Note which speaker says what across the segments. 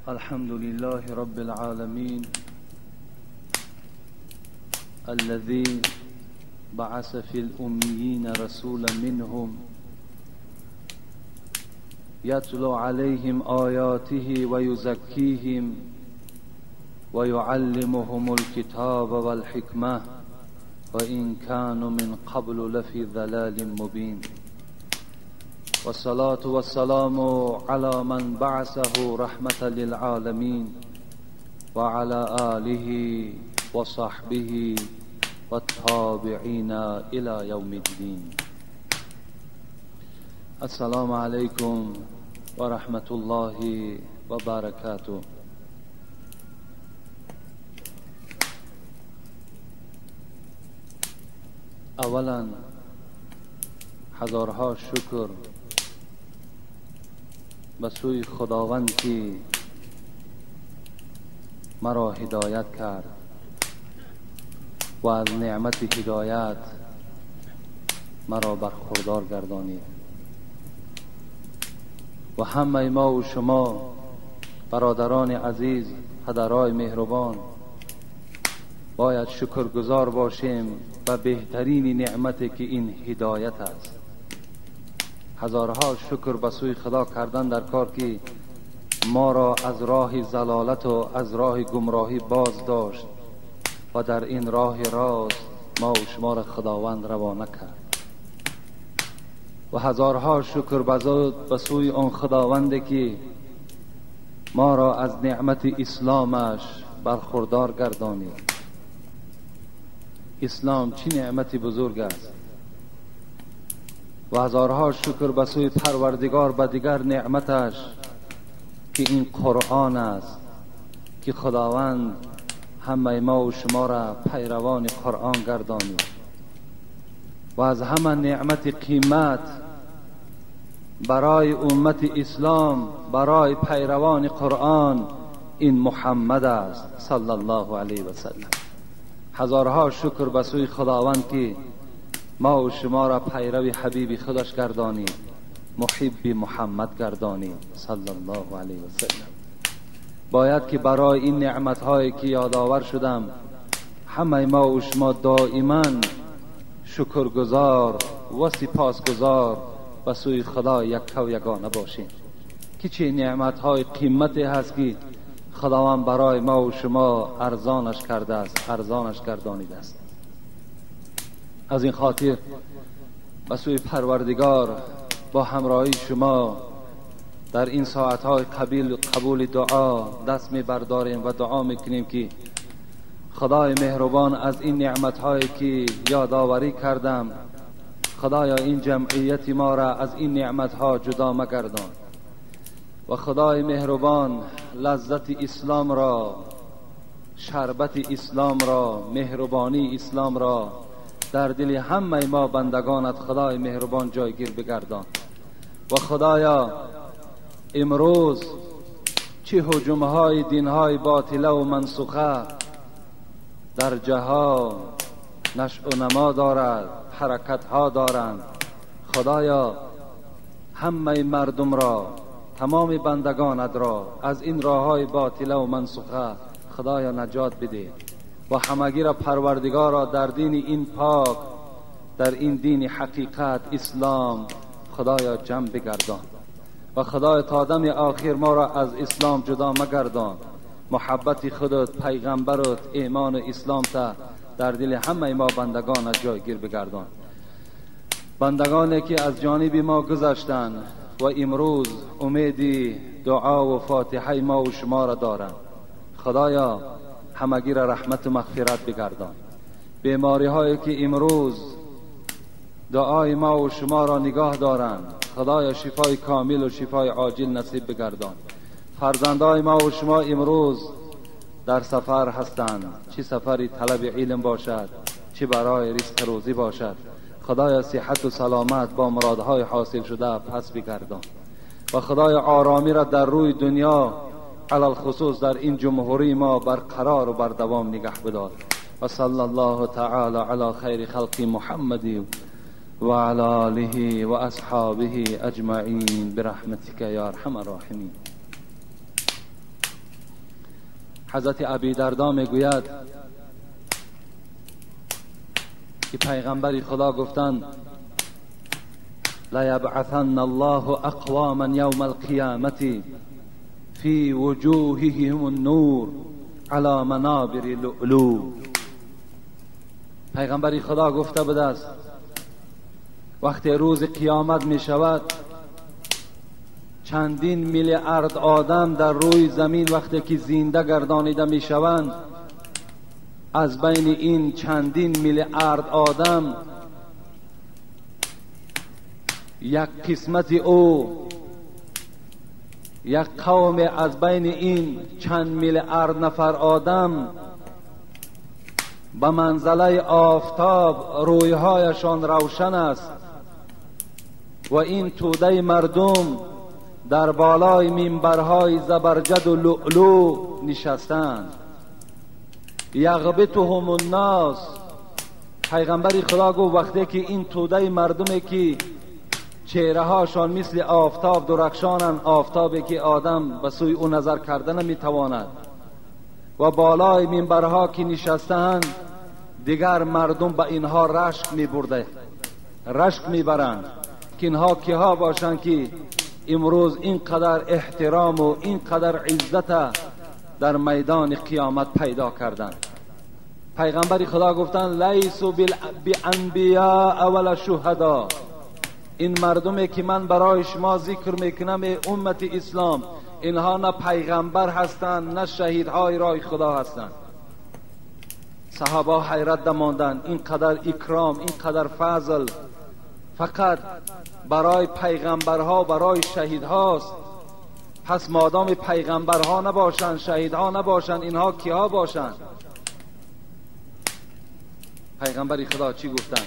Speaker 1: الحمد لله رب العالمين الذي بعث في الأميين رسولا منهم يتلو عليهم آياته ويزكيهم ويعلمهم الكتاب والحكمة وإن كانوا من قبل لفي ضلال مبين والصلاة والسلام على من بعثه رحمة للعالمين وعلى آله وصحبه والتابعين إلى يوم الدين. السلام عليكم ورحمة الله وبركاته. اولا هزارها شکر به سوی خداوند که مرا هدایت کرد و از نعمت هدایت مرا برخوردار گردانید و همه ما و شما برادران عزیز، پدرای مهربان باید شکرگزار باشیم و بهترین نعمتی که این هدایت است. هزارها شکر به سوی خدا کردن در کار که ما را از راه ضلالت و از راه گمراهی باز داشت و در این راه راست ما و شما را خداوند روانه کرد. و هزارها شکر به سوی آن خداوند که ما را از نعمت اسلامش برخوردار گردانید. اسلام چه نعمتی بزرگ است و هزارها شکر به سوی پروردگار به دیگر نعمتش که این قرآن است که خداوند همه ما و شما را پیروان قرآن گردانید. و از همه نعمت قیمت برای امت اسلام، برای پیروان قرآن، این محمد است صلی الله علیه و سلم. هزارها شکر به سوی خداوند که ما و شما را پیرو حبیب خودش گردانید، محب محمد گردانید صلی الله علیه و سلم. باید که برای این نعمت‌هایی که یادآور شدم همه ما و شما دائما شکرگزار و سپاسگزار به سوی خدا یکتا و یگانه باشیم که چه نعمت‌های قیمتی هست که خداوند برای ما و شما ارزانش کرده است، ارزانش گردانیده است. از این خاطر به سوی پروردگار با همراهی شما در این ساعتهای قبول دعا دست می برداریم و دعا میکنیم که خدای مهربان از این نعمتهایی که یادآوری کردم، خدایا این جمعیت ما را از این نعمتها جدا مگردان و خدای مهربان لذت اسلام را، شربت اسلام را، مهربانی اسلام را در دل همه ما بندگانت خدای مهربان جایگیر بگردان. و خدایا امروز چه هجومهای دینهای باطله و منسوخه در جهان نشأ و نما دارد، حرکتها دارند، خدایا همه مردم را، تمام بندگانت را از این راههای باطله و منسوخه خدایا نجات بده و همگی را پروردگارا در دین این پاک، در این دین حقیقت اسلام خدایا جمع بگردان و خدای تا دم آخر ما را از اسلام جدا مگردان. محبت خودت، پیغمبرت، ایمان و اسلام تا در دل همه ما بندگانت جایگیر بگردان. بندگانی که از جانب ما گذشتند و امروز امیدی دعا و فاتحه ما و شما را دارند، خدایا همگی را رحمت و مغفرت بگردان. بیماری هایی که امروز دعای ما و شما را نگاه دارند، خدایا شفای کامل و شفای عاجل نصیب بگردان. فرزندای ما و شما امروز در سفر هستند، چه سفری طلب علم باشد، چه برای رزق روزی باشد، خدایا صحت و سلامت با مرادهای حاصل شده پس بگردان و خدایا آرامی را در روی دنیا علل خصوص در این جمهوری ما برقرار و بردوام نگه بدار. و صلی الله تعالی علی خیر خلق محمد و علی آله و اصحابه اجمعین برحمتک یا ارحم الراحمین. حضرت ابیدردا میگوید که پیغمبر خدا گفتند لیبعثن الله اقواما یوم القیامة فی وجوههم النور علی منابر لؤلؤ. پیغمبر خدا گفته بوده است وقتی روز قیامت می شود چندین میلیارد آدم در روی زمین وقتی که زنده گردانیده می شوند، از بین این چندین میلیارد آدم یک قسمت او، یک قوم از بین این چند میلیارد نفر آدم به منزله آفتاب رویهایشان روشن است و این توده مردم در بالای منبرهای زبرجد و لؤلؤ نشستند. یغبطهم الناس. پیغمبر خدا گفت وقتی که این توده مردمی که چهره هاشان مثل آفتاب درخشانند، آفتابی که آدم به سوی او نظر کرده نمیتواند، و بالای منبرها که نشستند دیگر مردم به اینها رشک میبرده، رشک میبرند که اینها کیها باشند که امروز اینقدر احترام و اینقدر عزت در میدان قیامت پیدا کردند. پیغمبر خدا گفتند لیسوا بانبیاء ولا شهدا. این مردمی که من برای شما ذکر میکنم امت اسلام، اینها نه پیغمبر هستند نه شهیدهای راه خدا هستند. صحابه حیرت ماندند اینقدر اکرام، اینقدر فضل فقط برای پیغمبرها، برای شهیدهاست. پس مادام پیغمبرها نباشند، شهیدها نباشند، اینها کیها باشند؟ پیغمبر خدا چی گفتند؟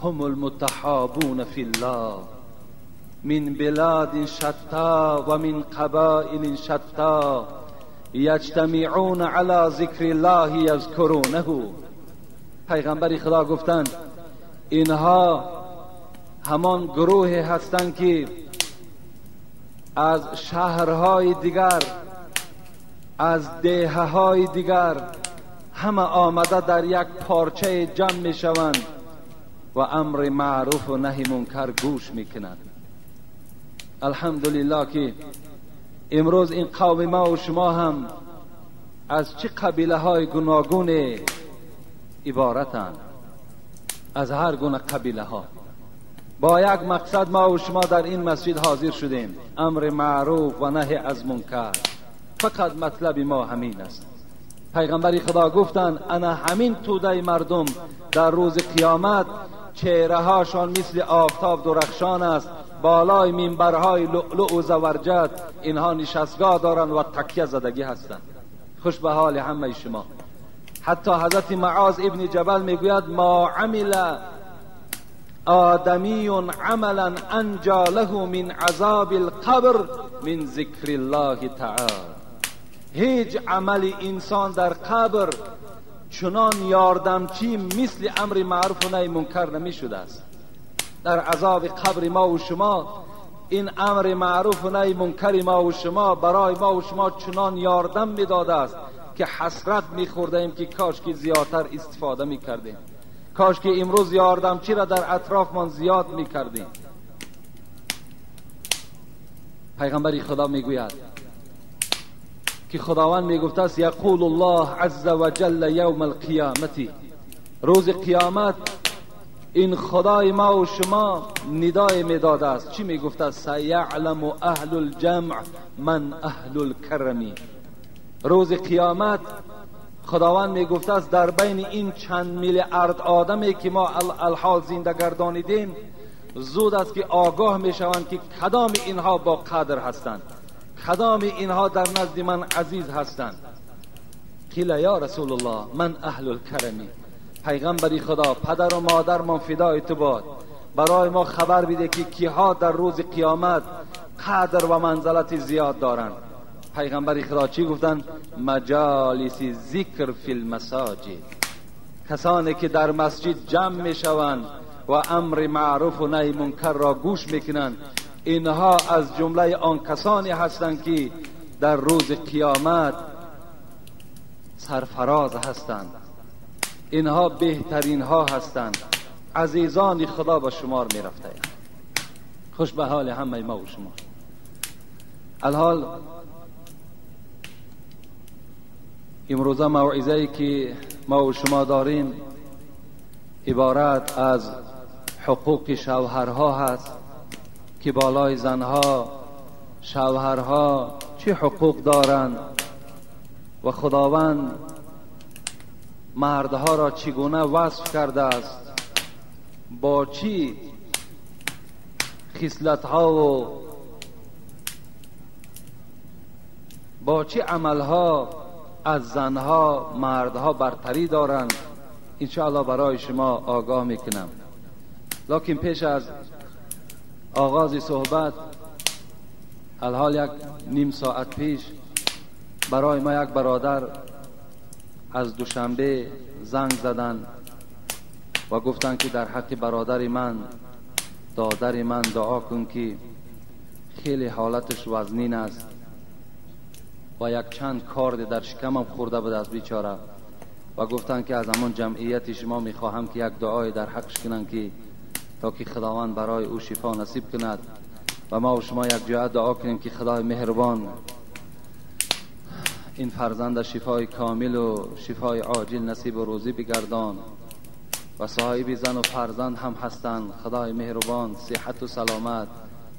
Speaker 1: هم المتحابون فی الله من بلاد شتا و من قبائل شتا یجتمعون علی ذکر الله یذکرونه. پیغمبر خدا گفتند اینها همان گروهی هستند که از شهرهای دیگر، از دهه‌های دیگر همه آمده در یک پارچه جمع می شوند و امر معروف و نهی منکر گوش می کنند. الحمدلله که امروز این قوم ما و شما هم از چه قبیله های گوناگون عبارتند، از هر گونه قبیله ها. با یک مقصد ما و شما در این مسجد حاضر شدیم، امر معروف و نهی از منکر. فقط مطلب ما همین است. پیغمبر خدا گفتند انا همین توده مردم در روز قیامت چهره هاشان مثل آفتاب درخشان است، بالای منبرهای لؤلؤ و زبرجد اینها نشستگاه دارند و تکیه زدگی هستند. خوش به حال همه شما. حتی حضرت معاذ ابن جبل میگوید ما عمل آدمی عملا انجا له من عذاب القبر من ذکر الله تعالی. هیچ عمل انسان در قبر چنان یاردمچی مثل امر معروف و نهی منکر نمی شده است. در عذاب قبر ما و شما این امر معروف و نهی منکر ما و شما برای ما و شما چنان یاردم می داده است که حسرت می خورده ایم که کاش که زیادتر استفاده می کردیم، کاش که امروز یاردمچی را در اطرافمان زیاد می کردیم. پیغمبر خدا می گوید که خداوند می گفته است یقول الله عز و جل یوم القیامت، روز قیامت این خدای ما و شما ندای می داده است. چی می گفته است؟ سیعلم اهل الجمع من اهل الکرم. روز قیامت خداوند می گفته است در بین این چند میلیارد آدمی که ما الحال زنده گردانیدیم زود است که آگاه می شوند که کدام اینها با قدر هستند، کدام اینها در نزد من عزیز هستند. قیل یا رسول الله من اهل الکرمی. پیغمبری خدا پدر و مادر من فدای تو باد، برای ما خبر بده که کیها در روز قیامت قدر و منزلت زیاد دارند. پیغمبر خدا چی گفتند؟ مجالس ذکر فی المساجد. کسانی که در مسجد جمع می شوند و امر معروف و نهی منکر را گوش میکنند، اینها از جمله آن کسانی هستند که در روز قیامت سرفراز هستند، اینها بهترین ها هستند، عزیزان خدا به شمار می رفته. خوش به حال همه ما و شما. الحال امروزه موعظه‌ای که ما و شما داریم عبارت از حقوق شوهرها هست که بالای زنها شوهرها چه حقوق دارند و خداوند مردها را چگونه وصف کرده است، با چی خصلت‌ها و با چه عملها از زنها مردها برتری دارند، انشاءالله برای شما آگاه میکنم. لکن پیش از آغاز صحبت، الحال یک نیم ساعت پیش برای ما یک برادر از دوشنبه زنگ زدن و گفتن که در حق برادر من دادر من دعا کن که خیلی حالتش وزنین است و یک چند کارد در شکمم خورده بود از بیچاره، و گفتن که از همان جمعیت شما میخواهم که یک دعای در حقش کنن که تا که خداوند برای او شفا نصیب کند و ما و شما یک جای دعا کنیم که خدای مهربان این فرزند شفای کامل و شفای عاجل نصیب و روزی بگردان و صاحب زن و فرزند هم هستند. خدای مهربان صحت و سلامت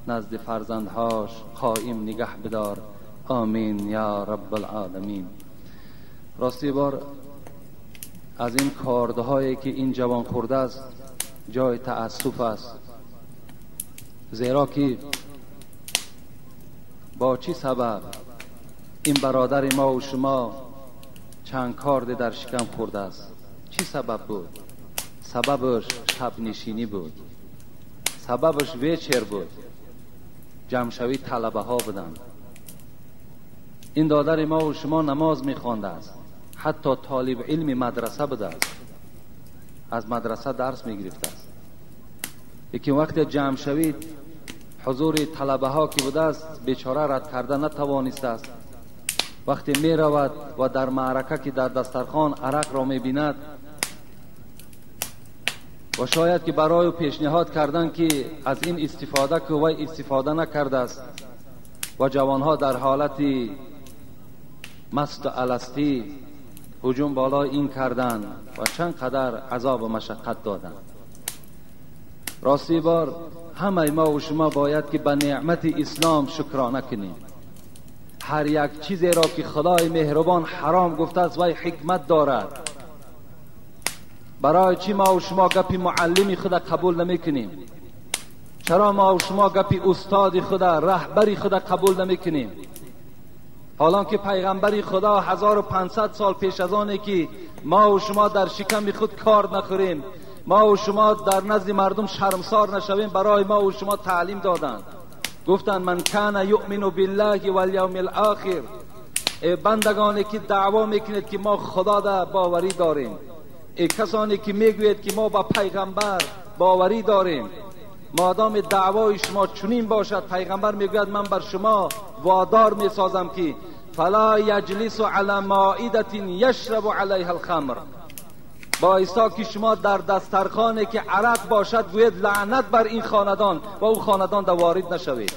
Speaker 1: نزد فرزندهاش قائم نگه بدار، آمین یا رب العالمین. راستی بار از این کاردهایی که این جوان خورده است جای تأسف است، زیرا که با چی سبب این برادر ما و شما چند کارد در شکم خورده است؟ چی سبب بود؟ سببش شب نشینی بود، سببش ویچر بود، جمشوی طلبه ها بودند. این دادر ما و شما نماز میخوانده است، حتی طالب علم مدرسه بوده است، از مدرسه درس میگرفته است. یکی وقت جمع شوید حضور طلبه ها که بوده است بیچاره رد کرده نتوانسته است. وقتی می رود و در معرکه که در دسترخوان عرق را می بیند و شاید که برای پیشنهاد کردن که از این استفاده که وی استفاده نکرده است و جوانها در حالت مست و الستی هجوم بالا این کردن و چند قدر عذاب و مشقت دادن. راستی بار همه ما و شما باید که به نعمت اسلام شکرانه کنیم. هر یک چیزی را که خدای مهربان حرام گفته است وی حکمت دارد. برای چی ما و شما گپ معلمی خدا قبول نمی کنیم؟ چرا ما و شما گپ استاد خدا رهبری خدا قبول نمی کنیم؟ حالان که پیغمبر خدا 1500 سال پیش از آنه که ما و شما در شکم خود کار نخوریم، ما و شما در نزد مردم شرمسار نشویم، برای ما و شما تعلیم دادند. گفتند من کان یؤمن بالله والیوم الاخر، ای بندگانی که دعوا میکنید که ما خدا را باوری داریم، ای کسانی که میگوید که ما با پیغمبر باوری داریم، مادام دعوای شما چنین باشد، پیغمبر میگوید من بر شما وادار میسازم که فلا یجلس علی مائده یشرب علیها الخمر، بایستا که شما در دسترخوانی که عرق باشد گوید لعنت بر این خاندان و او خاندان در وارد نشوید.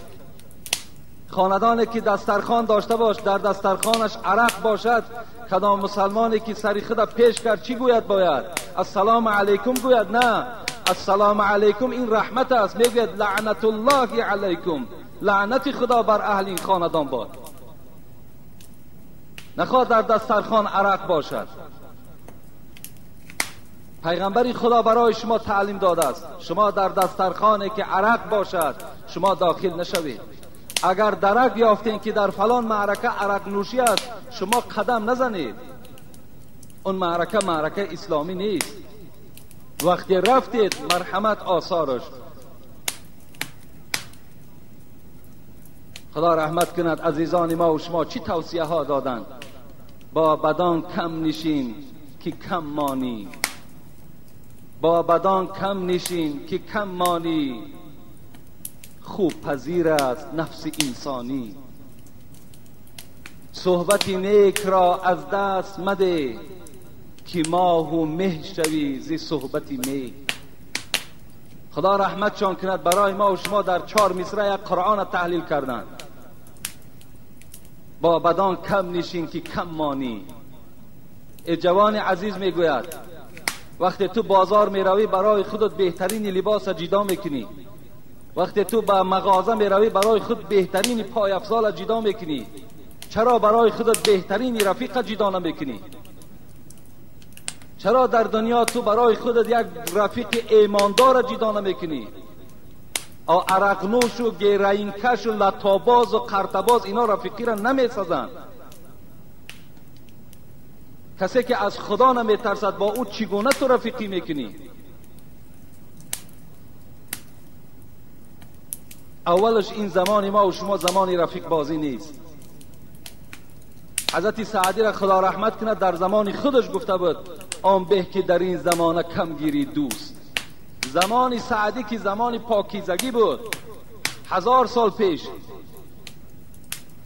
Speaker 1: خاندانی که دسترخوان داشته باش در دسترخوانش عرق باشد، کدام مسلمانی که سری خود پیش کرد چی گوید؟ باید السلام علیکم گوید؟ نه، السلام علیکم این رحمت است. میگوید لعنت الله علیکم، لعنت خدا بر اهل این خاندان باد. نخواد در دسترخوان عرق باشد. پیغمبری خدا برای شما تعلیم داده است شما در دسترخوانی که عرق باشد شما داخل نشوید. اگر درک یافتین که در فلان معرکه عرق نوشی است، شما قدم نزنید. اون معرکه اسلامی نیست. وقتی رفتید مرحمت آثارش. خدا رحمت کند عزیزان ما و شما چی توصیه ها دادند؟ با بدان کم نشین که کم مانی، با بدان کم نشین که کم مانی، خوب پذیر است نفس انسانی. صحبت نیک را از دست مده که ماه و مه شوی ز صحبت نیک. خدا رحمتشان کند، برای ما و شما در 4 مصرع قرآن تحلیل کردند. با بدان کم نشین که کم مانی. جوان عزیز میگوید وقتی تو بازار میروی برای خودت بهترین لباس جدا میکنی، وقتی تو به مغازه میروی برای خود بهترین پای افضال جدا میکنی، چرا برای خودت بهترین رفیق جدا نمیکنی؟ چرا در دنیا تو برای خودت یک رفیق ایماندار جدا نمیکنی؟ او عرقنوش و گیرینکش و لطاباز و قرطباز اینا رفیقی را نمیسازند. کسی که از خدا نمیترسد با او چگونه تو رفیقی میکنی؟ اولش این زمان ما و شما زمانی رفیق بازی نیست. حضرت سعدی را خدا رحمت کند در زمان خودش گفته بود آن به که در این زمانه کم گیری دوست. زمان سعدی که زمان پاکیزگی بود 1000 سال پیش،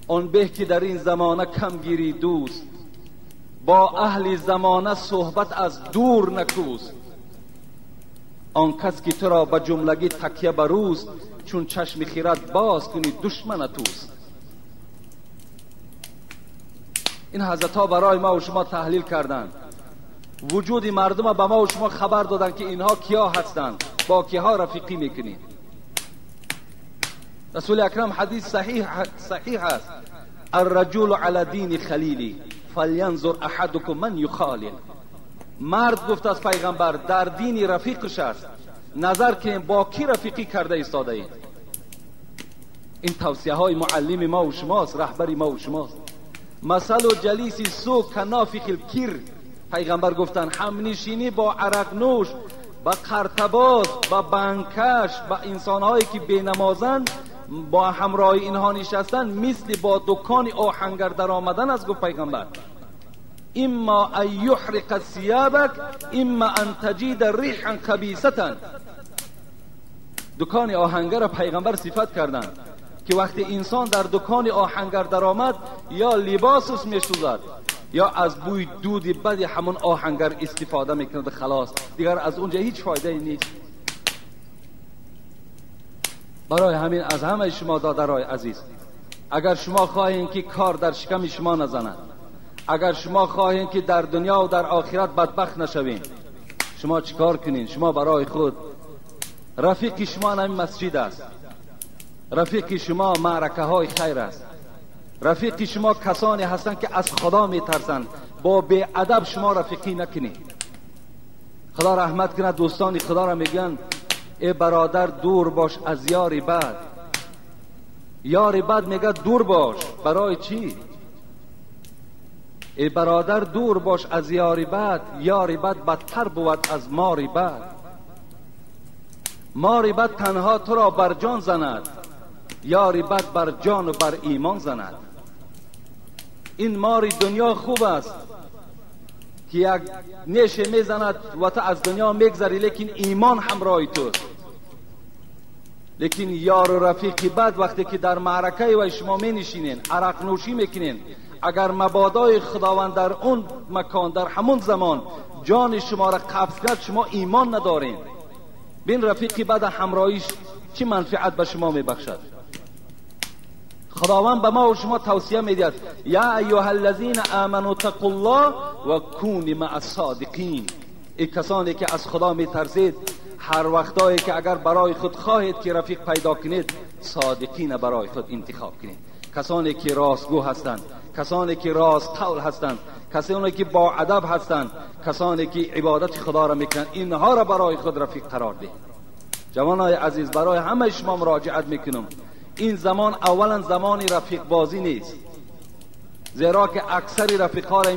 Speaker 1: آن به که در این زمانه کم گیری دوست، با اهل زمانه صحبت از دور نکوس. آن کس که تو را به جملگی تکیه بروست، چون چشم خیرت باز کنی دشمن توست. این حضرت ها برای ما و شما تحلیل کردند. وجود مردم به ما و شما خبر دادند که اینها کیا هستند، با کیا رفیقی میکنید. رسول اکرم حدیث صحیح است: الرجل علی دین خلیلی فلینظر احدکم من یخالل. مرد گفت از پیغمبر در دین رفیقش است، نظر که با کی رفیقی کرده ایستاده اید. این توصیه های معلم ما و شماست، رهبری ما و شماست. مثل و جلیسی سو کنافخ الکر. پیغمبر گفتن همنشینی با عرق نوش، با قرطباز، با بنکش، با انسانهایی که بینمازند، با همراه اینها نشستن مثل با دکان آهنگر در آمدن است. گفت پیغمبر اما ان یحرق ثیابک اما ان تجید ریحا خبیثه. دکان آهنگر پیغمبر صفت کردند که وقتی انسان در دکان آهنگر در آمد یا لباسش میسوزد یا از بوی دود بد همون آهنگر استفاده میکند، خلاص دیگر از اونجا هیچ فایده نیست. برای همین از همه شما دادرای عزیز، اگر شما خواهید که کار در شکم شما نزند، اگر شما خواهید که در دنیا و در آخرت بدبخت نشوین، شما چیکار کنین؟ شما برای خود رفیق شما همین مسجد است، رفیق شما معرکه های خیر است، رفیق شما کسانی هستند که از خدا میترسند. با بی ادب شما رفیقی نکنید. خدا رحمت کنه دوستان خدا را میگن ای برادر دور باش از یاری بد. یاری بد میگه دور باش. برای چی؟ ای برادر دور باش از یاری بد. یاری بد بدتر بود از ماری بد. ماری بد تنها تو را بر جان زند، یاری بد بر جان و بر ایمان زند. این ماری دنیا خوب است که یک نیشه میزند و تو از دنیا میگذری، لیکن ایمان همراه توست. لیکن یار و رفیقی بد وقتی که در معرکه و شما می نشینین، عرق نوشی میکنین، اگر مبادای خداوند در اون مکان در همون زمان جان شما را قبض کرد، شما ایمان ندارین. بین رفیقی بد همراهیش چی منفعت به شما میبخشد؟ خداوند به ما و شما توصیه میدهد یا ایها الذین آمنوا اتقوا الله و کونوا مع الصادقین. ای کسانی که از خدا میترسید، هر وقتایی که اگر برای خود خواهید که رفیق پیدا کنید، صادقین برای خود انتخاب کنید. کسانی که راستگو هستند، کسانی که راست قول هستند، کسانی که با ادب هستند، کسانی که عبادت خدا را میکنند، اینها را برای خود رفیق قرار دهید. جوانای عزیز، برای همه شما مراجعت میکنم، این زمان اولا زمان رفیق بازی نیست، زیرا که اکثر رفیقها را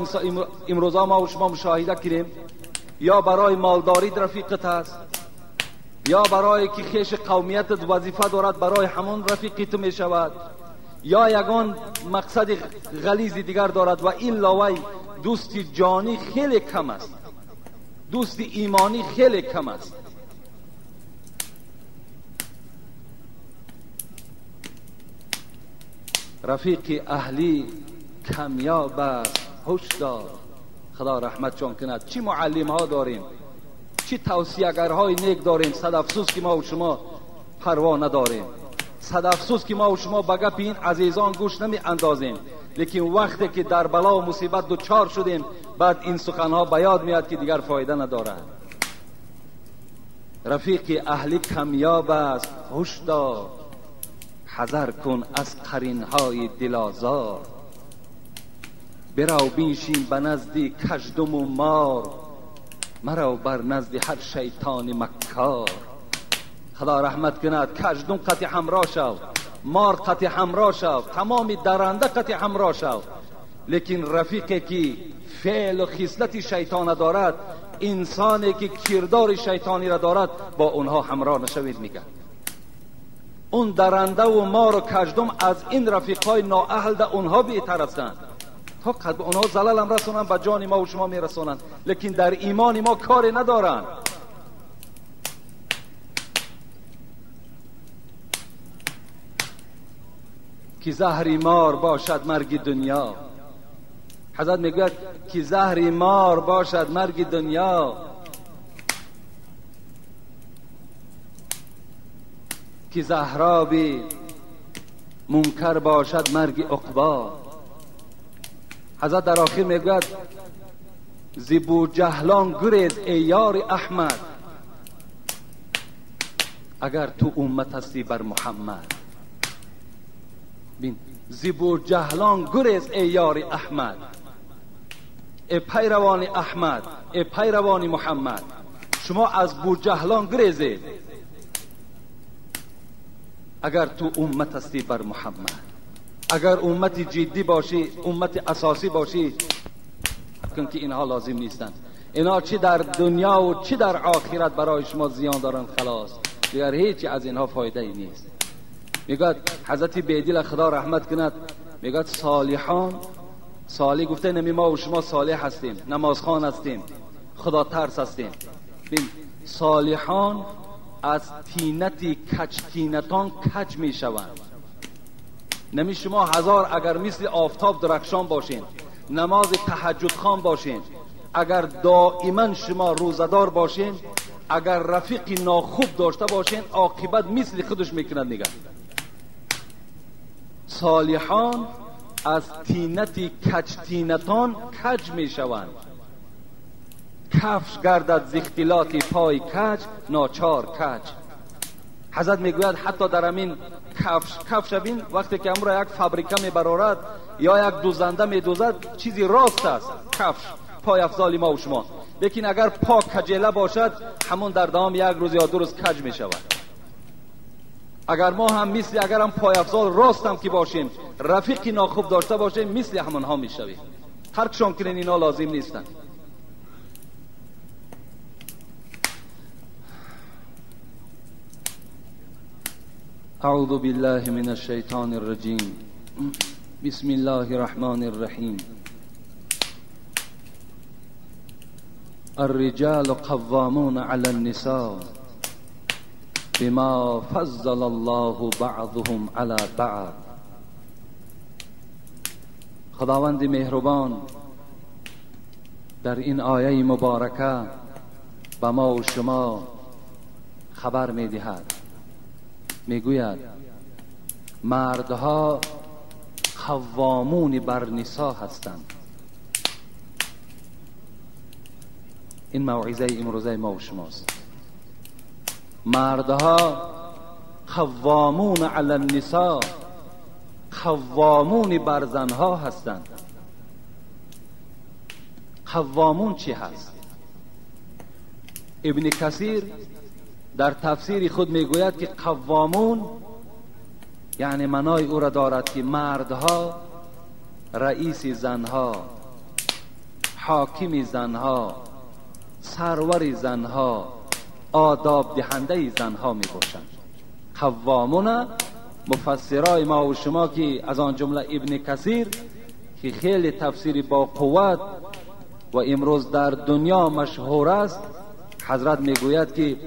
Speaker 1: امروزا ما و شما مشاهده کردیم، یا برای مالداری رفیقت هست، یا برای که خیش قومیت وظیفه دارد برای همون رفیقی تو می شود، یا یگان مقصد غلیظ دیگر دارد و این لاوی دوست جانی خیلی کم است، دوست ایمانی خیلی کم است. رفیق اهلی کمیاب است هشدار. خدا رحمت جان کند. چی معلم ها داریم، چی توصیه‌گرهای نیک داریم. صد افسوس که ما و شما پروا نداریم. صد افسوس که ما و شما به گپ این عزیزان گوش نمی اندازیم. لیکن وقتی که در بلا و مصیبت دوچار شدیم، بعد این سخنها به یاد میاد که دیگر فایده ندارد. رفیق اهلی کمیاب است هشدار. حذر کن از قرینهای دلازار. برو بنشین به نزد کژدم و مار. مرو بر نزد هر شیطان مکار. خدا رحمت کند. کژدم قطع همراه شو، مار قطع همراه شو، تمام درنده قطع همراه شو. لیکن رفیقی که فعل و خصلت شیطان دارد، انسانی که کردار شیطانی را دارد، با اونها همراه نشوید. میگه اون درنده و مار و کژدم از این رفیقای نااهل ده اونها بهتر هستند. تا قد اونها زلال هم رسونن به جان ما و شما میرسونن، لیکن در ایمان ما کاری ندارن. که زهری مار باشد مرگ دنیا. حضرت میگوید که زهری مار باشد مرگ دنیا. که زهرابی منکر باشد مرگ عقبا. حضرت در آخر میگوید زبو جهلان گریز ای یار احمد. اگر تو امت هستی بر محمد. بین زبو جهلان گریز ای یار احمد. ای پیروان احمد، ای پیروان محمد، شما از بوجهلان گریزید اگر تو امت هستی بر محمد. اگر امت جدی باشی، امت اساسی باشی، کن که اینها لازم نیستند. اینا چی در دنیا و چی در آخرت برای شما زیان دارن خلاص. دیگر هیچی از اینها فایده ای نیست. میگه حضرت بیدل خدا رحمت کند، میگه صالحان، صالح گفته نمی ما و شما صالح هستیم، نمازخوان هستیم، خدا ترس هستیم. بین صالحان از تینتی کج تینتان کج می شوند. نمی شما هزار اگر مثل آفتاب درخشان باشین، نماز تهجد خوان باشین، اگر دائما شما روزدار باشین، اگر رفیق ناخوب داشته باشین، عاقبت مثل خودش میکند. نگه صالحان از تینتی کج تینتان کج می شوند. کفش گردد ز اختلاط پای کج، ناچار کج. حضرت میگوید حتی در همین کفش بین وقتی که امرو یک فابریکه میبرارد یا یک دوزنده میدوزد، چیزی راست است کفش، پای افضال ما و شما. لیکن اگر پا کجیله باشد، همون در دوام یک روز یا دو روز کج میشود. اگر ما هم مثل اگر هم پای افضال راست هم که باشیم، رفیقی ناخوب داشته باشیم، مثل همونها میشویم. ترکشان کنین، اینا لازم نیستند. اعوذ بالله من الشیطان الرجیم. بسم الله الرحمن الرحیم. الرجال قوامون علی النساء بما فضل الله بعضهم علی بعض. خداوند مهربان در این آیه مبارکه به ما و شما خبر میدهد، میگوید مردها قوامون بر نساء هستند. این موعظه امروزه ما و شماست. مردها قوامون علی النساء، قوامون بر زنها هستند. قوامون چی هست؟ ابن کثیر در تفسیر خود میگوید که قوامون یعنی معنای او را دارد که مردها رئیس زنها، حاکم زنها، سرور زنها، آداب دهنده زنها می باشند. قوامون مفسرای ما و شما که از آن جمله ابن کثیر که خیلی تفسیری با قوت و امروز در دنیا مشهور است، حضرت میگوید که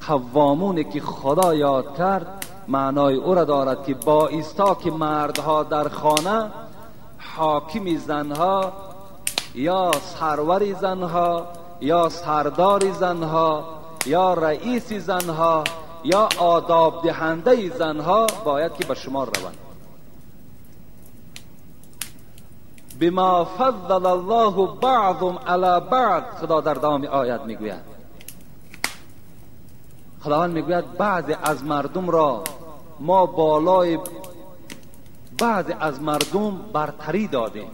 Speaker 1: قوامونی که خدا یاد کرد معنای او را دارد که با ایستا که مردها در خانه حاکم زنها یا سرور زنها یا سردار زنها یا رئیس زنها یا آداب دهنده زنها باید که به شمار روند. بما فضل الله بعضهم علی بعض، خدا در دام آیت میگوید، خداوند میگوید بعضی از مردم را ما بالای بعضی از مردم برتری دادیم.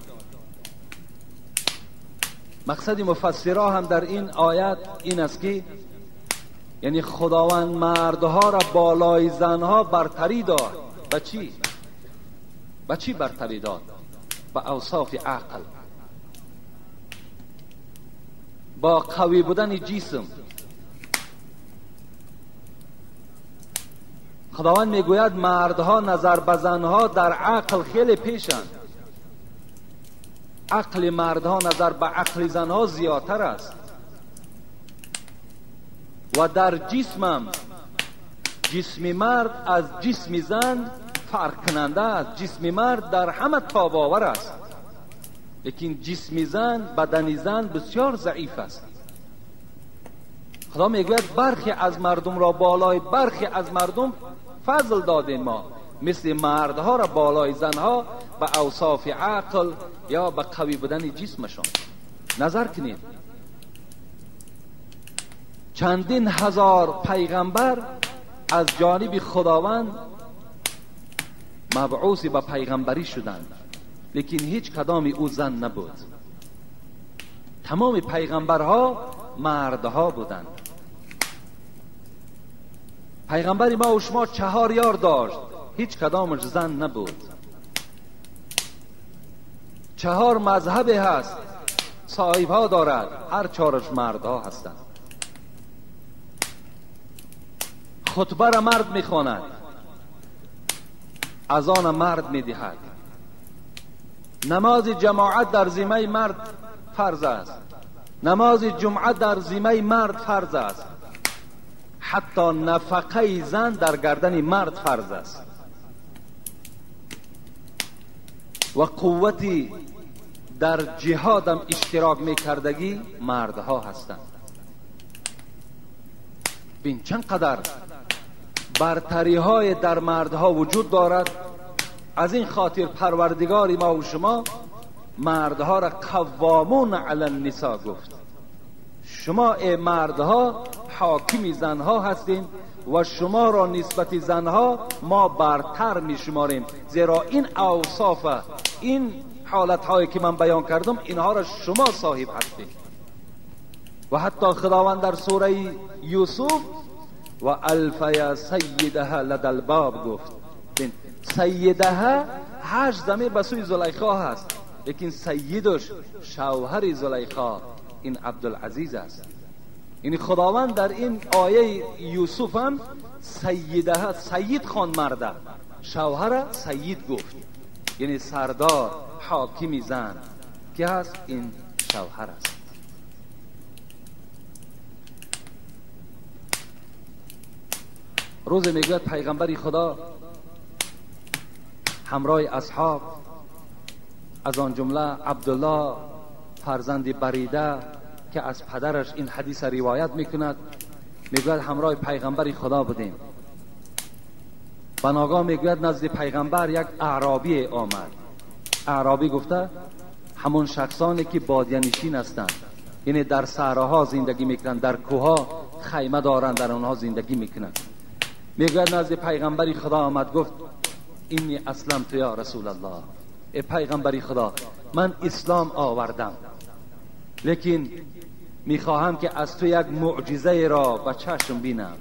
Speaker 1: مقصد مفسرها هم در این آیت این است که یعنی خداوند مردها را بالای زنها برتری داد. به چی؟ به چی برتری داد؟ به اوصاف عقل، با قوی بودن جسم. خداوند میگوید مردها نظر به زنها در عقل خیلی پیشند. عقل مردها نظر به عقل زنها زیادتر است و در جسمم جسم مرد از جسم زن فرق کننده است. جسم مرد در همه تاباور است، لیکن جسم زن، بدن زن بسیار ضعیف است. خدا میگوید برخی از مردم را بالای برخی از مردم فضل دادیم ما، مثل مردها را بالای زنها به اوصاف عقل یا به قوی بودن جسمشان. نظر کنید چندین هزار پیغمبر از جانب خداوند مبعوث به پیغمبری شدند، لیکن هیچ کدام او زن نبود. تمام پیغمبرها مردها بودند. پیغمبری ما و شما 4 یار داشت، هیچ کدامش زن نبود. 4 مذهب هست، صاحبها دارد، هر 4ش مردها هستند. خطبه را مرد میخواند، اذان مرد میدهد. نماز جماعت در ذمه مرد فرض است، نماز جمعه در ذمه مرد فرض است. حتی نفقه زن در گردن مرد فرض است و قوتی در جهاد هم اشتراک میکردگی مردها هستند. بین چند قدر برتری های در مردها وجود دارد. از این خاطر پروردگار ما و شما مردها را قوامون علی النساء گفت. شما ای مردها حاکم زنها هستین و شما را نسبت زنها ما برتر می شماریم، زیرا این اوصاف، این حالت هایی که من بیان کردم اینها را شما صاحب هستید. و حتی خداوند در سوره یوسف و الفیا سیدها لدى الباب گفت. سیدها 8 ضمیر به سوی زلیخا هست، لیکن سیدش شوهر زلیخا این عبدالعزیز است. یعنی خداوند در این آیه یوسف هم سیدها، سید خوان مرده، شوهر سید گفت، یعنی سردار حاکم زن که هست این شوهر است. روز میگوید پیغمبری خدا همراه اصحاب، از آن جمله عبدالله فرزند بریده که از پدرش این حدیث روایت میکند، میگوید همراه پیغمبری خدا بودیم. بناگاه میگوید نزد پیغمبر یک اعرابی آمد. اعرابی گفته همون شخصانی که بادیه نشین هستند، یعنی در صحراها زندگی میکنند، در کوها خیمه دارند، در اونها زندگی میکنند. میگوید نزد پیغمبری خدا آمد، گفت اینی اسلمت یا رسول الله، ای پیغمبری خدا من اسلام آوردم، لیکن میخواهم که از تو یک معجزه را به چشم بینم،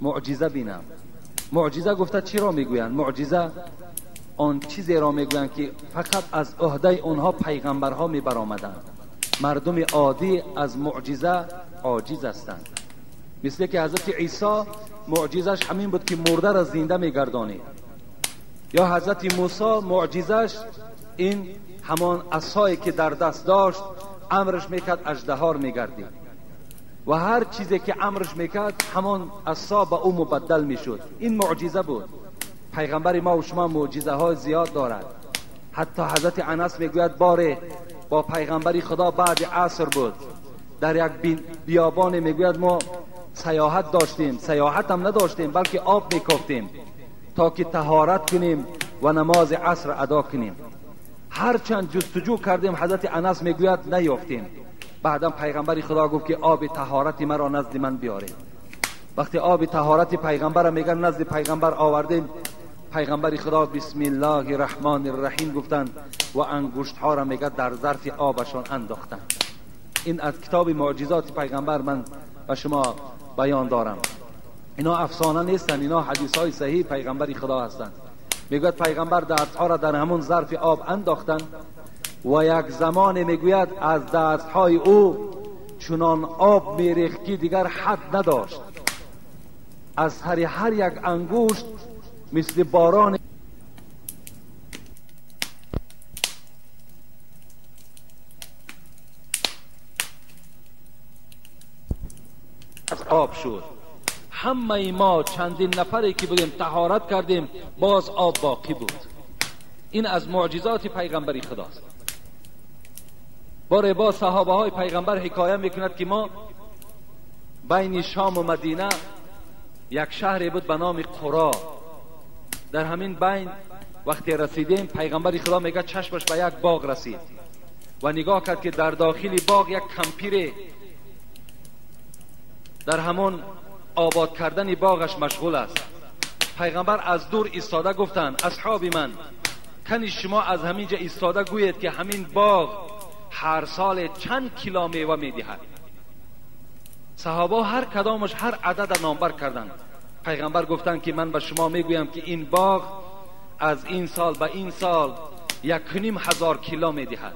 Speaker 1: معجزه بینم. معجزه گفته چی را میگویند؟ معجزه آن چیزی را میگویند که فقط از عهده اونها پیغمبرها میبرآمدند. مردم عادی از معجزه عاجز هستند. مثل که حضرت عیسی معجزش همین بود که مرده را زنده میگردانید، یا حضرت موسی معجزش این همان عصایی که در دست داشت امرش میکرد اژدها میگردید، و هر چیزی که امرش میکرد همان عصا به او مبدل میشد. این معجزه بود. پیغمبر ما و شما معجزه های زیاد دارد، حتی حضرت انس میگوید باره با پیغمبری خدا بعد عصر بود، در یک بیابان میگوید ما سیاحت داشتیم، سیاحت هم نداشتیم بلکه آب میکفتیم تا که طهارت کنیم و نماز عصر ادا کنیم. هرچند جستجو کردیم حضرت انس میگوید نیافتیم. بعدا پیغمبری خدا گفت که آب طهارت مرا نزد من بیارید. وقتی آب طهارت پیغمبر میگن نزد پیغمبر آوردیم، پیغمبری خدا بسم الله الرحمن الرحیم گفتند و انگشت ها را میگه در ظرف آبشان انداختند. این از کتاب معجزات پیغمبر من به شما بیان دارم. اینا افسانه نیستن، اینا حدیث های صحیح پیغمبری خدا هستند. میگوید پیغمبر دستها را در همون ظرف آب انداختند و یک زمان میگوید از دستهای او چنان آب میریخت که دیگر حد نداشت. از هر یک انگشت مثل باران از آب شد. همه ما چندین نفری که بودیم طهارت کردیم، باز آب باقی بود. این از معجزات پیغمبری خداست. باره با صحابه های پیغمبر حکایت میکند که ما بین شام و مدینه یک شهری بود به نام قرا. در همین بین وقتی رسیدیم، پیغمبر خدا میگه چشمش به یک باغ رسید و نگاه کرد که در داخل باغ یک کمپیر در همون آباد کردن باغش مشغول است. پیغمبر از دور ایستاده گفتند اصحاب من، کنی شما از همینجا ایستاده گویید که همین باغ هر سال چند کیلو میوه میدهد. صحابه هر کدامش هر عدد نامبر کردند. پیغمبر گفتند که من به شما میگویم که این باغ از این سال به این سال 1,500 کیلو میدهد.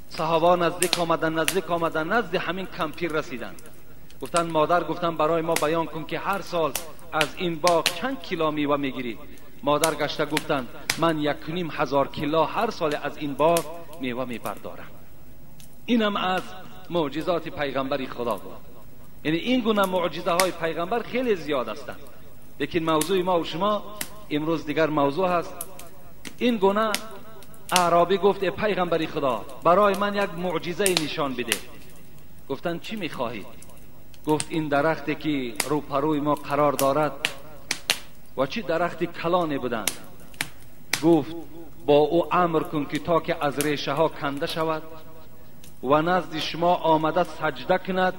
Speaker 1: صحابه نزدیک آمدن نزد همین کمپیر رسیدند. گفتند مادر، گفتند برای ما بیان کن که هر سال از این باغ چند کیلو میوه میگیری. مادر گشته گفتند من 1,500 کیلو هر سال از این باغ میوه میبردارم. اینم از معجزات پیغمبری خدا بود. یعنی این گونه معجزه های پیغمبر خیلی زیاد هستند، لیکن موضوع ما و شما امروز دیگر موضوع هست. این گونه اعرابی گفت ای پیغمبری خدا، برای من یک معجزه نشان بده. گفتند چی میخواهی؟ گفت این درختی که روپروی ما قرار دارد و چی درختی کلانی بودند. گفت با او امر کن که تا که از ریشه ها کنده شود و نزد شما آمده سجده کند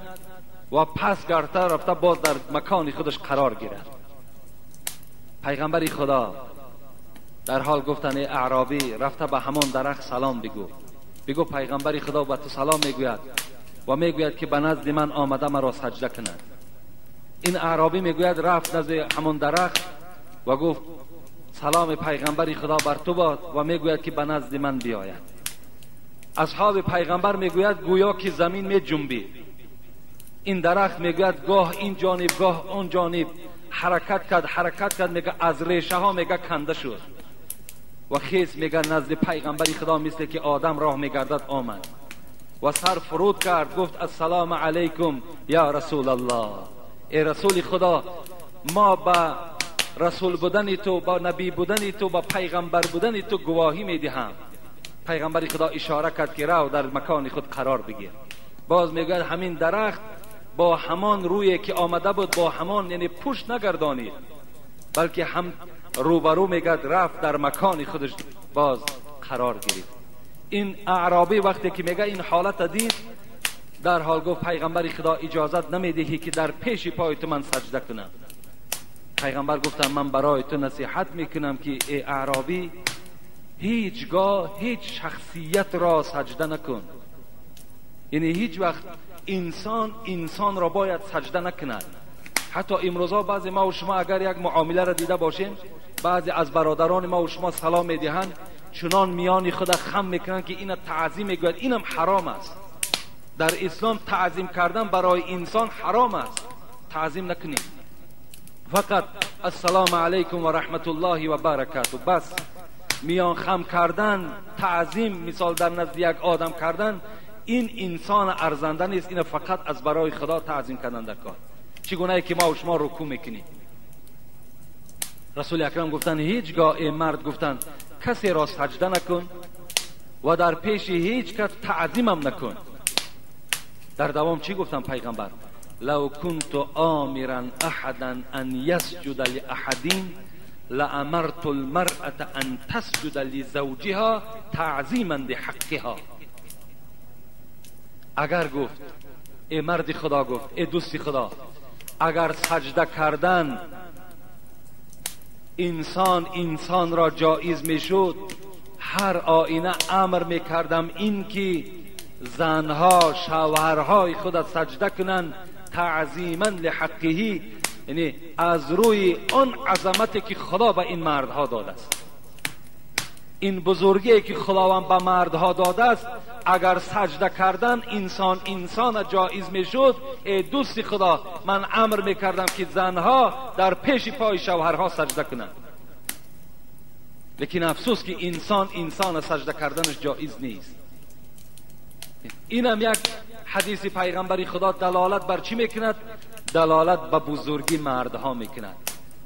Speaker 1: و پس گرته رفته باز در مکان خودش قرار گیرد. پیغمبر خدا در حال گفتن ای اعرابی، رفته به همان درخت سلام بگو پیغمبر خدا به تو سلام میگوید و میگوید که به نزد من آمده مرا سجده کند. این اعرابی میگوید رفت نزد همان درخت و گفت سلام پیغمبر خدا بر تو باد و میگوید که به نزد من بیاید. اصحاب پیغمبر میگوید گویا که زمین می جنبید. این درخت میگوید گاه این جانب گاه اون جانب حرکت کرد میگه از ریشه ها میگه کنده شد و خیز میگه نزد پیغمبر خدا مثل که آدم راه میگردد آمد و سر فرود کرد. گفت السلام علیکم یا رسول الله، ای رسول خدا، ما با رسول بودن تو، با نبی بودن تو، با پیغمبر بودن تو گواهی میدهم. پیغمبر خدا اشاره کرد که رو در مکان خود قرار بگیر. باز میگه همین درخت با همان روی که آمده بود، با همان یعنی پشت نگردانید بلکه هم روبرو میگه رفت در مکان خودش باز قرار گرفت. این اعرابی وقتی که میگه این حالت دید، در حال گفت پیغمبر خدا اجازت نمیدهی که در پیش پای تو من سجده کنم. پیغمبر گفتم من برای تو نصیحت میکنم که ای اعرابی، هیچگاه هیچ شخصیت را سجده نکن. یعنی هیچ وقت انسان را باید سجده نکند. حتی امروزا بعضی ما و شما اگر یک معامله را دیده باشیم، بعضی از برادران ما و شما سلام میدهند چنان میان خود خم میکنن که این تعظیم میگوید. اینم حرام است. در اسلام تعظیم کردن برای انسان حرام است. تعظیم نکنید، فقط السلام علیکم و رحمت الله و برکاته بس. میان خم کردن، تعظیم مثال در نزد یک آدم کردن، این انسان ارزنده نیست. این فقط از برای خدا تعظیم کردن در کار. چگونه که ما و شما رکوع میکنیم. رسول اکرم گفتن هیچگاه ای مرد، گفتن کسی را سجده نکن و در پیش هیچ کس تعظیمم نکن. در دوام چی گفتم پیغمبر؟ لو كنت آمرا احدا ان يسجد لاحد لامرت المرأة ان تسجد لزوجها تعظیما لحقها. اگر گفت، ای مرد خدا گفت، ای دوست خدا، اگر سجده کردن انسان را جایز میشد، هر آینه امر میکردم این که زنها شوهرهای خود سجده کنند تعظیما لحقه، یعنی از روی آن عظمتی که خدا به این مردها داده است، این بزرگی که خداوند به مردها داده است، اگر سجده کردن انسان جایز میشد، ای دوست خدا، من امر میکردم که زنها در پیش پای شوهرها سجده کنند. لیکن افسوس که انسان سجده کردنش جایز نیست. اینم یک حدیث پیغمبری خدا دلالت بر چی میکند؟ دلالت به بزرگی مردها میکند،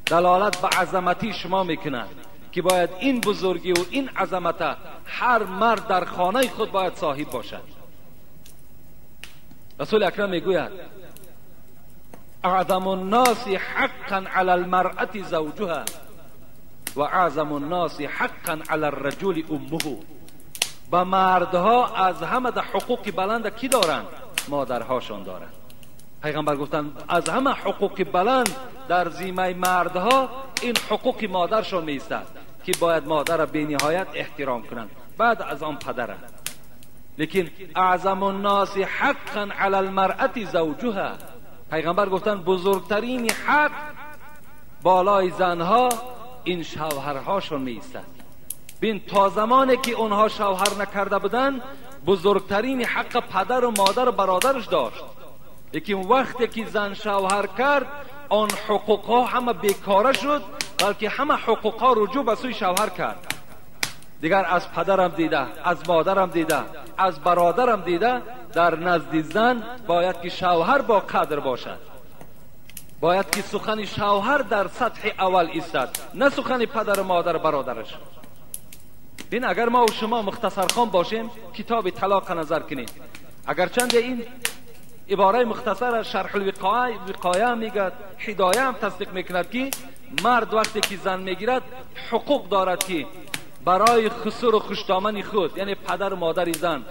Speaker 1: دلالت به عظمتی شما میکند که باید این بزرگی و این عظمت هر مرد در خانه خود باید صاحب باشد. رسول اکرم میگوید اعظم الناس حقا علی المرأة زوجها و اعظم الناس حقا علی الرجل امه. با مردها از همه ده حقوق بلند کی دارند؟ مادرهاشون دارند. پیغمبر گفتن از همه حقوق بلند در ذمه مردها این حقوق مادرشون میستد که باید مادر را به نهایت احترام کنند، بعد از آن پدر. لیکن اعظم الناس حقا علی المرأة زوجها، پیغمبر گفتن بزرگترین حق بالای زنها این شوهرهاشون میستد. بین تا زمانی که اونها شوهر نکرده بودن بزرگترین حق پدر و مادر و برادرش داشت، لیکن وقتی که زن شوهر کرد آن حقوق ها همه بیکاره شد، بلکه همه حقوق ها رجوع به سوی شوهر کرد. دیگر از پدرم دیده، از مادرم دیده، از برادرم دیده، در نزد زن باید که شوهر با قدر باشد، باید که سخن شوهر در سطح اول ایستد، نه سخن پدر و مادر و برادرش. بین اگر ما و شما مختصر خوان باشیم کتاب طلاق نظر کنیم، اگرچند این عباره مختصر شرح الوقایه میگه، هدایه هم تصدیق میکند که مرد وقتی که زن میگیرد حقوق دارد که برای خسر و خوشدامنی خود، یعنی پدر و مادر زن،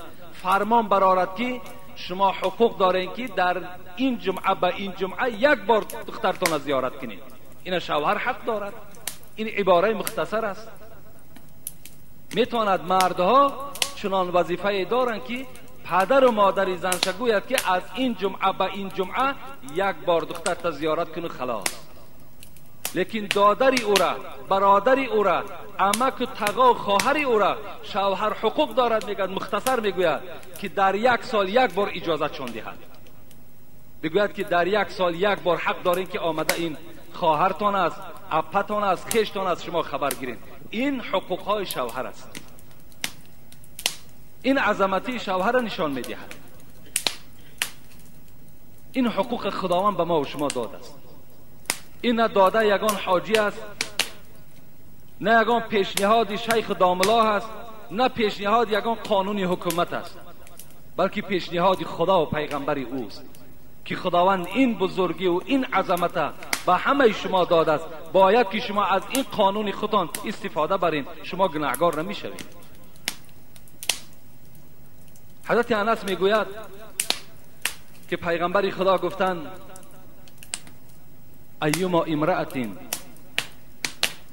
Speaker 1: فرمان برآورد که شما حقوق دارین که در این جمعه به این جمعه یک بار دخترتون را زیارت کنید. این شوهر حق دارد. این عباره مختصر است. میتواند مردها چنان وظیفه دارند که پدر و مادر زنش گوید که از این جمعه به این جمعه یک بار دخترت زیارت کنه خلاص. لیکن دادر او را، برادر او را، عمک و تقا و خواهر او را شوهر حقوق دارد. میگوید مختصر میگوید که در یک سال یک بار اجازت چون دهد. میگوید که در یک سال یک بار حق دارین که آمده این خواهرتان است، اپتان است، خیشتان است، شما خبر گیرین. این حقوق های شوهر است. این عظمتی شوهر را نشان میدهد. این حقوق خداوند به ما و شما داده است. این نه داده یگان حاجی است، نه یگان پیشنهاد شیخ داملا است، نه پیشنهاد یگان قانونی حکومت است، بلکه پیشنهاد خدا و پیغمبر اوست که خداوند این بزرگی و این عظمت به همه شما داده است. باید که شما از این قانون خودتان استفاده برین، شما گناهکار نمیشوید. حضرت انس میگوید که پیغمبر خدا گفتند ایما امرأة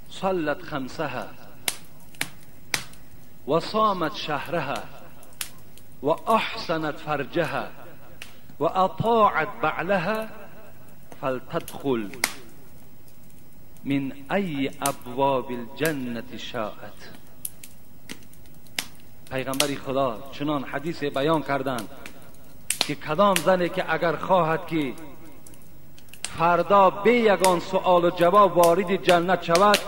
Speaker 1: صلت خمسها و صامت شهرها و احسنت فرجها و اطاعت بعلها فلتدخل من ای ابواب الجنة شاءت. پیغمبر خدا چنان حدیث بیان کردند که کدام زنی که اگر خواهد که فردا به یگان سؤال و جواب وارد جنت شود،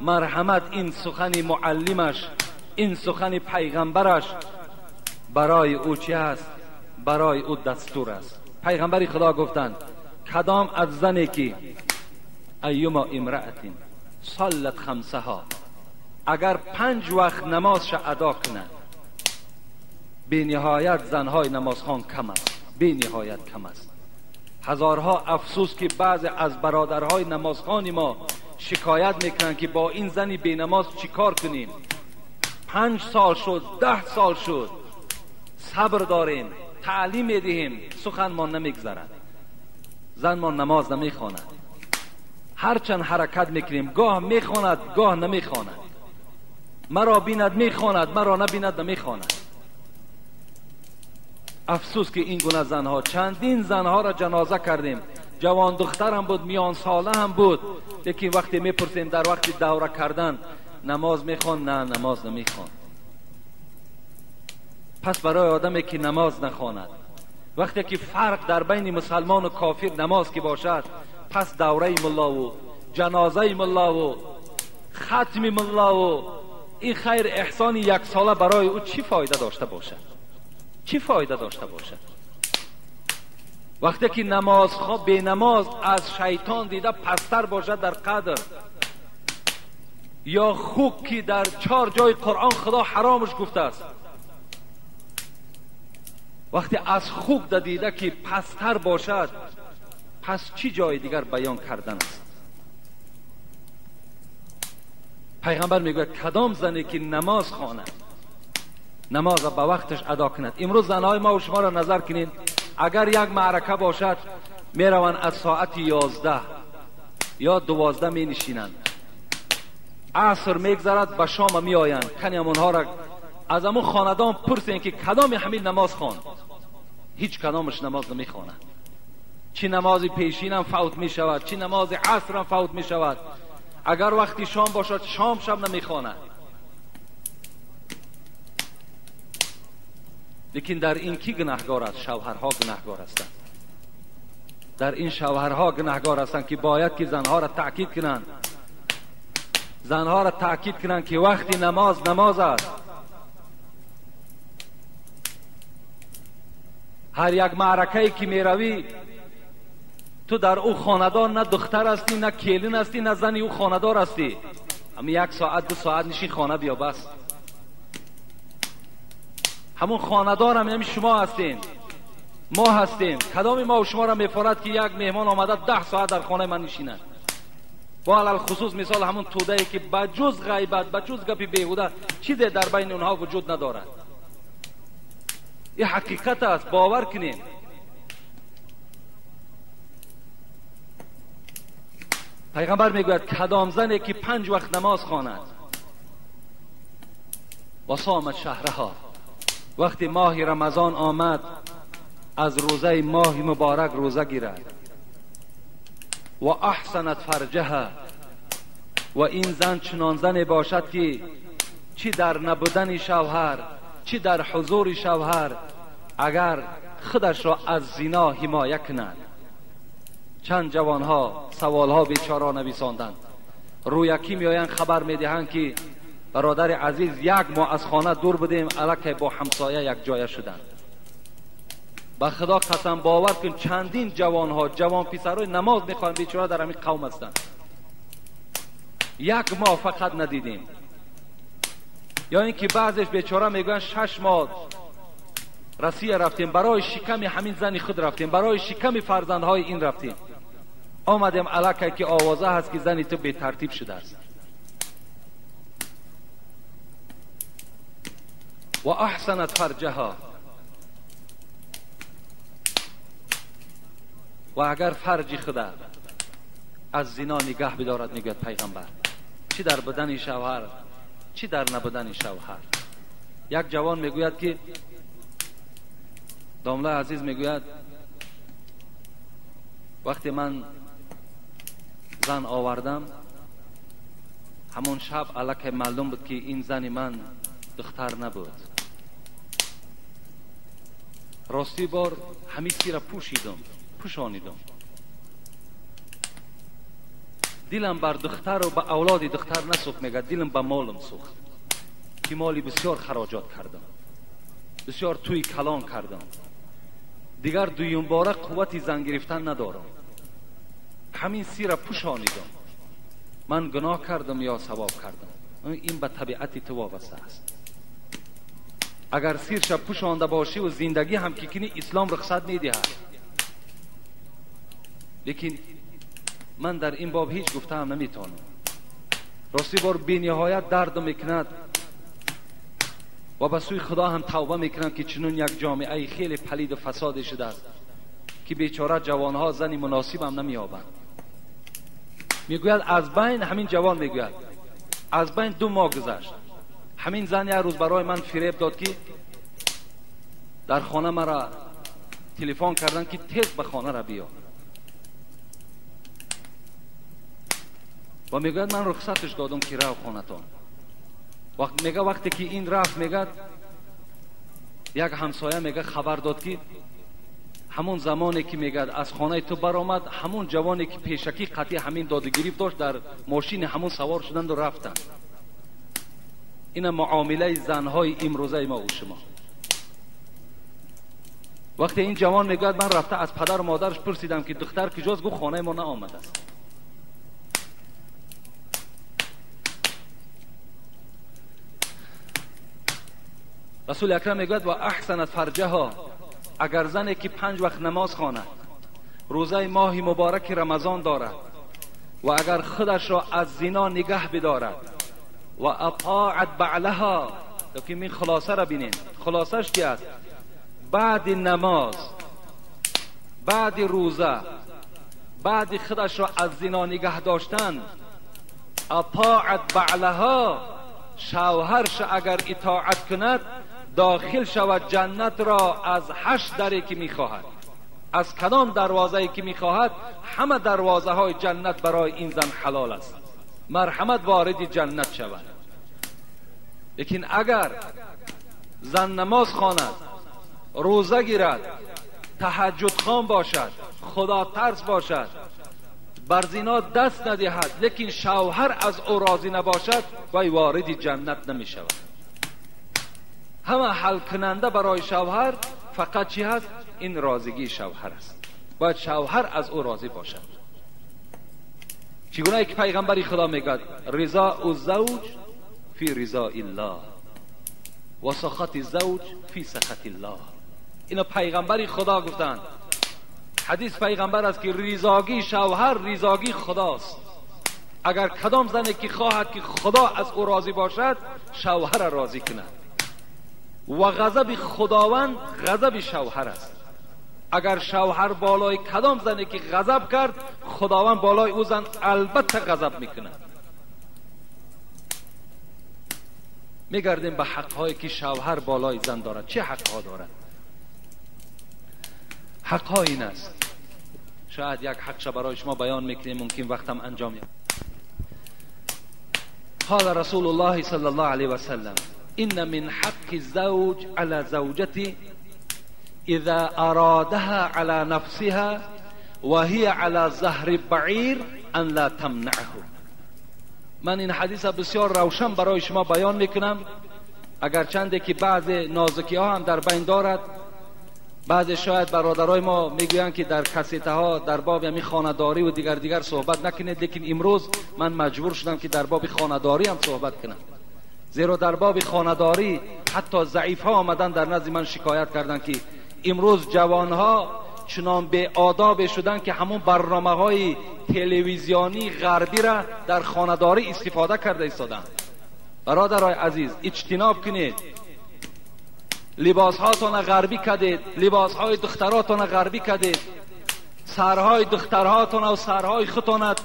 Speaker 1: مرحمت این سخن معلمش، این سخن پیغمبرش برای او چی است؟ برای او دستور است. پیغمبر خدا گفتند کدام از زنی که ایما امرأة صلت خمسها اگر 5 وقت نمازش ادا کنند، بی نهایت زنهای نمازخوان کم است، بی نهایت کم است. هزارها افسوس که بعض از برادرهای نمازخوان ما شکایت میکنن که با این زنی بی نماز چی کار کنیم؟ 5 سال شد، 10 سال شد، صبر داریم، تعلیم میدهیم، سخن ما نمیگذرد، زن ما نماز نمیخواند. هرچند حرکت میکنیم، گاه میخواند گاه نمیخواند، مرا بیند میخواند، مرا نبیند نمیخواند. افسوس که این گونه زنها، چندین زنها را جنازه کردیم، جوان دختر هم بود، میان ساله هم بود، لیکن وقتی میپرسیم در وقت دوره کردن نماز میخوان؟ نه، نماز نمیخوان. پس برای آدمی که نماز نخواند، وقتی که فرق در بین مسلمان و کافر نماز که باشد، پس دوره ملا و جنازه ملا و ختم ملا و این خیر احسان 1 ساله برای او چی فایده داشته باشد؟ چی فایده داشته باشد؟ وقتی که نماز بی نماز از شیطان دیده پستر باشد در قدر، یا خوک که در 4 جای قرآن خدا حرامش گفته است، وقتی از خوک دیده که پستر باشد، پس چی جای دیگر بیان کردن است؟ پیغمبر میگوید کدام زنی که نماز خواند، نماز را به وقتش ادا کند. امروز زنهای ما و شما را نظر کنین، اگر یک معرکه باشد میروند از ساعت 11 یا 12 می نشینند، عصر میگذرد، به شام می آیند. کنیم اونها را از امون خاندان پرسین که کدام همین نماز خواند؟ هیچ کدامش نماز نمی خوانند. چی نماز پیشین هم فوت می شود، چی نماز عصر هم فوت می شود. اگر وقتی شام باشد شام شب نمی خوانند. لیکن در این کی گناهگار است؟ شوهرها گناهگار هستند. در این شوهرها گناهگار هستند که باید که زنها را تاکید کنند، زنها را تاکید کنند که وقتی نماز است. هر یک معرکه‌ای که میروی تو در او خاندان نه دختر هستی، نه کلین هستی، نه زنی او خاندار هستی. اما 1 ساعت 2 ساعت نشین خانه بیا بس. همون خاندار هم شما هستین، ما هستیم. کدام ما و شما را میفارد که یک مهمان آمده 10 ساعت در خانه من نشینه؟ با علل خصوص مثال همون توده‌ای که بجز غیبت، بجز گپی بیهوده چیزی در بین اونها وجود ندارد. این حقیقت است، باور کنیم. پیغمبر میگوید کدام زنی که 5 وقت نماز خواند و صامت شهرها، وقتی ماه رمضان آمد از روزه ماه مبارک روزه گیرد، و احسنت فرجها، و این زن چنان زنی باشد که چی در نبودن شوهر چی در حضور شوهر اگر خودش را از زنا حمایت کند. چند جوانها سوالها بیچاره نویساندند، رویکی میآیند خبر میدهند که برادر عزیز 1 ماه از خانه دور بودیم، الکی با همسایه یک جایه شدند. به خدا قسم باور کن چندین جوانها، جوان پسرای نماز میخوان بیچاره در همین قوم هستند. 1 ماه فقط ندیدیم. یا اینکه بعضش بیچاره میگن 6 ماه روسیه رفتیم، برای شکم همین زنی خود رفتیم، برای شکم فرزندهای این رفتیم، آمدیم الکی که آوازه هست که زنی تو بی ترتیب شده است. و احسنت فرجها، و اگر فرج خدا از زنا نگاه بدارد، میگوید پیغمبر، چی در بدن شوهر چی در نبودن شوهر. یک جوان میگوید که دامله عزیز میگوید وقتی من زن آوردم همون شب الکی معلوم بود که این زن من دختر نبود. راستی بار همیشه را پوشانیدم. دلم بر دختر و به اولاد دختر نسوخت، میگه دلم به مالم سوخت که مالی بسیار خراجات کردم، بسیار توی کلان کردم، دیگر دویم باره قوتی زن گرفتن ندارم، همین سی را پوشانیدم. من گناه کردم یا ثواب کردم؟ این به طبیعت تو وابسته است. اگر سیر شب پوشانده باشی و زندگی هم که کنی اسلام رخصت میدهد. لیکن من در این باب هیچ گفته هم نمیتونم. راستی بار بی نهایت درد میکند و به سوی خدا هم توبه میکنم که چنون یک جامعه خیلی پلید و فساد شده است که بیچاره جوانها زن مناسب هم نمییابند. میگوید از بین، همین جوان میگوید از بین 2 ماه گذشت، همین زن یک روز برای من فریب داد که در خانه مرا تلفن کردن که تیز به خانه را بیا و میگوید من رخصتش دادم که رو خانتان. میگه وقتی که این رفت، میگه یک همسایه میگه خبر داد که همون زمانی که میگه از خانه تو برآمد، همون جوانی که پیشکی قطعی همین دادگیری داشت در ماشین همون سوار شدند و رفتن. این معامله زنهای امروزه ما و شما. وقتی این جوان میگه من رفته از پدر و مادرش پرسیدم که دختر کجاست، گفت خانه ما نآمده است. رسول اکرم میگوید و احسنت فرجها، اگر زنی که 5 وقت نماز خواند، روزه ماه مبارک رمضان دارد و اگر خودش را از زنا نگه بدارد و اطاعت بعلها، که این خلاصه را بینین، خلاصش چی است؟ بعد نماز، بعد روزه، بعد خودش را از زنا نگه داشتن، اطاعت بعلها، شوهرش اگر اطاعت کند داخل شود جنت را از 8 دری که میخواهد. از کدام دروازه‌ای که میخواهد، همه دروازه های جنت برای این زن حلال است. مرحمت وارد جنت شود. لیکن اگر زن نماز خواند، روزه گیرد، تهجد خوان باشد، خدا ترس باشد، بر زنا دست ندهد، لیکن شوهر از او راضی نباشد، وی وارد جنت نمی شود. همه حل کننده برای شوهر فقط چی هست؟ این راضیگی شوهر است. باید شوهر از او راضی باشد. چگونه که پیغمبر خدا میگه رضا الزوج فی رضا الله و سخط الزوج فی سخط الله. اینو پیغمبر خدا گفتند. حدیث پیغمبر است که رضاگی شوهر رضاگی خداست. اگر کدام زنی که خواهد که خدا از او راضی باشد، شوهر راضی کند. و غضب خداوند غضب شوهر است. اگر شوهر بالای کدام زنی که غضب کرد، خداوند بالای او زن البته غضب میکند. میگردیم به حقهایی که شوهر بالای زن دارد. چه حقها دارد؟ حقها این است، شاید یک حقش برای شما بیان میکنیم، ممکن وقتم انجام میاد. قال رسول الله صلی الله علیه و سلم ان من حق الزوج على زوجته اذا ارادها على نفسها وهي على ظهر بعیر ان لا تمنعه. من این حدیث بسیار روشن برای شما بیان میکنم، اگرچند که بعض نازکی ها هم در بین دارد. بعض شاید برادرای ما میگویند که در کسیته ها در باب همین خانه‌داری و دیگر صحبت نکنید، لیکن امروز من مجبور شدم که در باب خانه‌داری هم صحبت کنم. زیرا در باب خانه‌داری حتی ضعیف ها آمدن در نزد من شکایت کردند که امروز جوان ها چنان بی آداب شدن که همون برنامه های تلویزیونی غربی را در خانه‌داری استفاده کرده ایستادن. برادرای عزیز اجتناب کنید. لباس هاتون غربی کردید، لباس های دختراتون غربی کردید، سرهای دخترهاتون و سرهای خودتون،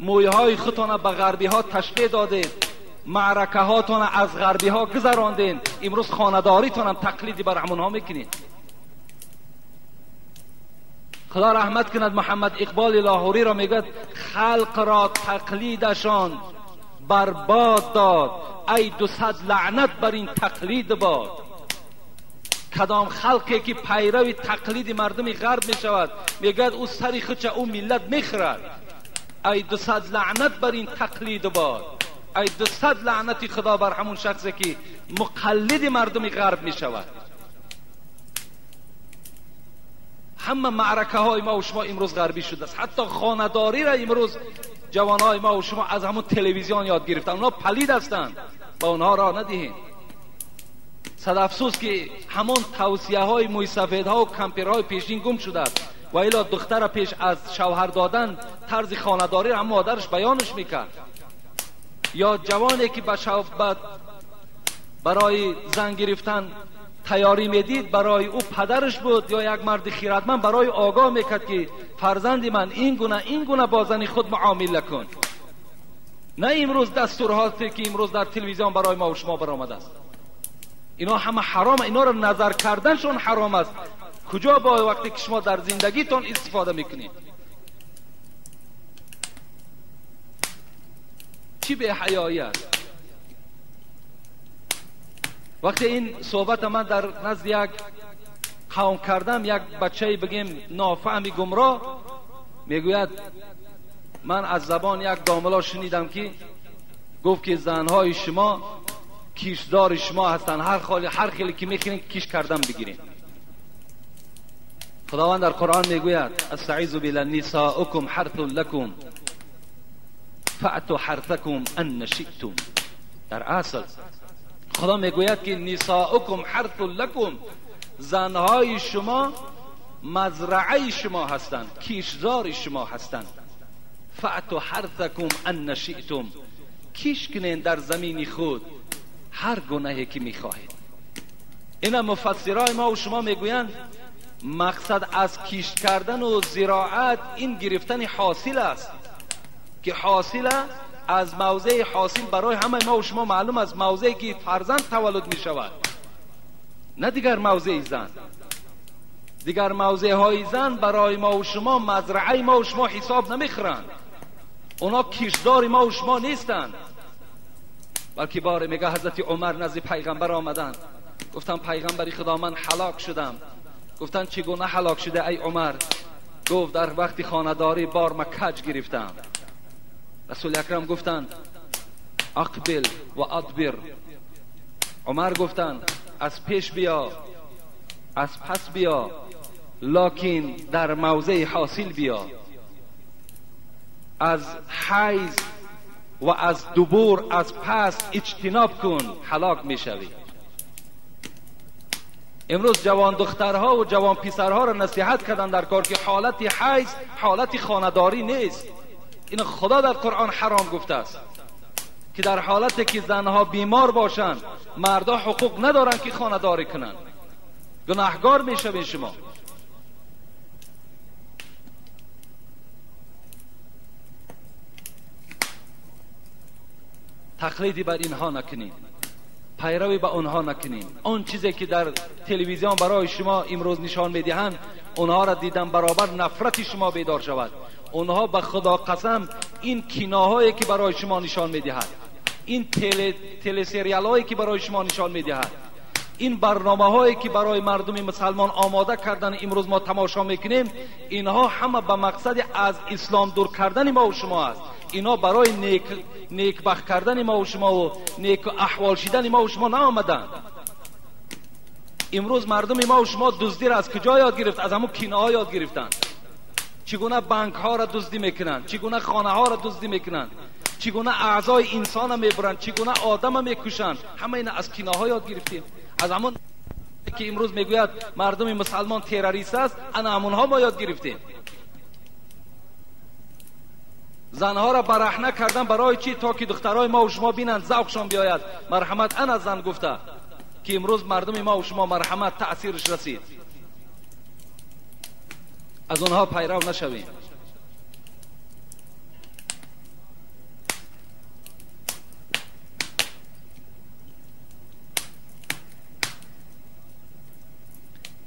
Speaker 1: موی های خودتون به غربی ها تشبیه دادید، معرکه هاتون از غربی ها گذراندین. امروز خانه‌داریتون هم تقلیدی بر همونها میکنید. خدا رحمت کند محمد اقبال لاهوری را میگد خلق را تقلیدشان برباد داد، ای 200 لعنت بر این تقلید باد. کدام خلقی که پیرو تقلید مردم غرب می شود، میگد او سری خودش او ملت میخرد. ای 200 لعنت بر این تقلید باد، ای 200 لعنت خدا بر همون شخصی که مقلد مردم غرب می شود. همه معرکه های ما و شما امروز غربی شده است. حتی خانه‌داری را امروز جوانای ما و شما از همون تلویزیون یاد گرفتن. اونا پلید هستند، با اونها راه ندهید. صد افسوس که همون توصیه های موی سفید ها و کمپیرهای پیشین گم شده است. و الا دختر پیش از شوهر دادن طرز خانه‌داری هم مادرش بیانش میکرد. یا جوانی که برای زن گرفتن تیاری میدید، برای او پدرش بود یا یک مرد خیرتمند برای آگاه میکرد که فرزند من این گونه با زن خود معامله کن. نه امروز دستورهاتی که امروز در تلویزیون برای ما و شما برآمده است. اینا همه حرام، اینا رو نظر کردنشون حرام است. کجا با وقتی که شما در زندگیتون استفاده میکنید؟ چی به حیایی است؟ وقتی این صحبت من در نزد یک قوم کردم، یک بچه بگیم نافهم گمراه میگوید من از زبان یک داملا شنیدم که گفت که زنهای شما کیشدار شما هستن، هر خیلی که میخواین کیش کردن بگیرین. خداوند در قرآن میگوید استعیذ بالله نساؤکم حرث لکم فأتوا حرثکم ان شئتم. در اصل خدا میگوید که نساؤکم حرث لکم، زنهای شما مزرعه شما هستند، کیشزار شما هستند. فأتوا حرثکم ان شئتم، کیش کنین در زمین خود هر گناهی که میخواهید. این مفسرای ما و شما میگویند مقصد از کیش کردن و زراعت این گرفتن حاصل است که حاصل از موضع حاصل برای همه ما و شما معلوم است، موضعی که فرزند تولد می شود، نه دیگر موضع زن. دیگر موضع های زن برای ما و شما مزرعه ما و شما حساب نمیخورند. اونا کیشدار ما و شما نیستند. بلکه باره میگه حضرت عمر نزد پیغمبر آمدند، گفتن پیغمبری خدا من هلاک شدم. گفتن چگونه هلاک شده ای عمر؟ گفت در وقت خانه‌داری بار ما کج گرفتم. رسول اکرم گفتند اقبل و ادبر. عمر گفتند از پیش بیا، از پس بیا، لکن در موضع حاصل بیا. از حیض و از دبور از پس اجتناب کن، هلاک میشوی. امروز جوان دخترها و جوان پسرها را نصیحت کردن در کار که حالت حیض حالت خانه‌داری نیست. این خدا در قرآن حرام گفته است که در حالتی که زنها بیمار باشند مردا حقوق ندارند که خانه‌داری کنند. گناهگار میشوید شما. تقلیدی بر اینها نکنید، پیروی به اونها نکنید. آن چیزی که در تلویزیون برای شما امروز نشان میدهند، اونها را دیدن برابر نفرت شما بیدار شود. اونها به خدا قسم این کیناهایی که برای شما نشان میدهد، این تله سریال هایی که برای شما نشان میدهد، این برنامه هایی که برای مردم مسلمان آماده کردن امروز ما تماشا میکنیم، اینها همه به مقصد از اسلام دور کردن ما و شما است. اینا برای نیکبخت کردن ما و شما و نیک احوال شدن ما و شما نآمدن. امروز مردم ما و شما دزدی را از کجا یاد گرفت؟ از همون کینه ها یاد گرفتن. چگونه بانک ها را دزدی میکنند، چگونه خانه ها را دزدی میکنند، چگونه اعضای انسان را میبرند، چگونه آدم را میکشند. همه اینا از کینه ها یاد گرفتیم. از همون که امروز میگوید مردم مسلمان تروریست است، انا همونها ما یاد گرفتیم. زنها را برهنه کردن برای چی؟ تا که دخترای ما و شما بینند ذوقشان بیاید. مرحمت انا زن گفته که امروز مردم ما و شما مرحمت تأثیرش رسید. از اونها پیرو نشویم.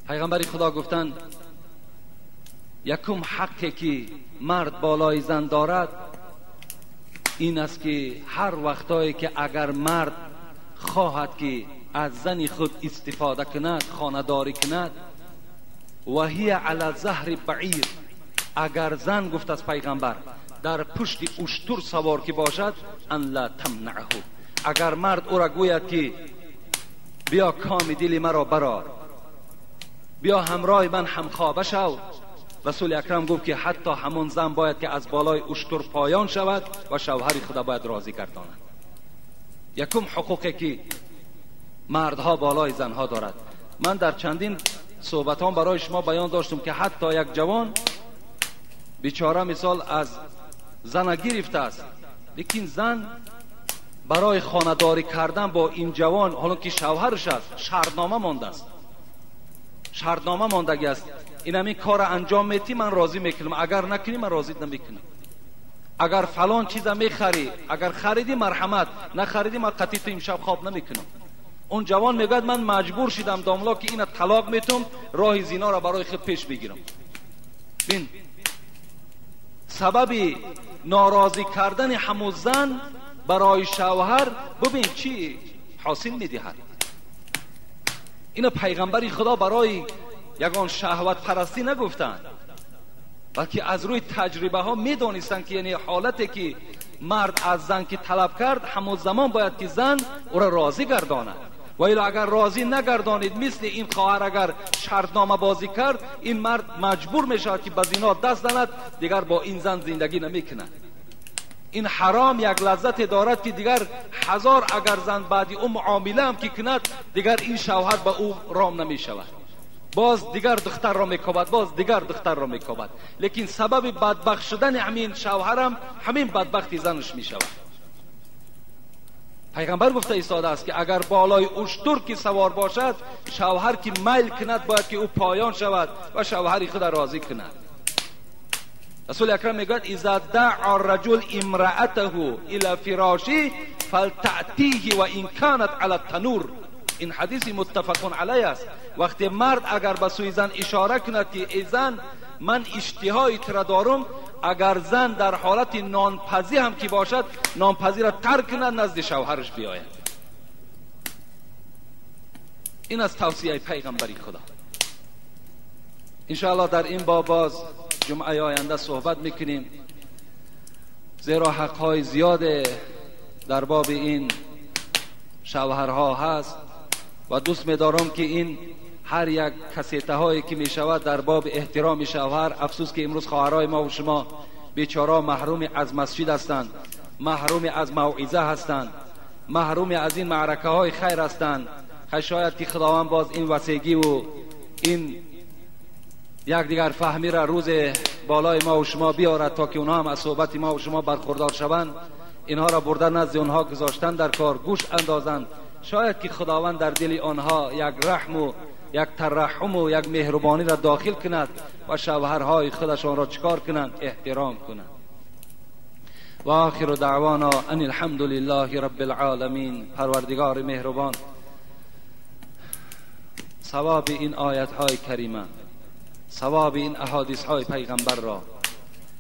Speaker 1: پیغمبر خدا گفتند یکم حقی که مرد بالای زن دارد این است که هر وقتایی که اگر مرد خواهد که از زن خود استفاده کند، خانه‌داری کند، و هی علی ظهر بعیر، اگر زن گفت از پیغمبر در پشت اشتر سوار که باشد، ان لا تمنعه، اگر مرد او را گوید که بیا کام دل مرا برار، بیا همراه من همخوابه شو، رسول اکرم گفت که حتی همون زن باید که از بالای اشتر پایان شود و شوهر خدا باید راضی گرداند. یکم حقوقی که مردها بالای زنها دارد. من در چندین صحبتان برای شما بیان داشتم که حتی یک جوان بیچاره مثال از زن گرفته است، لیکن زن برای خانه‌داری کردن با این جوان، حالا که شوهرش است، شرطنامه مانده است، شرطنامه ماندگی است. این همین کار انجام میتی من راضی میکنم، اگر نکنی من راضی نمیکنم. اگر فلان چیز میخری، اگر خریدی مرحمت، نخریدی من قطعی تو امشب خواب نمیکنم. اون جوان میگه من مجبور شدم داملا که اینو طلاق میتم، راه زنا را برای خود پیش بگیرم. ببین سبب ناراضی کردن همون زن برای شوهر ببین چی حاصل میدهد. اینو پیغمبر خدا برای یگان شهوت پرستی نگفتند، بلکه از روی تجربه ها میدانستند که یعنی حالتی که مرد از زن که طلب کرد همون زمان باید که زن او را راضی گرداند، و الا اگر راضی نگردانید مثل این خواهر اگر شرطنامه بازی کرد، این مرد مجبور میشه که به زنا دست زند، دیگر با این زن زندگی نمیکند. این حرام یک لذت دارد که دیگر هزار اگر زن بعدی اون معامله هم که کند، دیگر این شوهر به او رام نمی شود، باز دیگر دختر را میکوبد، باز دیگر دختر را میکوبد. لیکن سبب بدبخت شدن همین شوهرم همین بدبختی زنش میشود. پیغمبر گفته ایستاده است که اگر بالای اشتر که سوار باشد، شوهر که میل کند باید که او پایان شود و شوهر خود راضی کند. رسول اکرم میگوید اذا دعا الرجل امرأته الى فراشه فلتأتیه و ان كانت علی التنور. این حدیث متفق علیه است. وقتی مرد اگر به سوی زن اشاره کند که ای زن من اشتهای ترا دارم، اگر زن در حالت نانپزی هم که باشد نانپزی را ترک کند نزد شوهرش بیاید. این از توصیه پیغمبری خدا. انشاءالله در این باب باز جمعه آینده صحبت میکنیم، زیرا حقهای زیاد در باب این شوهرها هست و دوست می‌دارم که این هر یک کسیته هایی که می شود در باب احترام شوهر. افسوس که امروز خواهرای ما و شما بیچاره محروم از مسجد هستند، محروم از موعظه هستند، محروم از این معرکه های خیر هستند. شاید که خداوند باز این وسیگی و این یک دیگر فهمی را روز بالای ما و شما بیارد تا که اونها هم از صحبت ما و شما برخوردار شوند. اینها را بردن نزد اونها گذاشتن در کار، گوش اندازند. شاید که خداوند در دل آنها یک رحم و یک ترحم و یک مهربانی را داخل کند و شوهرهای خودشان را چکار کنند؟ احترام کنند. و آخر دعوانا ان الحمد لله رب العالمین. پروردگار مهربان ثواب این آیت های کریمه، ثواب این احادیث های پیغمبر را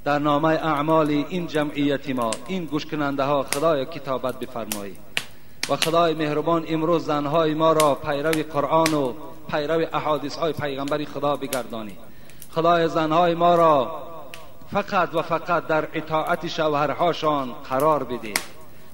Speaker 1: در نامه اعمال این جمعیت ما، این گوش کننده ها خدای کتابت بفرمایی. و خدای مهربان امروز زنهای ما را پیرو قرآن و پیرو احادیث های پیغمبری خدا بگردانی. خدای زنهای ما را فقط و فقط در اطاعت شوهرهاشان قرار بده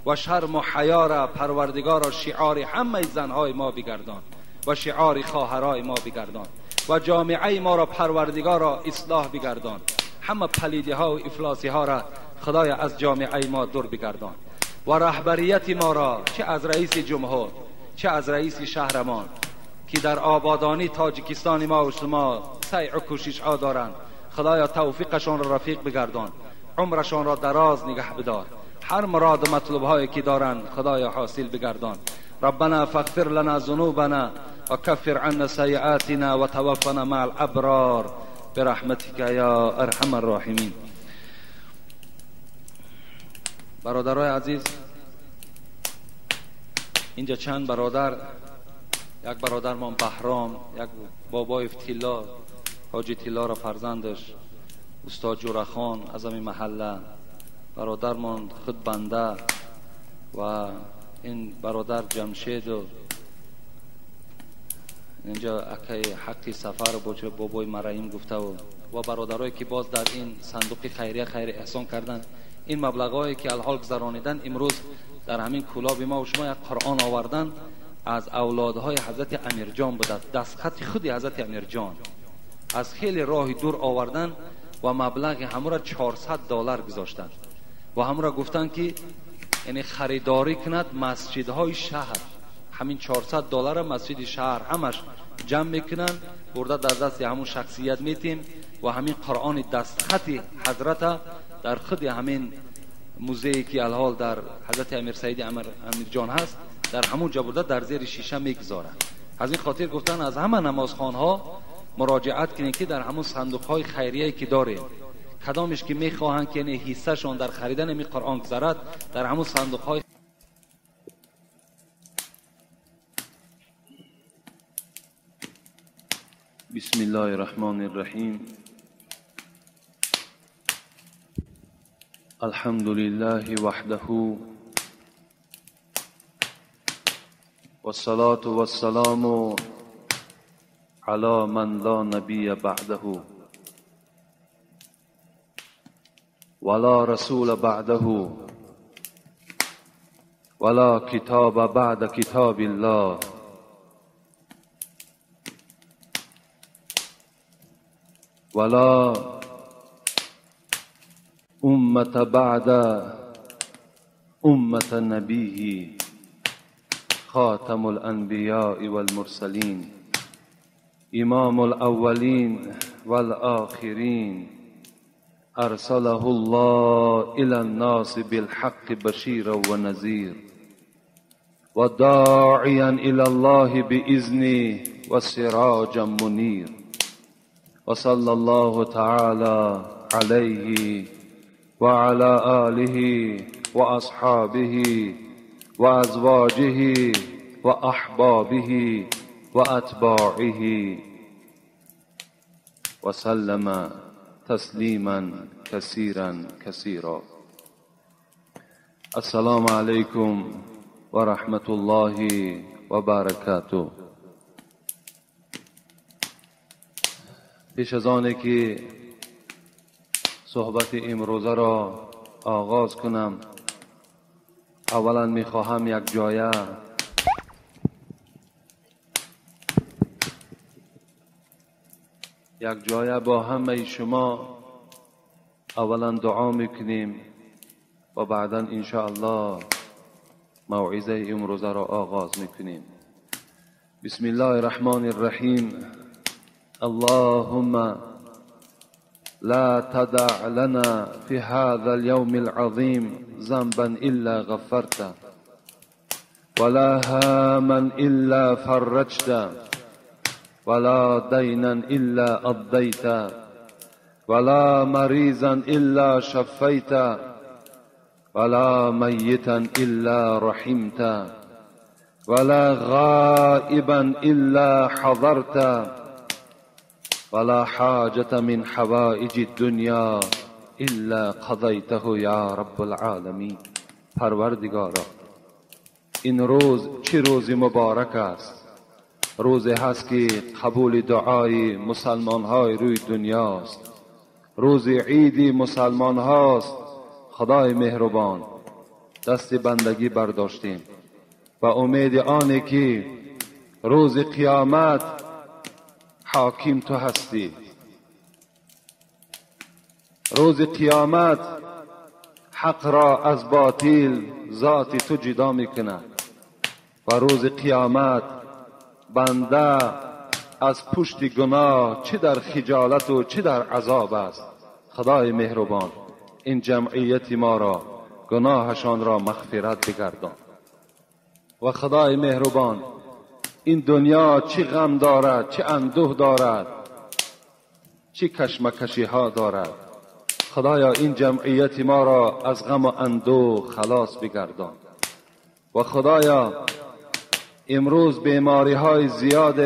Speaker 1: و شرم و حیا را پروردگار را شعار همه زنهای ما بگردان و شعار خواهرای ما بگردان و جامعه ما را پروردگار را اصلاح بگردان. همه پلیدی ها و افلاسی ها را خدای از جامعه ما دور بگردان و رهبریت ما را چه از رئیس جمهور چه از رئیس شهرمان که در آبادانی تاجیکستان ما و شما سعی و کوشش ها دارند، خدایا توفیقشان را رفیق بگردان، عمرشان را دراز نگه بدار، هر مراد و مطلوب هایی که دارند خدایا حاصل بگردان. ربنا فاغفر لنا ذنوبنا وكفر عنا سيئاتنا وتوفنا مع الابرار برحمتك یا ارحم الراحمین. برادرای عزیز، اینجا چند برادر، یک برادرمان بهرام، یک بابای افتیلا حاجی تیلا را فرزندش استاد جورخان از همین محله، برادرمان خود بنده و این برادر جمشید و اینجا اکی حقی سفر با بابای مریم گفته و برادرایی که باز در این صندوق خیریه خیر احسان کردن. این مبلغایی که الحال گذرانیدن امروز در همین کلاب ما و شما یک قرآن آوردن از اولادهای حضرت امیرجان بوده، دستخط خودی حضرت امیرجان. از خیلی راه دور آوردن و مبلغ همو را $400 گذاشتن و همو را گفتن که یعنی خریداری کند مسجدهای شهر. همین $400 مسجد شهر همش جمع میکنن، برده در دست همون شخصیت میتیم و همین قرآن دستخط حضرت در خود همین موزه‌ای که الحال در حضرت امیر سید امیر جان هست در همون جا برده در زیر شیشه میگذاره. از این خاطر گفتن از همه نمازخوانها مراجعت کنید که در همون صندوقهای خیریه‌ای که داره کدامش که میخواهند که یعنی حصه شون در خریدن می قرآن گذارد در همون صندوقهای. بسم الله الرحمن الرحیم. الحمد لله وحده والصلاة والسلام على من لا نبي بعده ولا رسول بعده ولا كتاب بعد كتاب الله ولا أمة بعد أمة نبيه خاتم الأنبياء والمرسلين إمام الأولين والآخرين أرسله الله إلى الناس بالحق بشيرا ونذير وداعيا إلى الله بإذنه وسراجا منير وصلى الله تعالى عليه وعلى آله وأصحابه وأزواجه وأحبابه وأتباعه وسلم تسليما كثيرا كثيرا. السلام عليكم ورحمة الله وبركاته. پیش از آنه که صحبت امروزه را آغاز کنم اولا میخواهم یک جایه با همه شما اولا دعا میکنیم و بعدا انشاءالله موعظه امروزه را آغاز میکنیم. بسم الله الرحمن الرحیم. اللهم لا تدع لنا في هذا اليوم العظيم ذنبا إلا غفرته ولا هاما إلا فرجته ولا دينا إلا قضيته ولا مريضا إلا شفيته ولا ميتا إلا رحمته ولا غائبا إلا حضرته ولا حاجة من حوائج الدنيا إلا قضيته يا رب العالمين. پروردگارا این روز چه روز مبارک است، روزی هست که قبول دعای مسلمان های روی دنیاست، روز عید مسلمان هاست. خدای مهربان دست بندگی برداشتیم و امید آنه که روز قیامت حاکم تو هستی. روز قیامت حق را از باطل ذات تو جدا میکند و روز قیامت بنده از پشت گناه چه در خجالت و چه در عذاب است. خدای مهربان این جمعیت ما را گناهشان را مغفرت بگردان و خدای مهربان این دنیا چه غم دارد، چه اندوه دارد، چه کشمکشی ها دارد. خدایا این جمعیت ما را از غم و اندوه خلاص بگردان و خدایا امروز بیماری های زیاد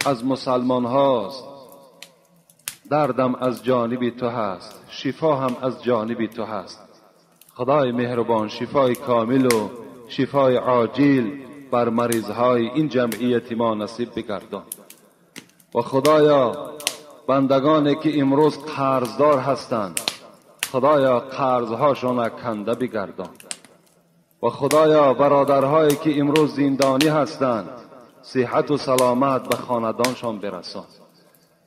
Speaker 1: از مسلمان هاست. دردم از جانب تو هست، شفا هم از جانب تو هست. خدای مهربان شفای کامل و شفای عاجل بر مریضهای این جمعیت ما نصیب بگردان و خدایا بندگانی که امروز قرضدار هستند خدایا قرضهاشون کنده بگردان و خدایا برادرهایی که امروز زندانی هستند صحت و سلامت به خاندانشان برسان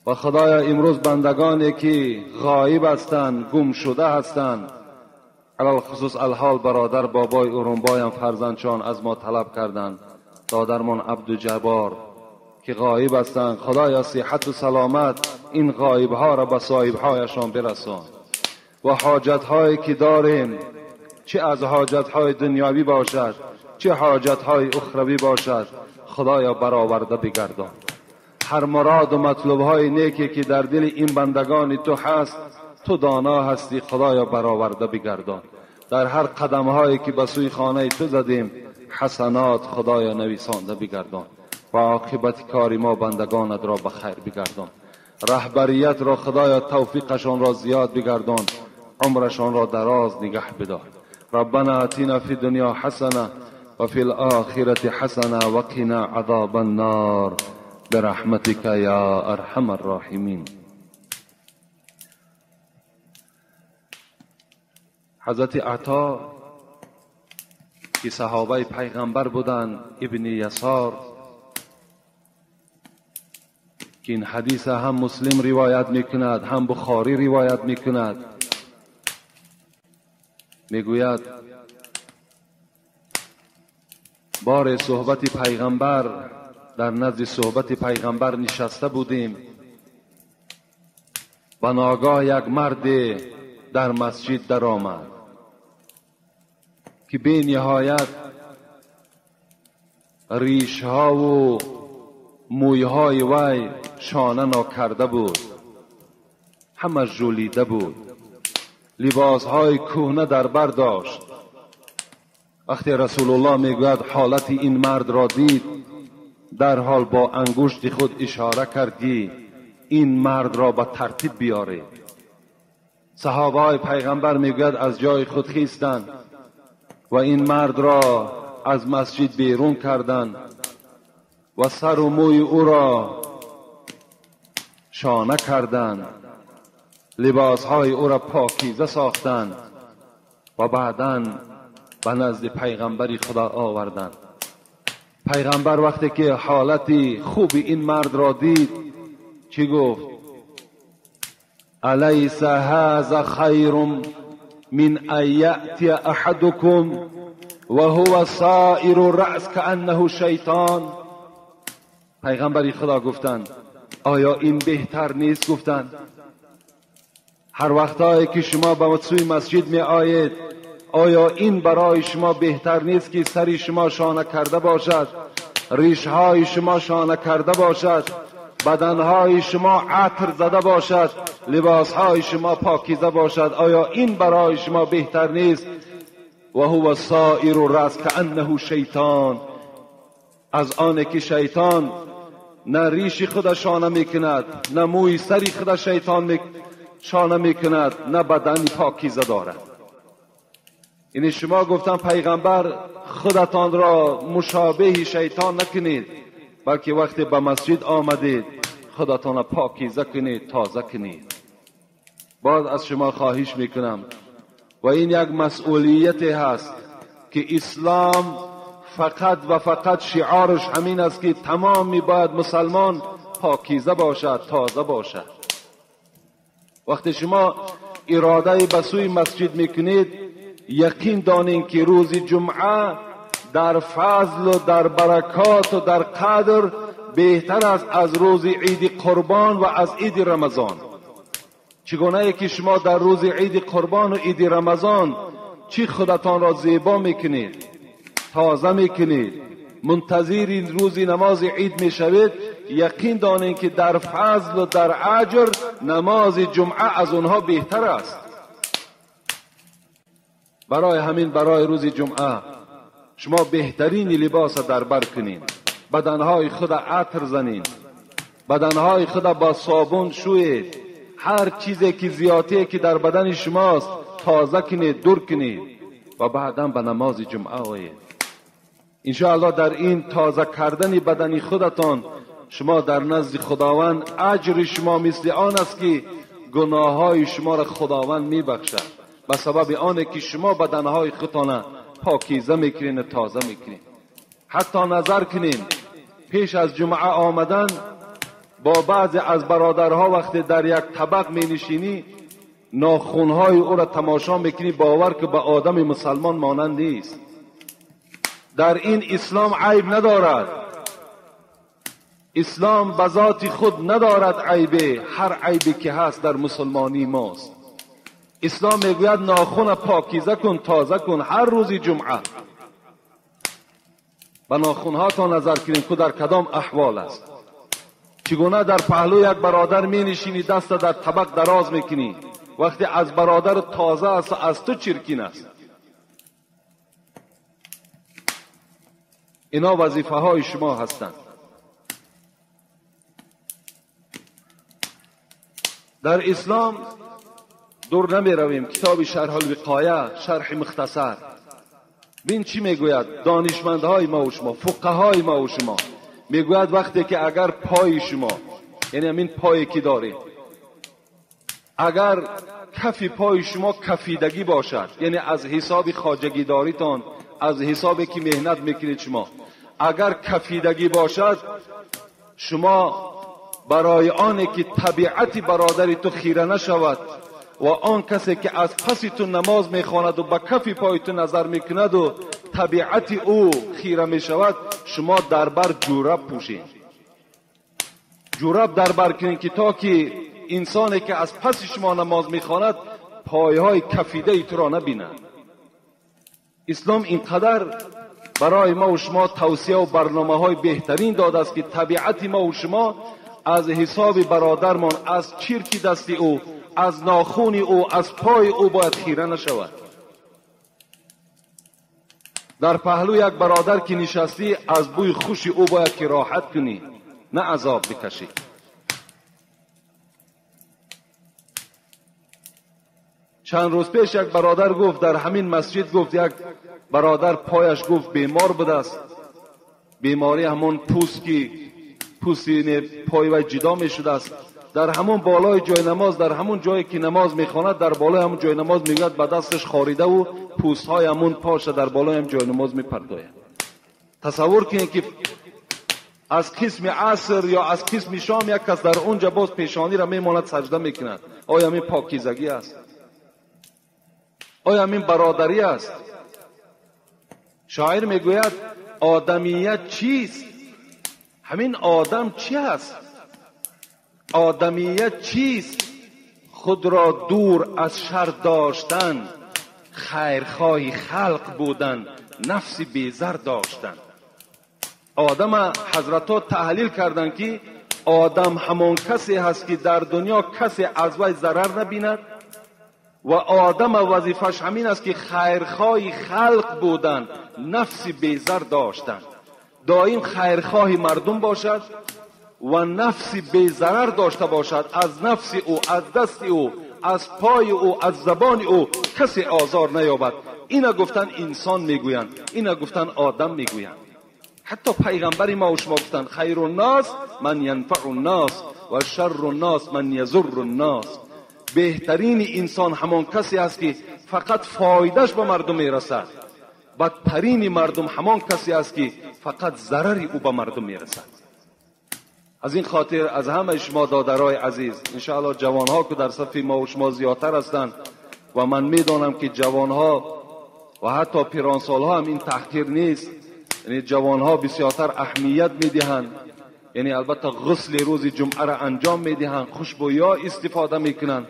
Speaker 1: و خدایا امروز بندگانی که غایب هستند، گم شده هستند، علال خصوص الحال برادر بابای اورنبایم فرزندشان از ما طلب کردند، دادرمان عبدالجبار که غایب هستند، خدایا صحت و سلامت این غایب ها را به صاحب هایشان برسان و حاجت هایی که داریم، چه از حاجت های دنیاوی باشد چه حاجت های اخروی باشد، خدایا برآورده بگردان. هر مراد و مطلوب های نیکی که در دل این بندگان تو هست، تو دانا هستی، خدایا برآورده بگردان. در هر قدم هایی که به سوی خانه تو زدیم حسنات خدایا نویسانده بگردان و عاقبت کار ما بندگانت را به خیر بگردان. رهبریت را خدایا توفیقشان را زیاد بگردان، عمرشان را دراز نگه بدار. ربنا آتنا فی الدنیا حسنه و فی الآخرة حسنه و قنا عذاب النار برحمتك یا ارحم الراحمین. حضرت عطا که صحابه پیغمبر بودند، ابن یسار، که این حدیث هم مسلم روایت میکند هم بخاری روایت میکند، میگوید بار صحبت پیغمبر، در نزد صحبت پیغمبر نشسته بودیم، و ناگاه یک مرد در مسجد در آمد که به نهایت ریش ها و موی های وی شانه ناکرده بود، همه ژولیده بود، لباس های کهنه در بر داشت. وقتی رسول الله میگوید حالت این مرد را دید، در حال با انگشت خود اشاره کردی این مرد را به ترتیب بیاره. صحابه های پیغمبر میگوید از جای خود خیستند و این مرد را از مسجد بیرون کردند و سر و موی او را شانه کردند، لباس های او را پاکیزه ساختند و بعداً به نزد پیغمبر خدا آوردند. پیغمبر وقتی که حالتی خوب این مرد را دید چی گفت؟ الیس هذا خیر من ان یأتی احدکم و هو صائر الرأس کأنه شیطان. پیغمبر خدا گفتند آیا این بهتر نیست؟ گفتند هر وقتایی که شما به سوی مسجد می آیید، آیا این برای شما بهتر نیست که سر شما شانه کرده باشد، ریشهای شما شانه کرده باشد، بدنهای شما عطر زده باشد، لباسهای شما پاکیزه باشد؟ آیا این برای شما بهتر نیست؟ و هو صائر الرأس کأنه شیطان، از آن که شیطان نه ریش خود شانه میکند، نه موی سری خود شیطان شانه میکند، نه بدن پاکیزه دارد. این شما گفتن پیغمبر خودتان را مشابه شیطان نکنید، بلکه وقتی به مسجد آمدید خودتان را پاکیزه کنید، تازه کنید. باز از شما خواهش میکنم و این یک مسئولیت هست که اسلام فقط و فقط شعارش همین است که تمام میباید مسلمان پاکیزه باشد، تازه باشد. وقتی شما اراده به سوی مسجد میکنید، یقین دانین که روز جمعه در فضل و در برکات و در قدر بهتر است از روز عید قربان و از عید رمضان. چگونه که شما در روز عید قربان و عید رمضان چی خودتان را زیبا میکنید، تازه میکنید، منتظر این روز نماز عید میشوید، یقین دانین که در فضل و در اجر نماز جمعه از اونها بهتر است. برای همین برای روز جمعه شما بهترین لباس در بر کنین، بدنهای خود عطر زنین، بدنهای خود با صابون شوید، هر چیزی که زیادی که در بدن شماست تازه کنید، دور کنید و بعدا به نماز جمعه آیید. انشاءالله در این تازه کردن بدن خودتان شما در نزد خداوند اجر شما مثل آن است که گناههای شما را خداوند میبخشد، به سبب آنه که شما بدنهای خودتان پاکیزه میکنین، تازه میکنین. حتی نظر کنین پیش از جمعه آمدن با بعضی از برادرها وقتی در یک طبق می نشینی ناخونهای او را تماشا میکنی، باور که به آدم مسلمان مانند نیست. در این اسلام عیب ندارد. اسلام به ذات خود ندارد عیبه، هر عیبی که هست در مسلمانی ماست. اسلام میگوید ناخون پاکیزه کن، تازه کن هر روز جمعه. به ناخونها تا نظر کنیم که در کدام احوال است. چگونه در پهلو یک برادر می نشینی، دست در طبق دراز میکنی وقتی از برادر تازه است، از تو چرکین است. اینا وظیفه های شما هستند. در اسلام دور نمی رویم. کتاب شرح الوقایه، شرح مختصر، بین چی میگوید. دانشمندهای ما و شما، فقهای ما و شما میگوید وقتی که اگر پای شما، یعنی همین پایی که دارید، اگر کف پای شما کفیدگی باشد، یعنی از حساب خواجگی داریتان، از حسابی که مهنت میکنید شما، اگر کفیدگی باشد، شما برای آنی که طبیعت برادری تو خیره نشود و آن کسی که از پس تو نماز میخواند و به کف پای تو نظر میکند و طبیعت او خیره میشود، شما دربر جورب پوشید. جورب دربر کنید که تا که انسانی که از پس شما نماز میخواند پایهای کفیده ای تو را نبیند. اسلام اینقدر برای ما و شما توصیه و برنامه های بهترین داده است که طبیعت ما و شما از حساب برادرمان، از چرک دست او، از ناخون او، از پای او باید خیره نشود. در پهلو یک برادر که نشستی، از بوی خوش او باید که راحت کنی، نه عذاب بکشی. چند روز پیش یک برادر گفت در همین مسجد، گفت یک برادر پایش گفت بیمار بوده است. بیماری همون پوست که پوست پای و جدا می شده است. در همون بالای جای نماز، در همون جایی که نماز میخواند، در بالای همون جای نماز میگوید به دستش خاریده و پوست های همون پاش در بالای هم جای نماز میپرداید. تصور کنید که از قسم عصر یا از قسم شام یک کس در اونجا باز پیشانی را میماند سجده میکند. آیا همین پاکیزگی است؟ آیا همین برادری است؟ شاعر میگوید آدمیت چیست؟ همین آدم چی است؟ آدمیت چیست؟ خود را دور از شر داشتن، خیرخواه خلق بودن، نفس بیزر داشتن. آدم حضرت ها تحلیل کردند که آدم همان کسی هست که در دنیا کسی از وی ضرر نبیند و آدم وظیفش همین است که خیرخواه خلق بودن، نفس بیزر داشتن. دائم خیرخواه مردم باشد و نفس بیزرر داشته باشد. از نفس او، از دست او، از پای او، از زبان او کسی آزار نیابد. اینا گفتن انسان میگویند، اینا گفتن آدم میگویند. حتی پیغمبر ما و شما گفتن خیر الناس من ینفع الناس و شر الناس من یضر الناس. بهترین انسان همان کسی است که فقط فایدهش به مردم میرسد. بدترین مردم همان کسی است که فقط ضرری او به مردم میرسد. از این خاطر از همه شما دادرای عزیز، انشاءالله جوانها که در صف ما و شما زیادتر هستند و من میدانم که جوانها و حتی پیرانسالها هم این تحقیر نیست، یعنی جوانها بسیارتر اهمیت میدهند، یعنی البته غسل روز جمعه را انجام میدهند، خوشبویی استفاده میکنند.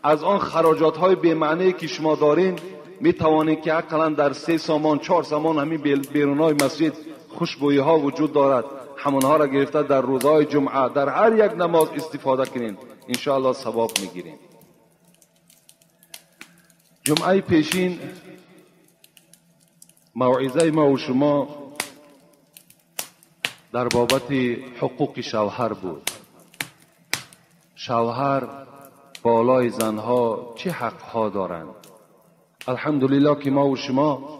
Speaker 1: از آن خراجات های بی معنی که شما دارین میتوانید که حقا در 3 سامان 4 سامان همین بیرونای مسجد خوشبویی ها وجود دارد، همونها را گرفته در روزهای جمعه در هر یک نماز استفاده کنین، انشاءالله ثواب میگیرین. جمعه پیشین موعظه ما و شما در بابت حقوق شوهر بود. شوهر بالای زنها چه حقها دارند؟ الحمدلله که ما و شما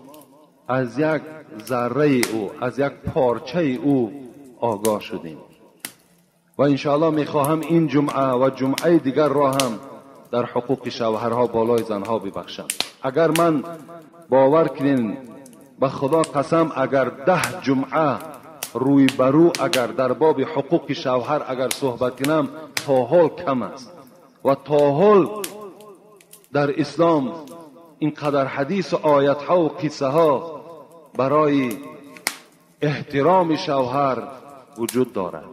Speaker 1: از یک ذره او، از یک پارچه او آگاه شدیم و انشاءالله میخواهم این جمعه و جمعه دیگر را هم در حقوق شوهرها بالای زنها ببخشم. اگر من باور کنین به خدا قسم، اگر 10 جمعه روی برو اگر در باب حقوق شوهر اگر صحبت کنم تا حال کم است و تا حال در اسلام اینقدر حدیث و آیت ها و قصه ها برای احترام شوهر وجود دارد.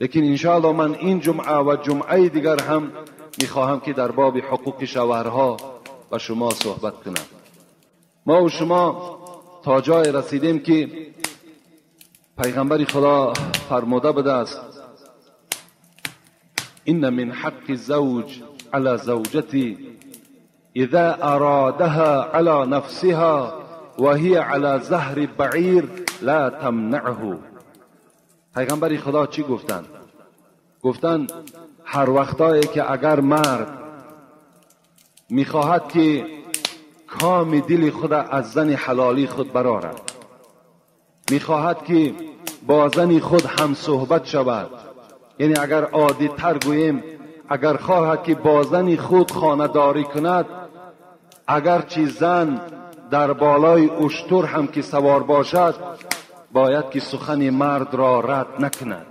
Speaker 1: لیکن انشاءالله من این جمعه و جمعه دیگر هم میخواهم که در باب حقوق شوهرها و شما صحبت کنم. ما و شما تا جای رسیدیم که پیغمبر خدا فرموده بوده است ان من حق الزوج على زوجتی اذا ارادها على نفسها وهي على ظهر بعیر لا تمنعه. پیغمبر خدا چی گفتند؟ گفتند هر وقتایی که اگر مرد میخواهد که کام دل خود از زن حلالی خود برارد، میخواهد که با زن خود هم صحبت شود، یعنی اگر عادی تر گوییم اگر خواهد که با زن خود خانه‌داری کند، اگرچه زن در بالای اشتر هم که سوار باشد باید که سخن مرد را رد نکند.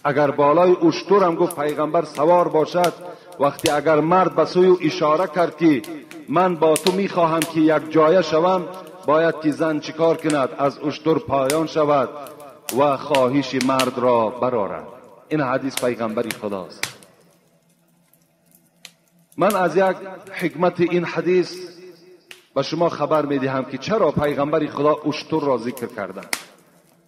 Speaker 1: اگر بالای اشتر هم گفت پیغمبر سوار باشد، وقتی اگر مرد به سوی اشاره کرد که من با تو میخواهم که یک جایه شوم، باید که زن چیکار کند؟ از اشتر پایان شود و خواهش مرد را برآورد. این حدیث پیغمبر خداست. من از یک حکمت این حدیث به شما خبر میدهم که چرا پیغمبر خدا اشتر را ذکر کردند.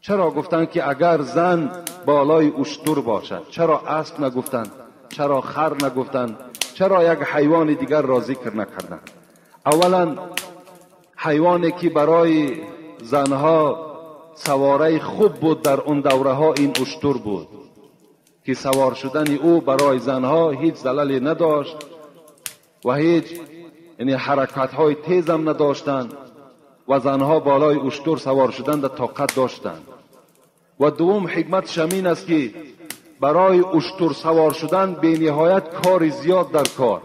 Speaker 1: چرا گفتند که اگر زن بالای اشتر باشد؟ چرا اسب نگفتند؟ چرا خر نگفتند؟ چرا یک حیوان دیگر را ذکر نکردند؟ اولا حیوانی که برای زنها سواره خوب بود در اون دوره ها این اشتر بود که سوار شدن او برای زنها هیچ ضللی نداشت و هیچ یعنی حرکت های تیز هم نداشتند و زنها بالای اشتر سوار شدن در طاقت داشتند. و دوم حکمت شمین است که برای اشتر سوار شدن به نهایت کار زیاد در کار،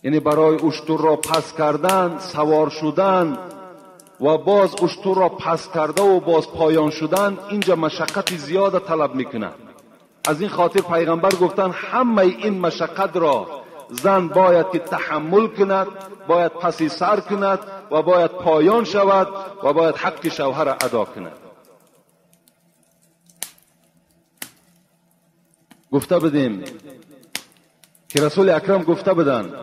Speaker 1: یعنی برای اشتر را پس کردن، سوار شدن و باز اشتر را پس کرده و باز پایان شدن، اینجا مشقت زیاد طلب میکنه. از این خاطر پیغمبر گفتن همه این مشقت را زن باید که تحمل کند، باید پسی سر کند و باید پایان شود و باید حق شوهر ادا کند. گفته بدیم که رسول اکرم گفته بدن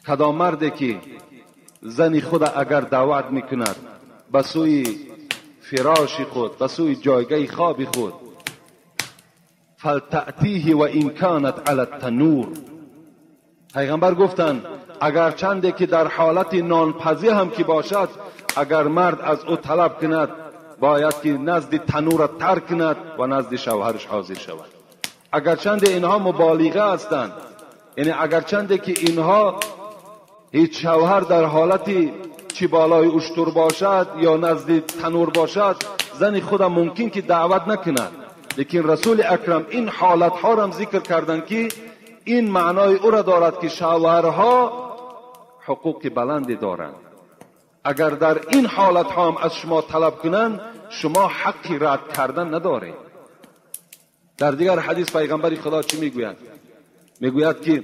Speaker 1: کدام مردی که زن خود اگر دعوت میکند به سوی فراش خود، به سوی جایگاه خواب خود، فلتأتیه و این کانت علی التنور. پیغمبر گفتند اگر چنده که در حالت نانپزی هم که باشد، اگر مرد از او طلب کند باید که نزد تنور ترک کند و نزد شوهرش حاضر شود. اگر چنده اینها مبالغه هستند، یعنی اگر چنده که اینها هیچ شوهر در حالتی چی بالای اشتر باشد یا نزد تنور باشد، زن خود ممکن که دعوت نکند. لیکن رسول اکرم این حالت ها را ذکر کردند که این معنای او را دارد که شوهرها حقوق بلندی دارند. اگر در این حالت ها هم از شما طلب کنند، شما حقی رد کردن ندارید. در دیگر حدیث پیغمبر خدا چی میگوید؟ میگوید که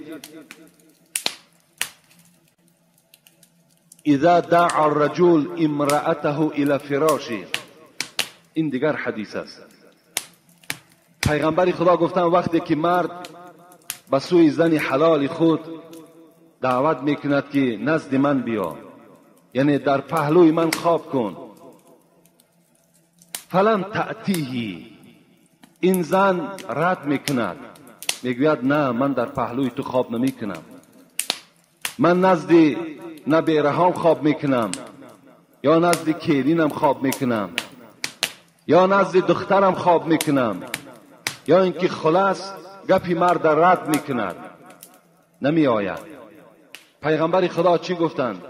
Speaker 1: اذا دعا الرجل امرأته الى فراشه. این دیگر حدیث است. پیغمبر خدا گفتن وقتی که مرد به سوی زن حلال خود دعوت میکند که نزد من بیا، یعنی در پهلوی من خواب کن، فلم تأتیه، این زن رد میکند، میگوید نه من در پهلوی تو خواب نمیکنم، من نزد نبیرهام خواب میکنم یا نزد کیرینم خواب میکنم یا نزد دخترم خواب میکنم، یا اینکه خلاص گپی مرد رد میکند، نمی آید. پیغمبر خدا چی گفتند؟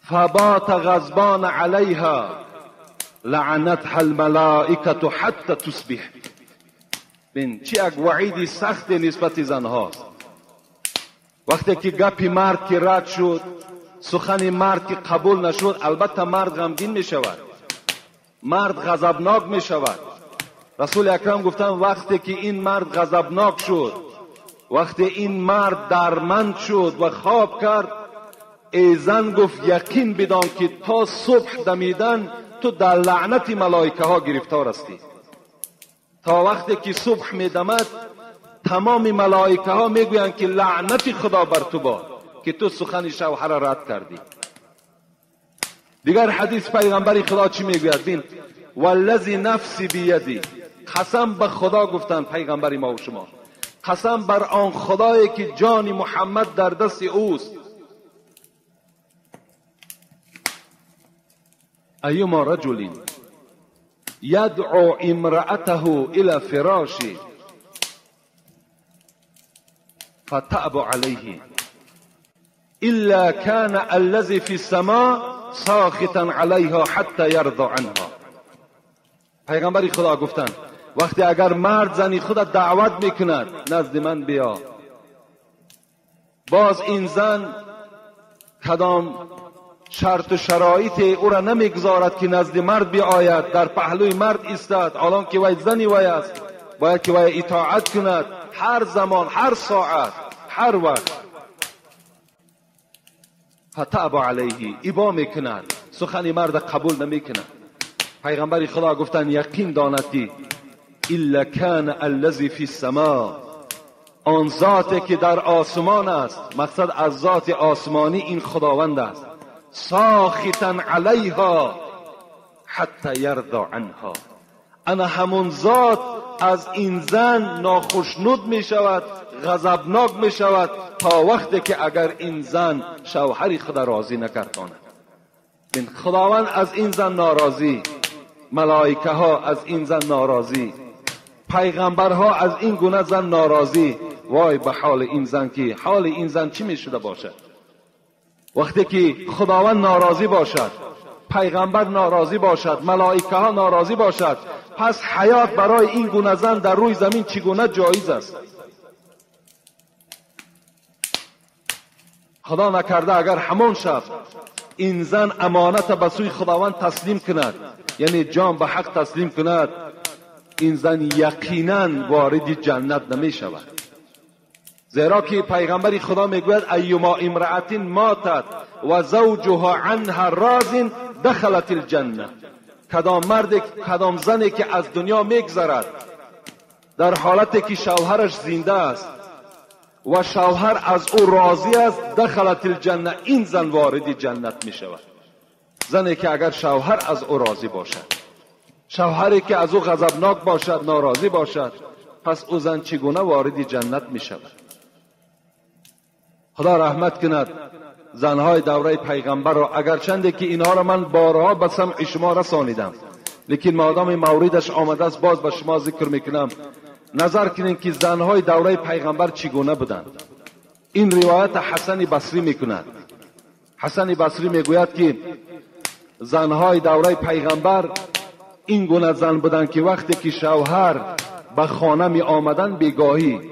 Speaker 1: فبات غضبان علیها لعنتها الملائکه حتی تصبح. بین چی یک وعید سخت نسبت زن هاست. وقتی که گپی مرد که رد شد سخن مرد که قبول نشد، البته مرد غمگین می شود، مرد غضبناک می شود. رسول اکرم گفتن وقتی که این مرد غضبناک شد، وقتی این مرد درمند شد و خواب کرد، ای زن گفت یقین بدان که تا صبح دمیدن تو در لعنت ملائکه ها گرفتار هستی. تا وقتی که صبح می دمد تمام ملائکه ها می گویند که لعنت خدا بر تو باد که تو سخن شوهر را رد کردی. دیگر حدیث پیغمبر خدا چی می گوید؟ بین والذی نفسی بیدی، قسم به خدا گفتن پیغمبر ما و شما، قسم بر آن خدایی که جان محمد در دست اوست، ایما رجل یدعو امرأته الى فراشی فتأب علیه الا كان الذي في السماء ساخطا علیها حتى یرضى عنها. پیغمبر خدا گفتن وقتی اگر مرد زنی خود دعوت میکند نزد من بیا، باز این زن کدام شرط و شرایط او را نمیگذارد که نزد مرد بیاید، در پهلوی مرد ایستد، الان که وی زنی وی است باید که وی اطاعت کند هر زمان، هر ساعت، هر وقت. فتأب علیه، ابا میکند، سخن مرد قبول نمیکند. پیغمبر خدا گفتن یقین داند که الا کان الذی فی السماء، آن ذاتی که در آسمان است، مقصد از ذات آسمانی این خداوند است، ساخطا علیها حتی یرضى عنها، انا همون ذات از این زن ناخشنود می شود، غضبناک می شود تا وقتی که اگر این زن شوهر خود راضی نکرداند. این خداوند از این زن ناراضی، ملائکه ها از این زن ناراضی، پیغمبرها از این گونه زن ناراضی. وای به حال این زن که حال این زن چی می شده باشد وقتی که خداوند ناراضی باشد، پیغمبر ناراضی باشد، ملائکه ها ناراضی باشد، پس حیات برای این گونه زن در روی زمین چگونه جایز است؟ خدا نکرده اگر همون شب این زن امانت به سوی خداوند تسلیم کند، یعنی جان به حق تسلیم کند، این زن یقینا وارد جنت نمی شود. زیرا که پیغمبر خدا میگوید ایما امرأة ماتت و زوجها عنها راض دخلت الجنه، کدام مرد، کدام زنی که از دنیا میگذرد در حالتی که شوهرش زنده است و شوهر از او راضی است، دخلت الجنه، این زن وارد جنت می شود. زنی که اگر شوهر از او راضی باشد، شوهری که از او غضبناک باشد، ناراضی باشد، پس او زن چگونه وارد جنت می شود؟ خدا رحمت کند زنهای دوره پیغمبر را، اگرچند که اینها را من بارها به سمع شما رسانیدم، لیکن مادام موردش آمده است باز به شما ذکر میکنم. نظر کنین که زنهای دوره پیغمبر چگونه بودند. این روایت حسن بصری میکند. حسن بصری میگوید که زنهای دوره پیغمبر این گونه زن بودند که وقتی که شوهر به خانه می آمدن بیگاهی،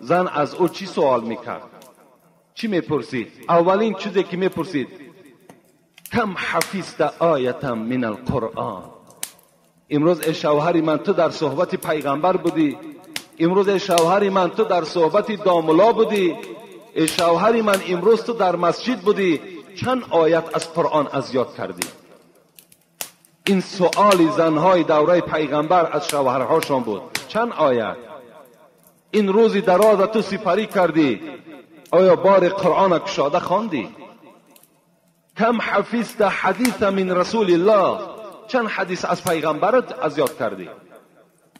Speaker 1: زن از او چی سوال میکرد؟ چی میپرسید؟ اولین چیزی که میپرسید کم حفظت آیتا من القرآن، امروز ای شوهری من تو در صحبت پیغمبر بودی، امروز ای شوهری من تو در صحبت داملا بودی، ای شوهری من امروز تو در مسجد بودی، چند آیت از قرآن از یاد کردی؟ این سؤال زنهای دوره پیغمبر از شوهرهاشون بود. چند آیت؟ این روزی دراز تو سپری کردی، آیا بار قرآن کشاده خواندی؟ کم حفظت حدیث من رسول الله، چند حدیث از پیغمبرت از یاد کردی؟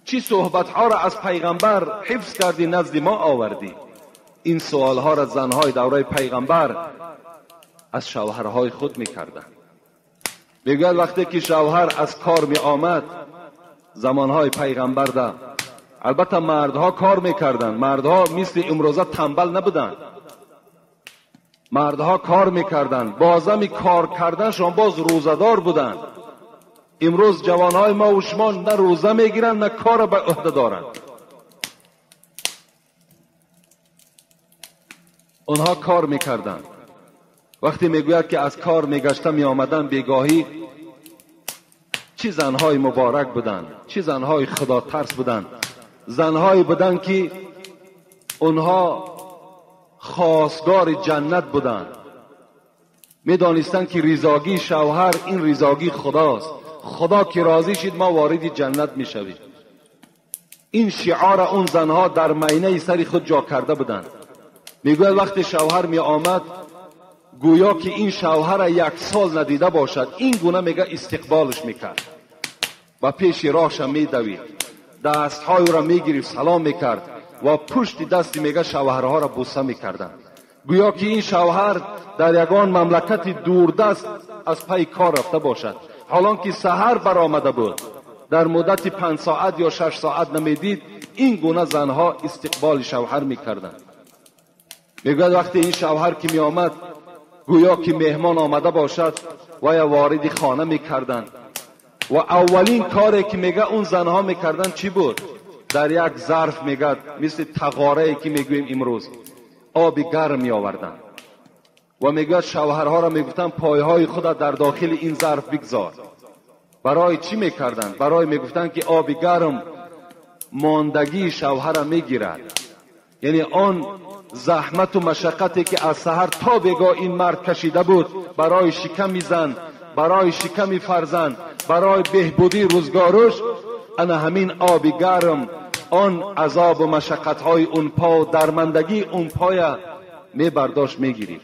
Speaker 1: چی صحبت ها را از پیغمبر حفظ کردی نزد ما آوردی؟ این سوال ها را زنهای دوره پیغمبر از شوهرهای خود میکردند. میگوید وقتی که شوهر از کار می آمد زمانهای پیغمبر ده، البته مردها کار میکردند، مردها مثل امروزه تنبل نبودند، مردها کار میکردند، بازم کار کردنشان باز روزدار بودند. امروز جوانهای ما و شما نه روزه میگیرند نه کار به عهده دارند. اونها کار میکردند وقتی میگوید که از کار میگشته می آمدن بیگاهی، چه زنهای مبارک بودند، چه زنهای خدا ترس بودند. زنهایی بودند که اونها خواستگار جنت بودند. میدانستند که رضاگی شوهر این رضاگی خداست. خدا که راضی شد ما وارد جنت میشویم. این شعار اون زنها در معینه سر خود جا کرده بودند. میگوید وقتی شوهر می آمد گویا که این شوهر یک سال ندیده باشد، این گونه میگه استقبالش میکرد و پیش راهش میدوید، دستهای را میگرفت، سلام میکرد و پشت دست میگه شوهرها را بوسه میکردند. گویا که این شوهر در یگان مملکت دوردست از پی کار رفته باشد. حالان که سحر برآمده بود، در مدت 5 ساعت یا 6 ساعت نمیدید، این گونه زنها استقبال شوهر میکردند. میگوید وقتی این شوهر که می آمد گویا که مهمان آمده باشد و یا وارد خانه میکردند و اولین کاری که میگه اون زنها میکردن چی بود؟ در یک ظرف میگه مثل تغاره که میگویم امروز آب گرم می آوردن و میگه شوهرها را میگفتن پایهای خود در داخل این ظرف بگذار. برای چی میکردن؟ برای میگفتن که آب گرم ماندگی شوهر را میگیرد، یعنی آن زحمت و مشقتی که از سحر تا بگاه این مرد کشیده بود برای شکم زن، برای شکم فرزند، برای بهبودی روزگارش، انا همین آب گرم آن عذاب و مشقت‌های اون پا، درماندگی اون پای می برداشت میگیرید.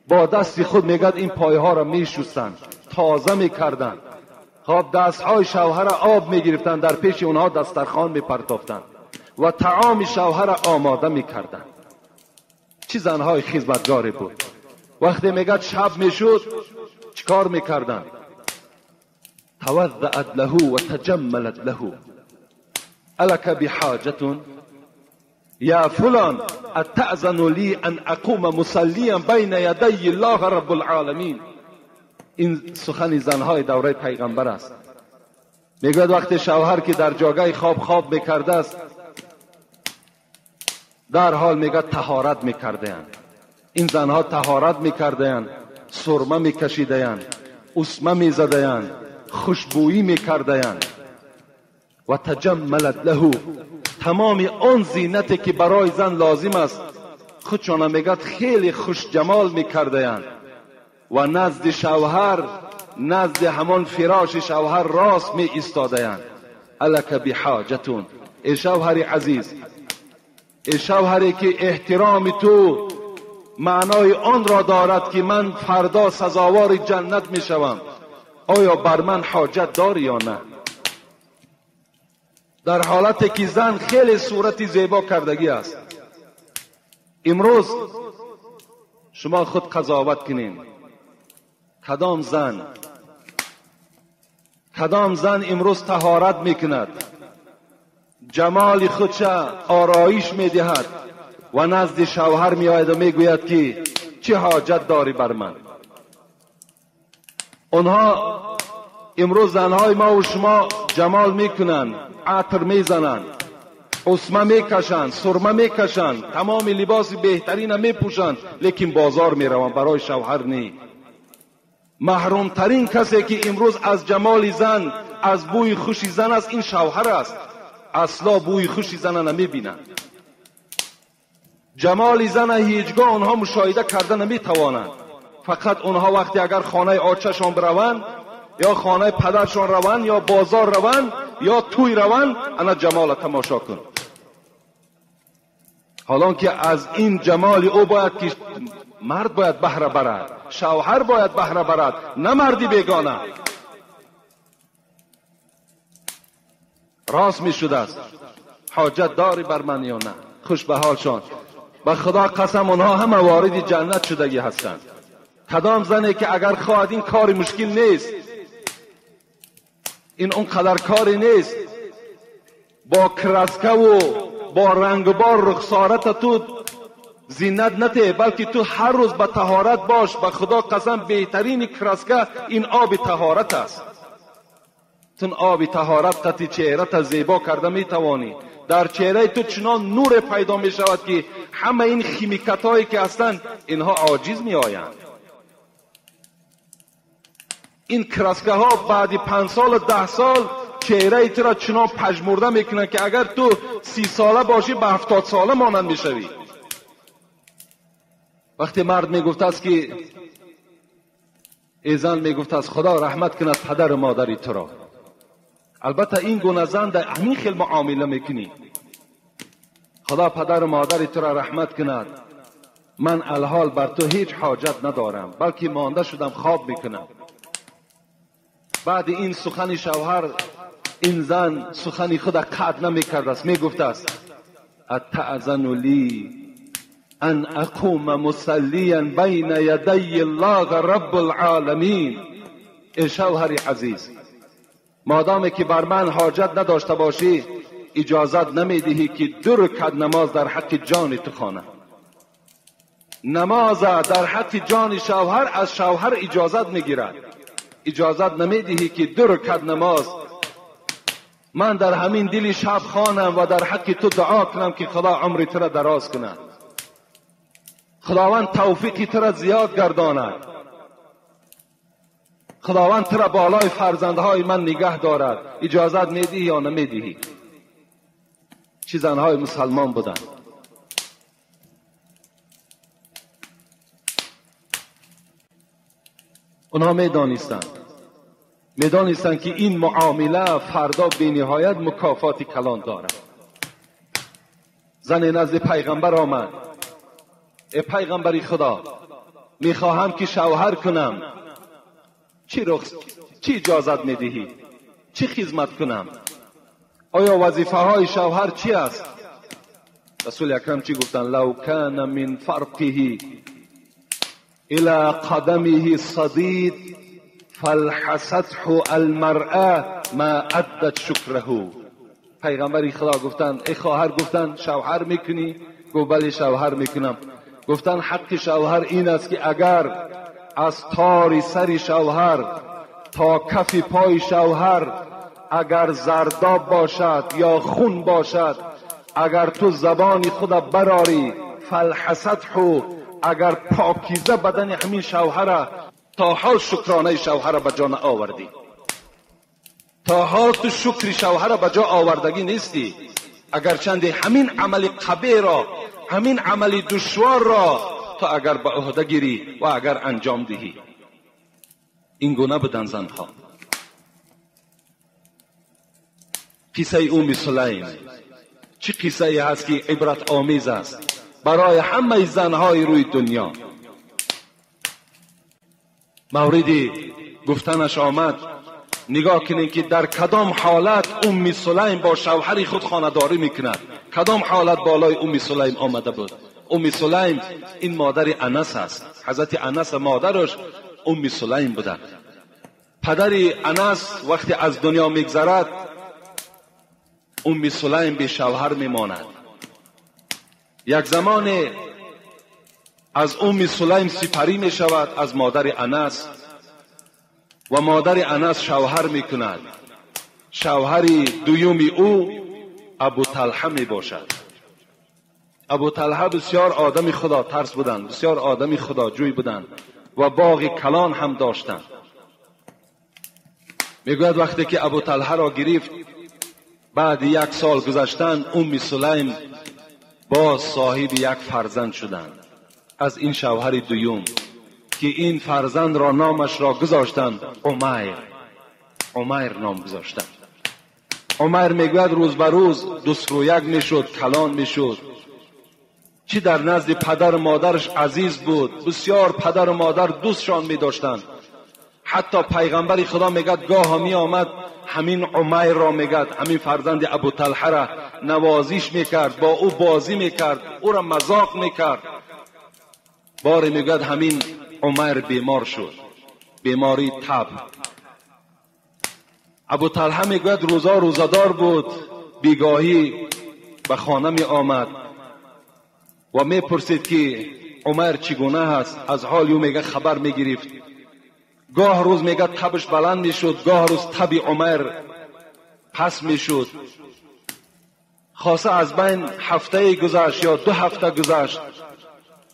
Speaker 1: با دست خود میگد این پایها را میشستند، تازه میکردند. خب دستهای شوهر آب میگرفتند، در پیش اونها دسترخوان میپرتافتند و طعام شوهر آماده میکردند. چه زنهای خدمتگاری بود. وقتی میگد شب میشد چیکار میکردند؟ توضأت له و تجملت له. الک بحاجة یا فلان اتأذن لی ان اقوم مصلیا بین یدی الله رب العالمین. این سخن زنهای دوره پیغمبر است. میگوید وقتی شوهر که در جاگه خواب میکرده است، در حال میگه طهارت میکرده‌اند. این زنها طهارت میکرده‌اند، سرمه میکشیده‌اند، اسمه میزده‌اند، خوشبویی میکرده‌اند و تجملت له. تمام آن زینتی که برای زن لازم است خودشان میگه خیلی خوش جمال میکرده‌اند و نزد شوهر، نزد همان فراش شوهر راست می ایستاده‌اند. الک بحاجتون. ای شوهر عزیز، ای شوهری که احترام تو معنای آن را دارد که من فردا سزاوار جنت می شوم، آیا بر من حاجت داری یا نه؟ در حالتی که زن خیلی صورت زیبا کردگی است. امروز شما خود قضاوت کنین، کدام زن امروز طهارت میکند، جمال خودش آرایش میدهد و نزد شوهر میآید و میگوید که چه حاجت داری بر من؟ اونها امروز زنهای ما و شما جمال میکنند، عطر میزنند، اسمه میکشند، سرمه میکشند، تمام لباس بهترین میپوشند، لیکن بازار میروند برای شوهر نی. محروم ترین کسی که امروز از جمال زن، از بوی خوش زن است، این شوهر است. اصلا بوی خوش زن نمیبینند. جمال زن هیچگاه آنها مشاهده کرده نمیتوانند. فقط آنها وقتی اگر خانه آچه‌شان بروند یا خانه پدرشان روند یا بازار روند یا توی روند، انا جمال تماشا کن. حالان که از این جمال او باید که مرد باید بهره برد، شوهر باید بهره برد، نه مردی بیگانه. راست می شده است حاجت داری بر من یا نه؟ خوش به حالشان. به خدا قسم آنها همه وارد جنت شدگی هستند. کدام زنی که اگر خواهد این کار مشکل نیست، این اون قدر کاری نیست، با کرسکه و با رنگ بار رخسارت تو زینت نته، بلکه تو هر روز به طهارت باش. به خدا قسم بهترین کرسکه این آب طهارت است. تون آب طهارت قطع چهرت زیبا کرده میتوانی. در چهره تو چنان نور پیدا می شود که همه این خیمیکت هایی که هستند اینها عاجز می آیند.
Speaker 2: این کرسکه ها بعد 5 سال 10 سال چهره تو را چنان پژمرده میکنن که اگر تو 30 ساله باشی به 70 ساله مانند میشوی. وقتی مرد میگفت است که ای زن میگفت است خدا رحمت کند پدر و مادری تو را، البته این گونه زن در همین خیل معامله میکنی، خدا پدر و مادری تو را رحمت کند، من الحال بر تو هیچ حاجت ندارم، بلکه مانده شدم خواب میکنم. بعد این سخن شوهر، این زن سخن خود قطع نمیکرد است، میگفت است اتأذن لی ان اقوم مصلیا بین یدی الله رب العالمین. ای شوهر عزیز، مادامی که بر من حاجت نداشته باشی اجازت نمیدهی که 2 رکعت نماز در حق جان تو خوانم. نماز در حق جان شوهر از شوهر اجازت میگیرد، اجازت نمیدهی که 2 رکعت نماز من در همین دل شب خوانم و در حق تو دعا کنم که خدا عمر تو را دراز کند، خداوند توفیق تو را زیاد گرداند، خداوند تو را بالای فرزندهای من نگه دارد. اجازت میدهی یا نمیدهی؟ چه زنهای مسلمان بودند. اونها میدانستند که این معامله فردا به نهایت مکافات کلان دارد. زن نزد پیغمبر آمد، ای پیغمبری خدا، میخواهم که شوهر کنم، چی اجازت میدهی؟ چی خدمت کنم؟ آیا وظیفه های شوهر چی است؟ رسول اکرم چی گفتن؟ لو کان من فرقه الى قدمه صدید فالحسته المرأة ما عدت شکره. پیغمبری خدا گفتن ای خواهر، گفتن شوهر میکنی؟ گفت بله شوهر میکنم. گفتن حق شوهر این است که اگر از تار سر شوهر تا کف پای شوهر اگر زرداب باشد یا خون باشد، اگر تو زبان خود براری فالحسته، اگر پاکیزه بدن همین شوهر، تا حال شکرانه شوهر به جا آوردی، تا حال تو شکر شوهر به جا آوردگی نیستی، اگر چند همین عمل قبیح را، همین عمل دشوار را تو اگر به عهده گیری و اگر انجام دهی. این گونه بودن زنها. قصه ام سلیم چه قصه ای هست که عبرت آمیز است برای همه زنهای روی دنیا. موردی گفتنش آمد، نگاه کنید که در کدام حالت ام سلیم با شوهر خود خانه‌داری میکند، کدام حالت بالای ام سلیم آمده بود. ام سلیم این مادر انس است، حضرت انس مادرش ام سلیم بوده. پدر انس وقتی از دنیا میگذرد، ام سلیم به شوهر میماند. یک زمان از ام سلیم سپری می شود از مادر انس و مادر انس شوهر می کند. شوهر دویومی او ابو طلحه می باشد. ابو طلحه بسیار آدم خدا ترس بودند، بسیار آدم خدا جوی بودند و باغ کلان هم داشتند. می گوید وقتی که ابو طلحه را گرفت، بعد 1 سال گذشتن ام سلیم باز صاحب یک فرزند شدند از این شوهر دویم که این فرزند را نامش را گذاشتند عمیر نام گذاشتند. عمیر میگوید روز به روز دسترویک میشد، کلان میشد. چی در نزد پدر و مادرش عزیز بود، بسیار پدر و مادر دوستشان میداشتند. حتی پیغمبر خدا میگد گاه می آمد همین عمیر را میگد، همین فرزند ابو طلحه را نوازش میکرد، با او بازی میکرد، او را مذاق میکرد. باری میگد همین عمیر بیمار شد، بیماری تب. ابو طلحه میگد روزا روزدار بود، بیگاهی به خانه می آمد و میپرسید که عمیر چگونه هست، از حال او میگه خبر میگرفت. گاه روز میگه تبش بلند میشد، گاه روز تب عمیر پس میشد. خاصه از بین هفته گذشت یا 2 هفته گذشت،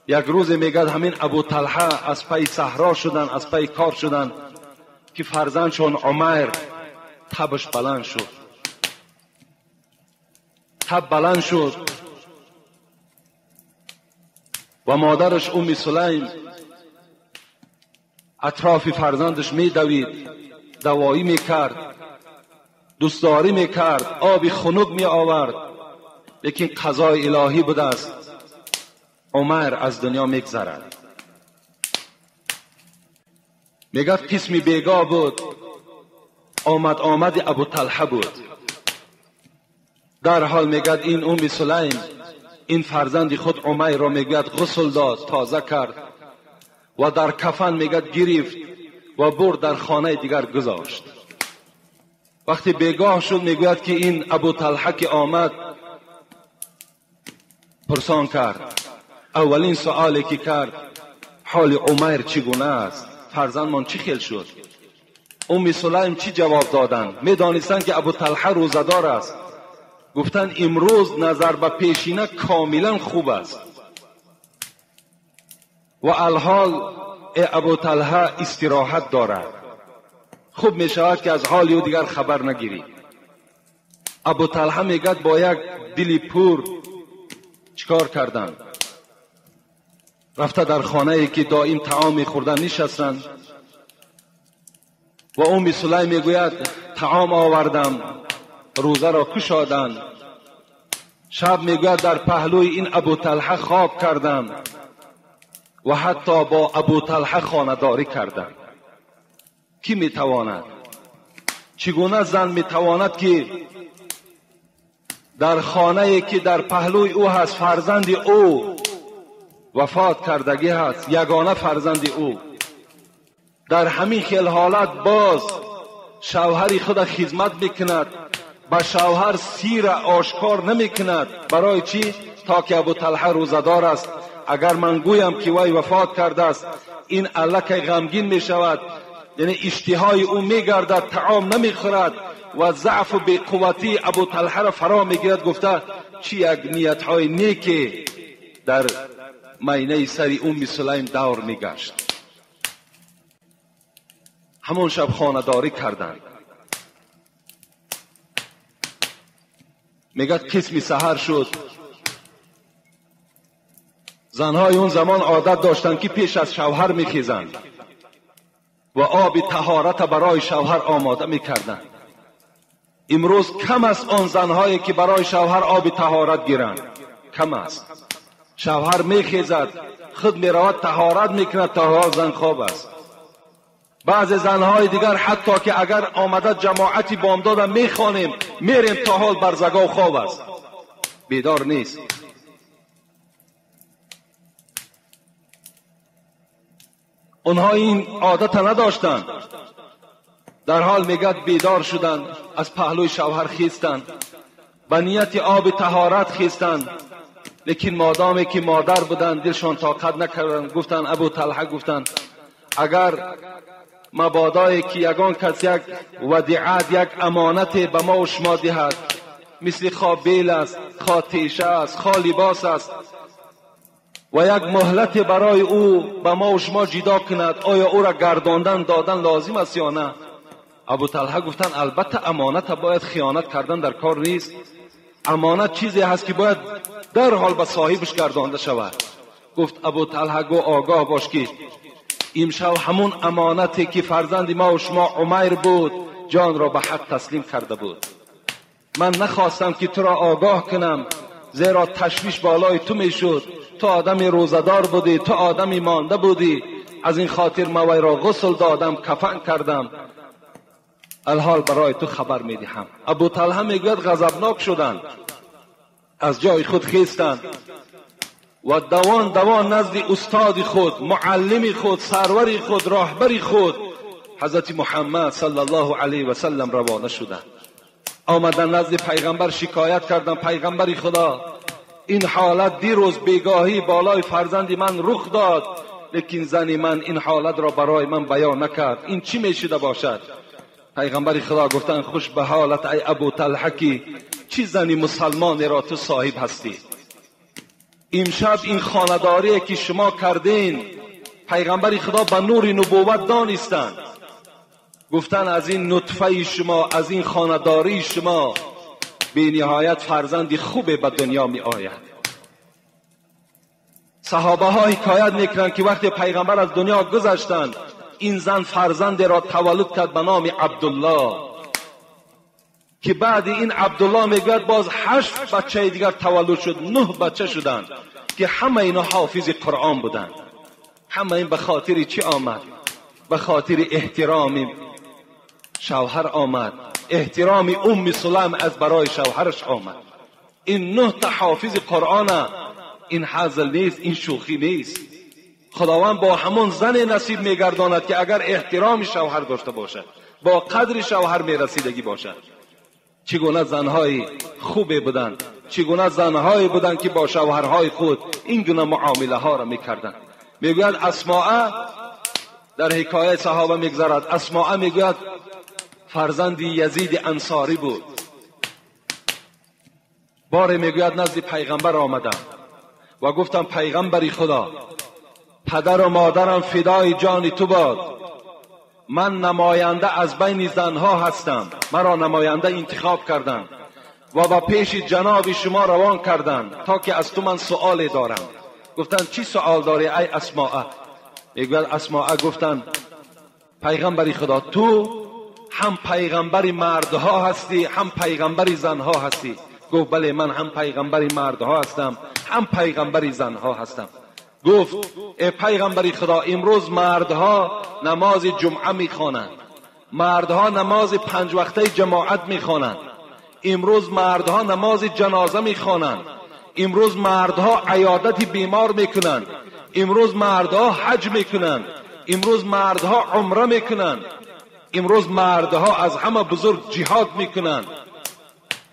Speaker 2: یک روز میگه همین ابو طلحه از پی صحرا شدن، از پی کار شدن که فرزندشون عمیر تبش بلند شد. تب بلند شد و مادرش ام سلیم اطراف فرزندش می دوید، دوایی می کرد، دوستداری می کرد، آبی خنک می آورد. لیکن قضای الهی بوده است، عمیر از دنیا می گذرد. میگه قسمی بیگاه بود، آمد ابو طلحه بود. در حال میگه این ام سلیم این فرزند خود عمیر را میگه غسل داد، تازه کرد و در کفن میگه گرفت و برد در خانه دیگر گذاشت. وقتی بیگاه شد میگوید که این ابو طلحه که آمد پرسان کرد. اولین سوالی که کرد حال عمیر چگونه است؟ فرزندمان چی خیل شد؟ ام سلیم چی جواب دادند؟ میدانستند که ابو طلحه روزدار است. گفتند امروز نظر به پیشینه کاملا خوب است و الحال ابو طلحه استراحت دارد. خوب می شود که از حال او دیگر خبر نگیری. ابو طلحه میگد با یک دلی پور چیکار کردند؟ رفته در خانه ای که دائم طعام میخوردن نشستند و ام سلیم میگوید طعام آوردم، روزه را کشادند. شب میگوید در پهلوی این ابو طلحه خواب کردم و حتی با ابو طلحه خانه‌داری کردم. کی میتواند؟ چگونه زن میتواند که در خانه‌ای که در پهلوی او هست فرزند او وفات کردگی هست، یگانه فرزند او، در همین خیل حالت باز شوهر خود خدمت میکند، با شوهر سیر آشکار نمیکند. برای چی؟ تا که ابو طلحه روزدار است. اگر من گویم که وی وفات کرده است این الکه غمگین میشود، یعنی اشتهای او میگردد، طعام نمیخورد و ضعف و بی‌قوتی ابو طلحه را فرا میگیرد. گفته چی یک نیتهای نیکی در مینه سری ام سلیم دور میگشت. همون شب خانه‌داری کردند. میگه قسمی سحر شد. زنهای اون زمان عادت داشتند که پیش از شوهر میخیزند و آب طهارت برای شوهر آماده میکردند. امروز کم است آن زنهایی که برای شوهر آب طهارت گیرند، کم است. شوهر میخیزد، خود میرود طهارت میکند تا زن خواب است. بعض زنهای دیگر حتی که اگر آمده جماعتی بامداد میخوانیم میریم تا حال برزگاه خواب است، بیدار نیست. اونها این عادت نداشتند. در حال میگد بیدار شدند، از پهلوی شوهر خیستند، به نیت آب طهارت خیستند. لیکن مادامی که مادر بودند دلشان طاقت نکردند. گفتند ابو طلحه گفتند اگر مبادایی که یگان کس یک ودیعت، یک امانت به ما و شما دهد، مثل خواه بیل است، خواه تیشه است، خواه لباس است و یک مهلت برای او به ما و شما جدا کند، آیا او را گرداندن دادن لازم است یا نه؟ ابو طلحه گفتن البته امانت باید خیانت کردن در کار نیست. امانت چیزی هست که باید در حال به صاحبش گردانده شود. گفت ابو طلحه گو آگاه باش که امشب همون امانتی که فرزند ما و شما عمیر بود جان را به حق تسلیم کرده بود. من نخواستم که تو را آگاه کنم، زیرا تشویش بالای تو می شد. تو آدمی روزدار بودی، تو آدمی مانده بودی، از این خاطر ما وی را غسل دادم، کفن کردم. الحال برای تو خبر می دهم. ابو طلحه میگوید غضبناک شدند، از جای خود خیستند و دوان نزد استاد خود، معلم خود، سرور خود، راهبر خود حضرت محمد صلی الله علیه و سلم روانه شدند. آمدن نزد پیغمبر شکایت کردند پیغمبر خدا این حالت دیروز بیگاهی بالای فرزند من رخ داد، لیکن زن من این حالت را برای من بیان نکرد، این چی میشده باشد؟ پیغمبر خدا گفتند خوش به حالت ای ابو طلحه که چی زنی مسلمان را تو صاحب هستی. امشب این خانه‌داری که شما کردین پیغمبر خدا به نور نبوت دانستند. گفتن از این نطفه شما، از این خانداری شما بی نهایت فرزندی خوب به دنیا می آید. صحابه ها حکایت میکنند که وقتی پیغمبر از دنیا گذشتند، این زن فرزند را تولد کرد به نام عبدالله، که بعد این عبدالله میگوید باز 8 بچه دیگر تولد شد، 9 بچه شدند که همه اینا حافظ قرآن بودند. همه این به خاطر چی آمد؟ به خاطر احترام شوهر آمد، احترام ام سلیم از برای شوهرش آمد. این 9 تا حافظ قرآن، این حزل نیست، این شوخی نیست. خداوند با همون زن نصیب میگرداند که اگر احترام شوهر داشته باشد، با قدر شوهر میرسیدگی باشد. چگونه زنهای خوبی بودند، چگونه زنهایی بودند که با شوهرهای خود این گونه معامله ها را میکردند. میگوید اسماء در حکایت صحابه میگذرد، اسماء میگوید فرزندی یزید انصاری بود. بار میگوید نزد پیغمبر آمدم و گفتم پیغمبری خدا، پدر و مادرم فدای جان تو باد، من نماینده از بین زنها هستم، مرا نماینده انتخاب کردند و با پیش جناب شما روان کردند تا که از تو من سؤال دارم. گفتند چی سؤال داری ای اسماء؟ میگوید اسماء گفتند پیغمبری خدا، تو هم پیغمبری مردها هستی هم پیغمبری زنها هستی. گفت بله من هم پیغمبری مردها هستم هم پیغمبری زنها هستم. گفت ای پیغمبری خدا، امروز مردها نماز جمعه میخوانند، مردها نماز 5 وقته جماعت میخوانند، امروز مردها نماز جنازه میخوانند، امروز مردها عیادت بیمار میکنند، امروز مردها حج میکنند، امروز مردها عمره میکنند، امروز مردها از همه بزرگ جهاد میکنند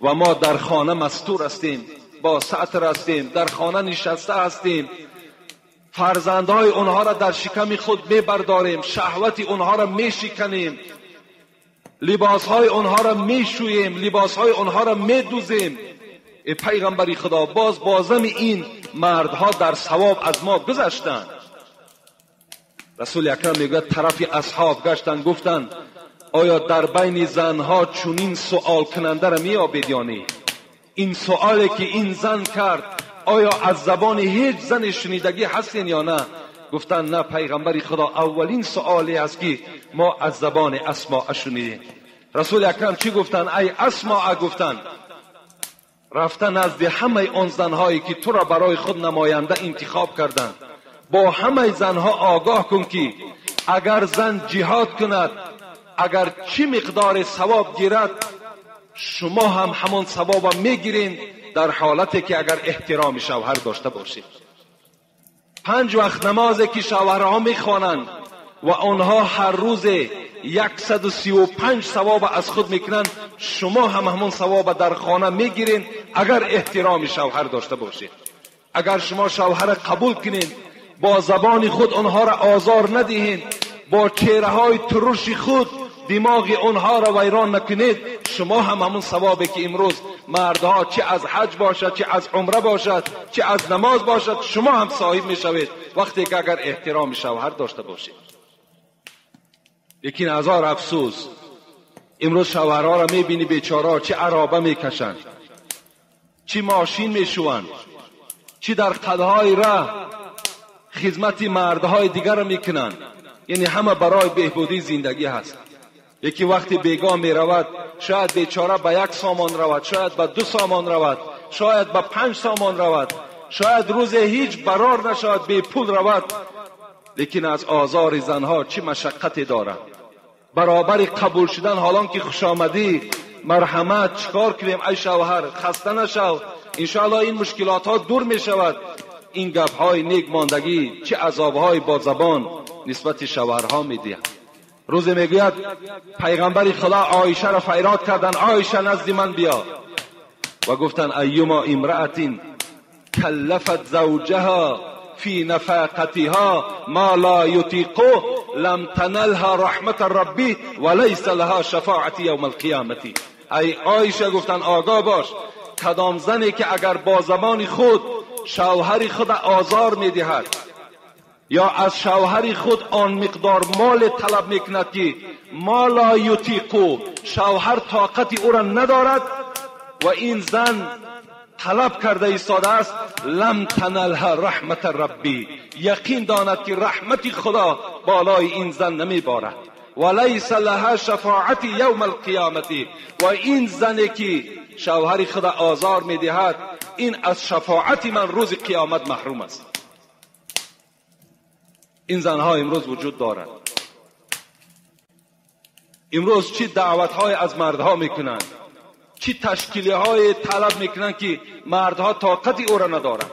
Speaker 2: و ما در خانه مستور هستیم، با ستر هستیم، در خانه نشسته هستیم، فرزندهای اونها را در شکم خود میبرداریم، شهوت اونها را میشکنیم، لباسهای اونها را میشوییم، لباسهای اونها را میدوزیم. ای پیغمبری خدا، باز بازم این مردها در ثواب از ما گذشتند. رسول اکرم میگوید طرف اصحاب گشتند، گفتند آیا در بین زنها چنین سؤال کننده را میابید یا نه؟ این سؤالی که این زن کرد آیا از زبان هیچ زن شنیدگی هستین یا نه؟ گفتن نه پیغمبری خدا، اولین سؤالی است که ما از زبان اسماء شنیدیم. رسول اکرم چی گفتن؟ ای اسماء، گفتن رفتن نزد همه آن زنهایی که تو را برای خود نماینده انتخاب کردند، با همه زنها آگاه کن که اگر زن جهاد کند، اگر چی مقدار ثواب گیرد، شما هم همون ثواب میگیرین، در حالتی که اگر احترام شوهر داشته باشید. 5 وقت نمازی که شوهرها میخوانند و آنها هر روز 135 ثواب از خود میکنند، شما هم همون ثواب در خانه میگیرین اگر احترام شوهر داشته باشید. اگر شما شوهر قبول کنین، با زبان خود آنها را آزار ندهین، با چهره های ترش خود دماغ اونها را ویران نکنید، شما هم همون ثوابی که امروز مردها چه از حج باشد، چه از عمره باشد، چه از نماز باشد، شما هم صاحب میشوید وقتی که اگر احترام شوهر داشته باشید. لیکن هزار افسوس، امروز شوهرها را میبینی بیچاره چه عرابه میکشند، چه ماشین میشوند، چه در قدهای راه خدمت مردهای دیگر را میکنند. یعنی همه برای بهبودی زندگی هست. یکی وقتی بیگاه می رود، شاید بیچاره به 1 سامان رود، شاید به 2 سامان رود، شاید به 5 سامان رود، شاید روز هیچ برار نشود، بی پول رود. لیکن از آزار زنها چه مشقتی دارد. برابر قبول شدن، حالان که خوش آمدی، مرحمت، چیکار کنیم ای شوهر، خسته نشو، انشاءالله این مشکلات ها دور می شود. این گپ های نیک ماندگی چه عذاب های با زبان نسبت شوهرها می دهد. روز میگوید پیغمبر خدا عایشه را فریاد کردن، عایشه نزد من بیا، و گفتن ایما امرأة کلفت زوجها فی نفقتها ما لا یطیقه لم تنلها رحمت ربی ولیس لها شفاعت یوم القیامت. ای عایشه، گفتن آگاه باش، کدام زنی که اگر با زبان خود شوهر خود آزار میدهد، یا از شوهر خود آن مقدار مال طلب میکند که ما لا یطیقو، شوهر طاقت او را ندارد و این زن طلب کرده ایستاده است، لم تنلها رحمت ربی، یقین داند که رحمت خدا بالای این زن نمیبارد. و لیس لها شفاعت یوم القیامت، و این زنی که شوهر خدا آزار میدهد این از شفاعت من روز قیامت محروم است. این زنها امروز وجود دارد. امروز چی دعوت های از مردها میکنند، چی تشکیلی های طلب میکنند که مردها طاقت او را ندارند،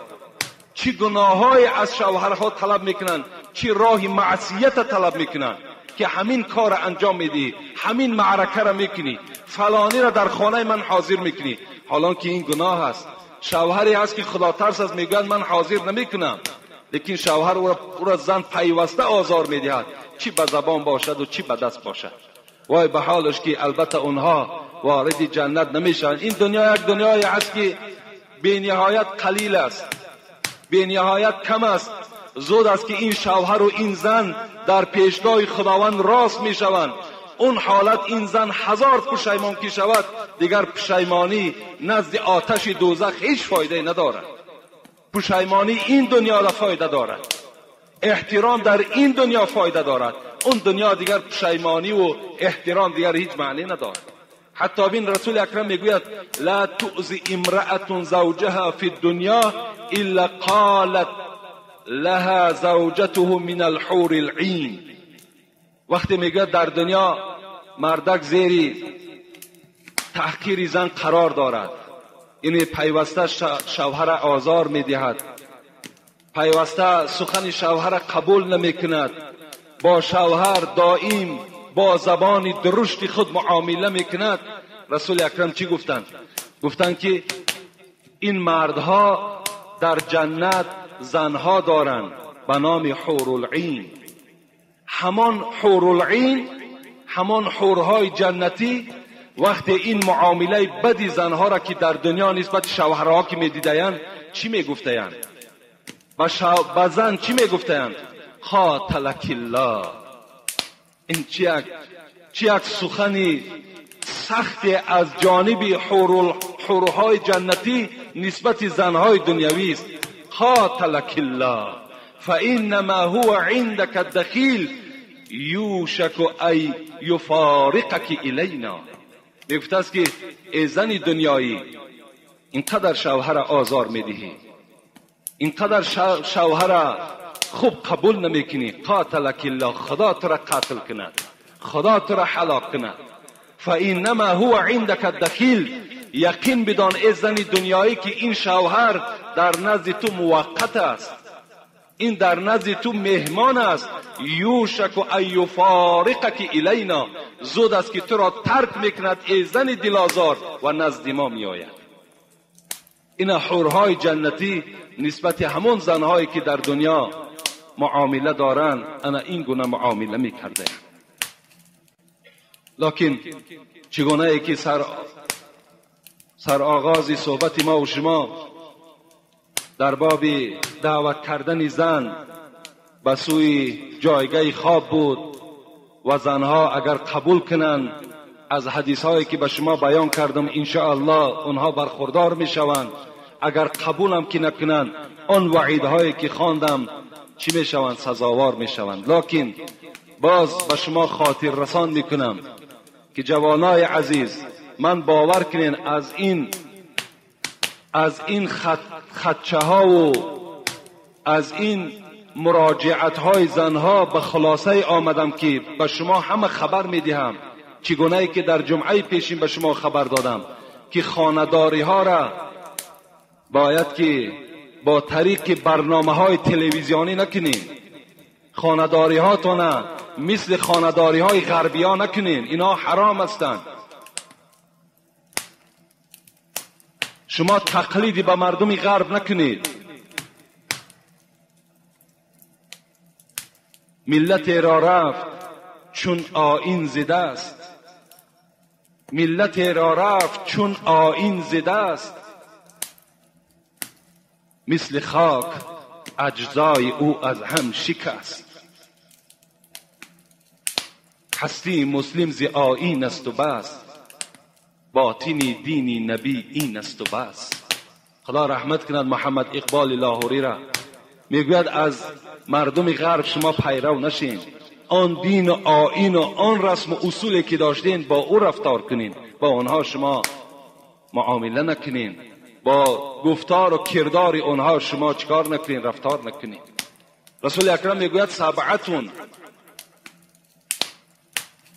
Speaker 2: چی گناه های از شوهرها طلب میکنند، چی راه معصیت طلب میکنند که همین کار انجام میدی، همین معرکه را میکنی، فلانی را در خانه من حاضر میکنی، حالان که این گناه است. شوهری هست که خدا ترس از میگن من حاضر نمیکنم، لیکن شوهر او را زن پیوسته آزار میدهد، چی به زبان باشد و چی به دست باشد. وای به حالش که البته اونها وارد جنت نمیشن. این دنیا یک دنیای است که بی نهایت قلیل است، بی نهایت کم است. زود است که این شوهر و این زن در پیشگاه خداوند راست میشوند. اون حالت این زن 1000 پشیمان که شود دیگر پشیمانی نزد آتش دوزخ هیچ فایده ندارد. پشیمانی این دنیا را فایده دارد، احترام در این دنیا فایده دارد، اون دنیا دیگر پشیمانی و احترام دیگر هیچ معنی ندارد. حتی بین رسول اکرم میگوید لا تؤذی امرأة زوجها فی الدنیا الا قالت لها زوجته من الحور العین. وقتی میگوید در دنیا مردک زیر تحقیر زن قرار دارد، یعنی پیوسته شوهر آزار میدهد، پیوسته سخن شوهر قبول نمیکند، با شوهر دائم با زبان درشت خود معامله میکند. رسول اکرم چی گفتند؟ گفتند که این مردها در جنت زنها دارند به نام حورالعین. همان حورالعین، همان حورهای جنتی وقتی این معامله بدی زنها را که در دنیا نسبت شوهرها که میدیدند چی میگفتند؟ به زن چی میگفتند؟ قاتلک الله. این چی یک سخنی سخت از جانب حورهای جنتی نسبت زنهای دنیوی است. قاتلک الله فانما هو عندك الدخیل یوشک ای یفارقک الینا. میگفت است که ای زن دنیایی اینقدر شوهر آزار میدهی، اینقدر شوهر خوب قبول نمیکنی، قاتلک الله، خدا تو را قتل کند، خدا تو را هلاک کند. فانما هو عندك الدخیل، یقین بدان ای زن دنیایی که این شوهر در نزد تو موقت است، این در نزد تو مهمان است. یوشک ای یفارقک الینا، زود است که تو را ترک میکند ای زن دلازار و نزد ما میآید. این حورهای جنتی نسبت همون زنهایی که در دنیا معامله دارند انا این گونه معامله میکرده. لکن چگونه ای که سر آغاز صحبت ما و شما در باب دعوت کردن زن به سوی جایگاه خواب بود و زنها اگر قبول کنند از حدیث هایی که به شما بیان کردم انشاءالله اونها برخوردار می شوند، اگر قبول هم که نکنند آن وعیدهایی که خواندم چی می شوند؟ سزاوار می شوند. لکن باز به شما خاطر رسان می کنم که جوانای عزیز، من باور کنین از این خدچه ها و از این مراجعت های زنها به خلاصه آمدم که به شما همه خبر می دهم، چگونه که در جمعه پیشین به شما خبر دادم که خانه‌داری ها را باید که با طریق برنامه های تلویزیونی نکنین. خانه‌داری هاتون مثل خانه‌داری های غربی ها نکنین، اینا حرام هستند. شما تقلیدی به مردم غرب نکنید. ملت را رفت چون آیین زده است، ملت را رفت چون آیین زده است، مثل خاک اجزای او از هم شکست. هستی مسلم ز آیین است و بس، باطنی دینی نبی این است و بس. خدا رحمت کند محمد اقبال لاهوری را. میگوید از مردم غرب شما پیرو نشین، آن دین و آیین و آن رسم و اصولی که داشتین با او رفتار کنین، با آنها شما معامله نکنین، با گفتار و کردار آنها شما چکار نکنین، رفتار نکنین. رسول اکرم میگوید سبعتون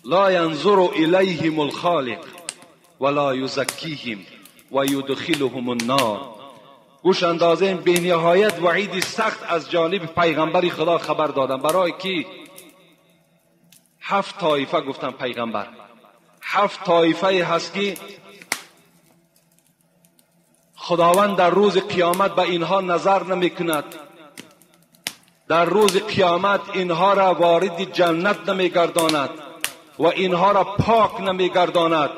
Speaker 2: لا ينظر الیهم الخالق ولا یزکیهم و یدخلهم النار. گوش اندازه بی نهایت وعید سخت از جانب پیغمبر خدا خبر دادن برای کی؟ 7 طایفه گفتن پیغمبر. 7 طایفه هست که خداوند در روز قیامت به اینها نظر نمی کند، در روز قیامت اینها را وارد جنت نمی گرداند و اینها را پاک نمی گرداند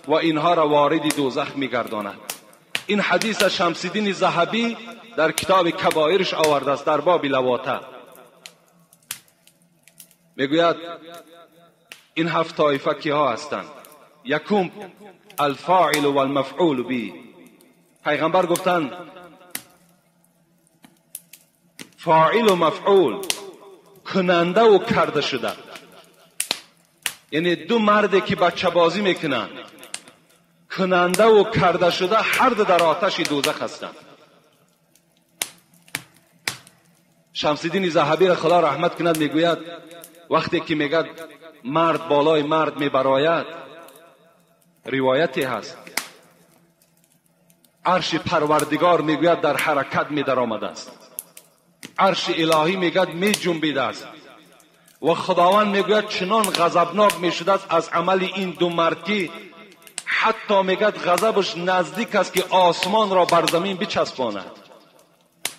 Speaker 2: و اینها را وارد دوزخ می گرداند. این حدیث شمس الدین ذهبی در کتاب کبائرش آورده است در باب لواطه. میگوید این 7 طایفه کیها هستند؟ یکم الفاعل و المفعول به. پیغمبر گفتند فاعل و مفعول، کننده و کرده شده، یعنی 2 مردی که بچه بازی میکنند، کننده و کرده شده هر دو در آتش دوزخ هستند. شمس الدین ذهبی را خدا رحمت کند میگوید وقتی که میگه مرد بالای مرد میبراید، روایتی هست عرش پروردگار میگوید در حرکت می در آمده است، عرش الهی میگوید می جنبیده است و خداوند میگوید چنان غضبناک میشده است از عمل این 2 مرد که حتی میگوید غضبش نزدیک است که آسمان را بر زمین بچسباند.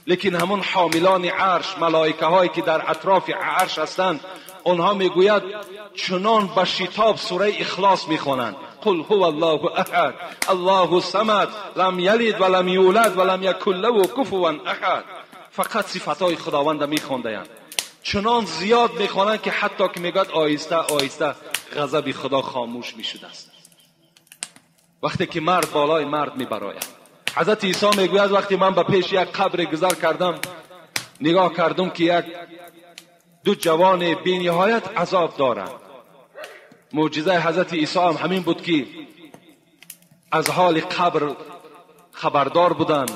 Speaker 2: لیکن همون حاملان عرش، ملائکه هایی که در اطراف عرش هستند، آنها میگوید چنان به شتاب سوره اخلاص میخوانند، قل هو الله احد الله الصمد لم یلد ولم یولد ولم یکن له کفوا احد. فقط صفاتهای خداوند میخواندند، چنان زیاد میخوانند که حتی که میگوید آهسته آهسته غضب خدا خاموش میشده است وقتی که مرد بالای مرد میبراید. حضرت عیسی میگوید وقتی من به پیش یک قبر گذر کردم، نگاه کردم که 2 جوان بی نهایت عذاب دارند. معجزه حضرت عیسی هم همین بود که از حال قبر خبردار بودند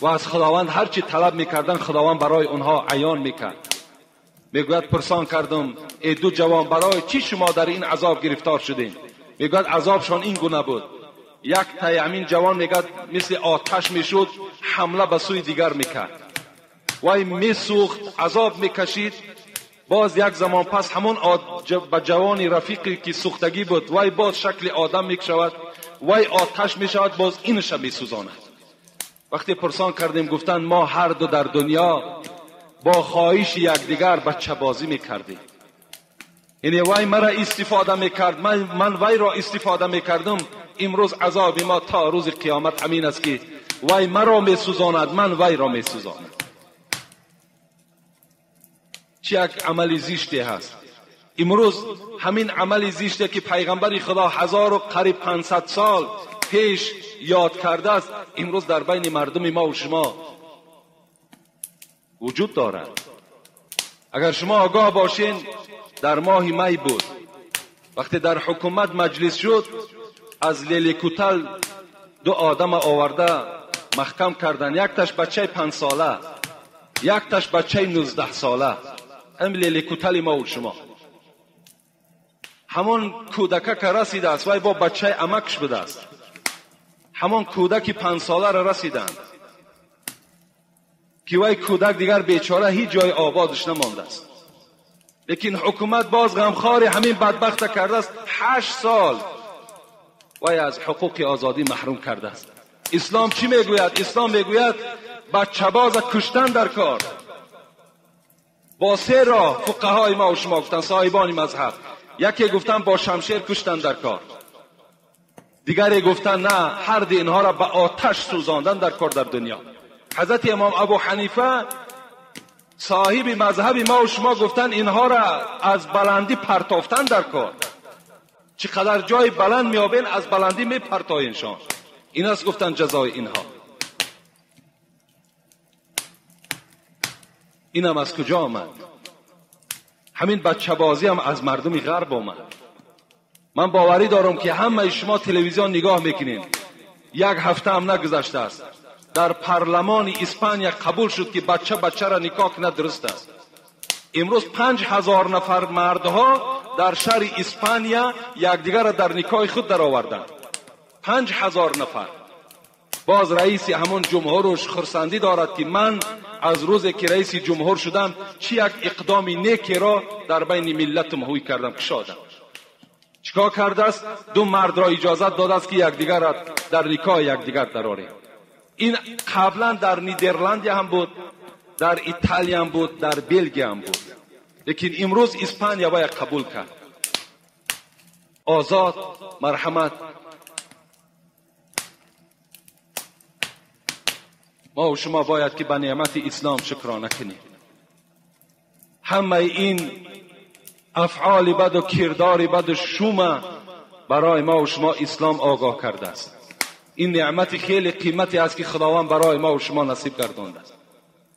Speaker 2: و از خداوند هر چی طلب میکردن خداوند برای اونها عیان میکرد. میگوید پرسان کردم ای 2 جوان برای چی شما در این عذاب گرفتار شدین؟ میگوید عذابشان این گونه بود، یک تایمین جوان میگوید مثل آتش میشد، حمله به سوی دیگر میکرد، وای میسوخت، عذاب میکشید. باز یک زمان پس همون به جوانی رفیقی که سوختگی بود، وای باز شکل آدم میشود، وای آتش میشود، باز اینش میسوزاند. وقتی پرسان کردیم گفتند ما هر دو در دنیا با خواهش یکدیگر بچه بازی میکردیم، یعنی وای مرا استفاده میکرد، من وای را استفاده میکردم. امروز عذاب ما تا روز قیامت همین است که وای مرا میسوزاند، من وای را میسوزانم. چه یک عمل زشتی هست. امروز همین عمل زشتی که پیغمبر خدا 1000 و قریب 500 سال پیش یاد کرده است، امروز در بین مردم ما و شما وجود دارد. اگر شما آگاه باشین، در ماه می بود وقتی در حکومت مجلس شد، از لیلی کوتل 2 آدم آورده محکم کردن، یک تاش بچه 5 ساله، یک تاش بچه 19 ساله. هم لیلی کوتل ما و شما، همون کودک که رسیده است وای با بچه امکش بده است، همون کودک 5 ساله را رسیدند که وای کودک دیگر بیچاره هیچ جای آبادش نمانده است. لیکن حکومت باز غمخوار همین بدبخت کرده است، 8 سال وای از حقوق آزادی محروم کرده است. اسلام چی میگوید؟ اسلام میگوید بچه باز کشتن در کار. با 3 راه فقهای ما و شما گفتن، صاحبان مذهب، یکی گفتن با شمشیر کشتن در کار، دیگری گفتن نه، هر دی اینها را به آتش سوزاندن در کار در دنیا. حضرت امام ابو حنیفه صاحب مذهب ما و شما گفتن اینها را از بلندی پرتافتن در کار. چقدر جای بلند میابین از بلندی میپرتاینشان. این است گفتن جزای اینها. اینم از کجا آمد؟ همین بچه بازی هم از مردم غرب آمد. من باوری دارم که همه شما تلویزیون نگاه میکنین، یک هفته هم نگذشته است در پارلمان اسپانیا قبول شد که بچه را نکاح کنه درست است. امروز 5000 نفر مردها در شهر اسپانیا یکدیگر را در نکاح خود در آوردند. 5000 نفر. باز رئیس همون جمهورش خرسندی دارد که من از روزی که رئیس جمهور شدم چی یک اقدامی نیکی را در بین ملت هوی کردم کشادم. چیکار کرده است؟ دو مرد را اجازت داده است که یکدیگر را در نکاح یکدیگر درآورند. این قبلا در نیدرلند هم بود، در ایتالیا هم بود، در بلژیم هم بود، لیکن امروز اسپانیا باید قبول کرد. آزاد، مرحمت. ما و شما باید که به نعمت اسلام شکرانه کنیم. همه این افعال بد و کردار بد و شوم برای ما و شما اسلام آگاه کرده است. این نعمت خیلی قیمتی است که خداوند برای ما و شما نصیب گردانده است.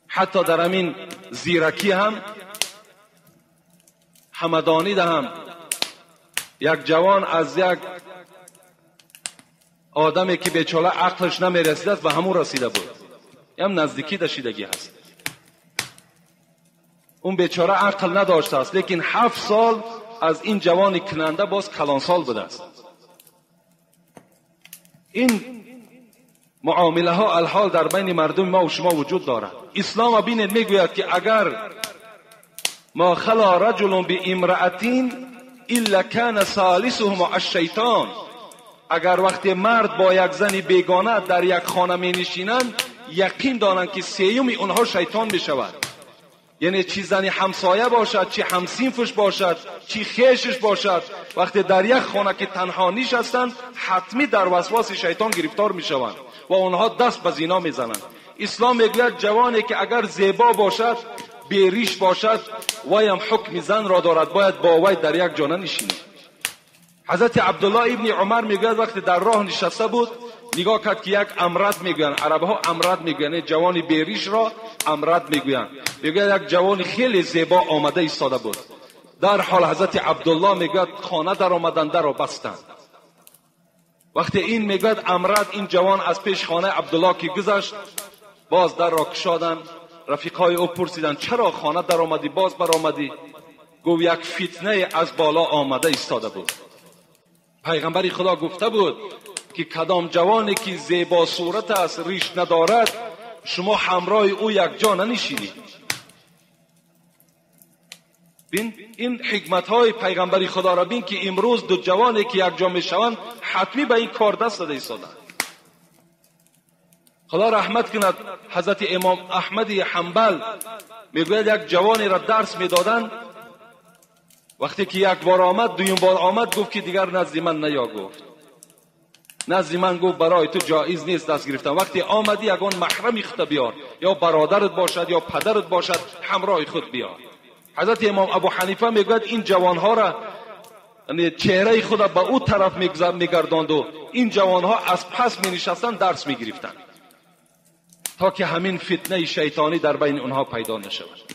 Speaker 2: حتی در همین زیرکی هم همدانی دهم یک جوان از یک آدمی که بیچاره عقلش نمیرسیده است و همون رسیده بود، هم نزدیکی داشتگی هست. اون بیچاره عقل نداشته است، لیکن 7 سال از این جوان کننده باز کلانسال بوده است. این معامله ها الحال در بین مردم ما و شما وجود دارد. اسلام ببینید میگوید که اگر ما خلا رجل بامرأتین الا کان ثالثهما الشیطان، اگر وقتی مرد با یک زن بیگانه در یک خانه می نشینند یقین دارند که سیوم اونها شیطان می شود. یعنی چی زنی همسایه باشد، چی همسینفش باشد، چی خیشش باشد، وقتی در یک خانه که تنها نشستند حتمی در وسواس شیطان گرفتار می شوند و اونها دست به زنا می زنند. اسلام میگوید جوانی که اگر زیبا باشد، بیریش باشد، ویم حکم زن را دارد، باید با وی در یک جانه نشینید. حضرت عبدالله ابن عمر میگوید وقتی در راه نشسته بود نگاه کرد که یک امرد میگویند، عربها امرد میگویند، جوانی بیریش را امرد میگویند. میگوید یک جوان خیلی زیبا آمده ایستاده بود. در حال حضرت عبدالله میگوید خانه در آمدند، در را بستند. وقتی این میگوید امرد، این جوان از پیش خانه عبدالله که گذشت باز در را کشادند. رفیقای او پرسیدند چرا خانه در آمدی باز بر آمدی؟ گفت یک فتنه از بالا آمده ایستاده بود. پیغمبر خدا گفته بود که کدام جوانی که زیبا صورت است، ریش ندارد، شما همراه او یک جا ننشینید. بین این حکمت های پیغمبر خدا را بین که امروز دو جوانی که یک جا میشوند حتمی به این کار دست داده ایستادند. خدا رحمت کند حضرت امام احمد حنبل میگوید یک جوانی را درس میدادند، وقتی که یک بار آمد، دویم بار آمد، گفت که دیگر نزد من نیا. گفت نزد من، گفت برای تو جایز نیست دست گرفتن. وقتی آمدی یگان محرم خود بیار، یا برادرت باشد یا پدرت باشد، همراه خود بیار. حضرت امام ابو حنیفه میگوید این جوانها را چهره خود به او طرف میگرداند و این جوانها از پس می نشستند درس می گرفتند تا که همین فتنه شیطانی در بین اونها پیدا نشود.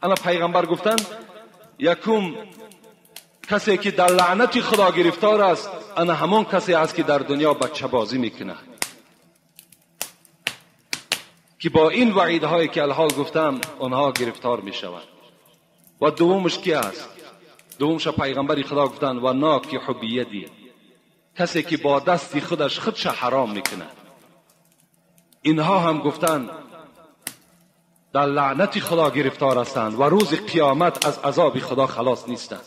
Speaker 2: انا پیغمبر گفتند یکم کسی که در لعنت خدا گرفتار است، انا همون کسی است که در دنیا بچه بازی میکنه، که با این وعیدهایی که الحال گفتم اونها گرفتار میشوند. و دومش کی است؟ دومش پیغمبر خدا گفتند و ناکح بیدی، کسی که با دستی خودش حرام میکنه. اینها هم گفتند در لعنت خدا گرفتار هستند و روز قیامت از عذاب خدا خلاص نیستند.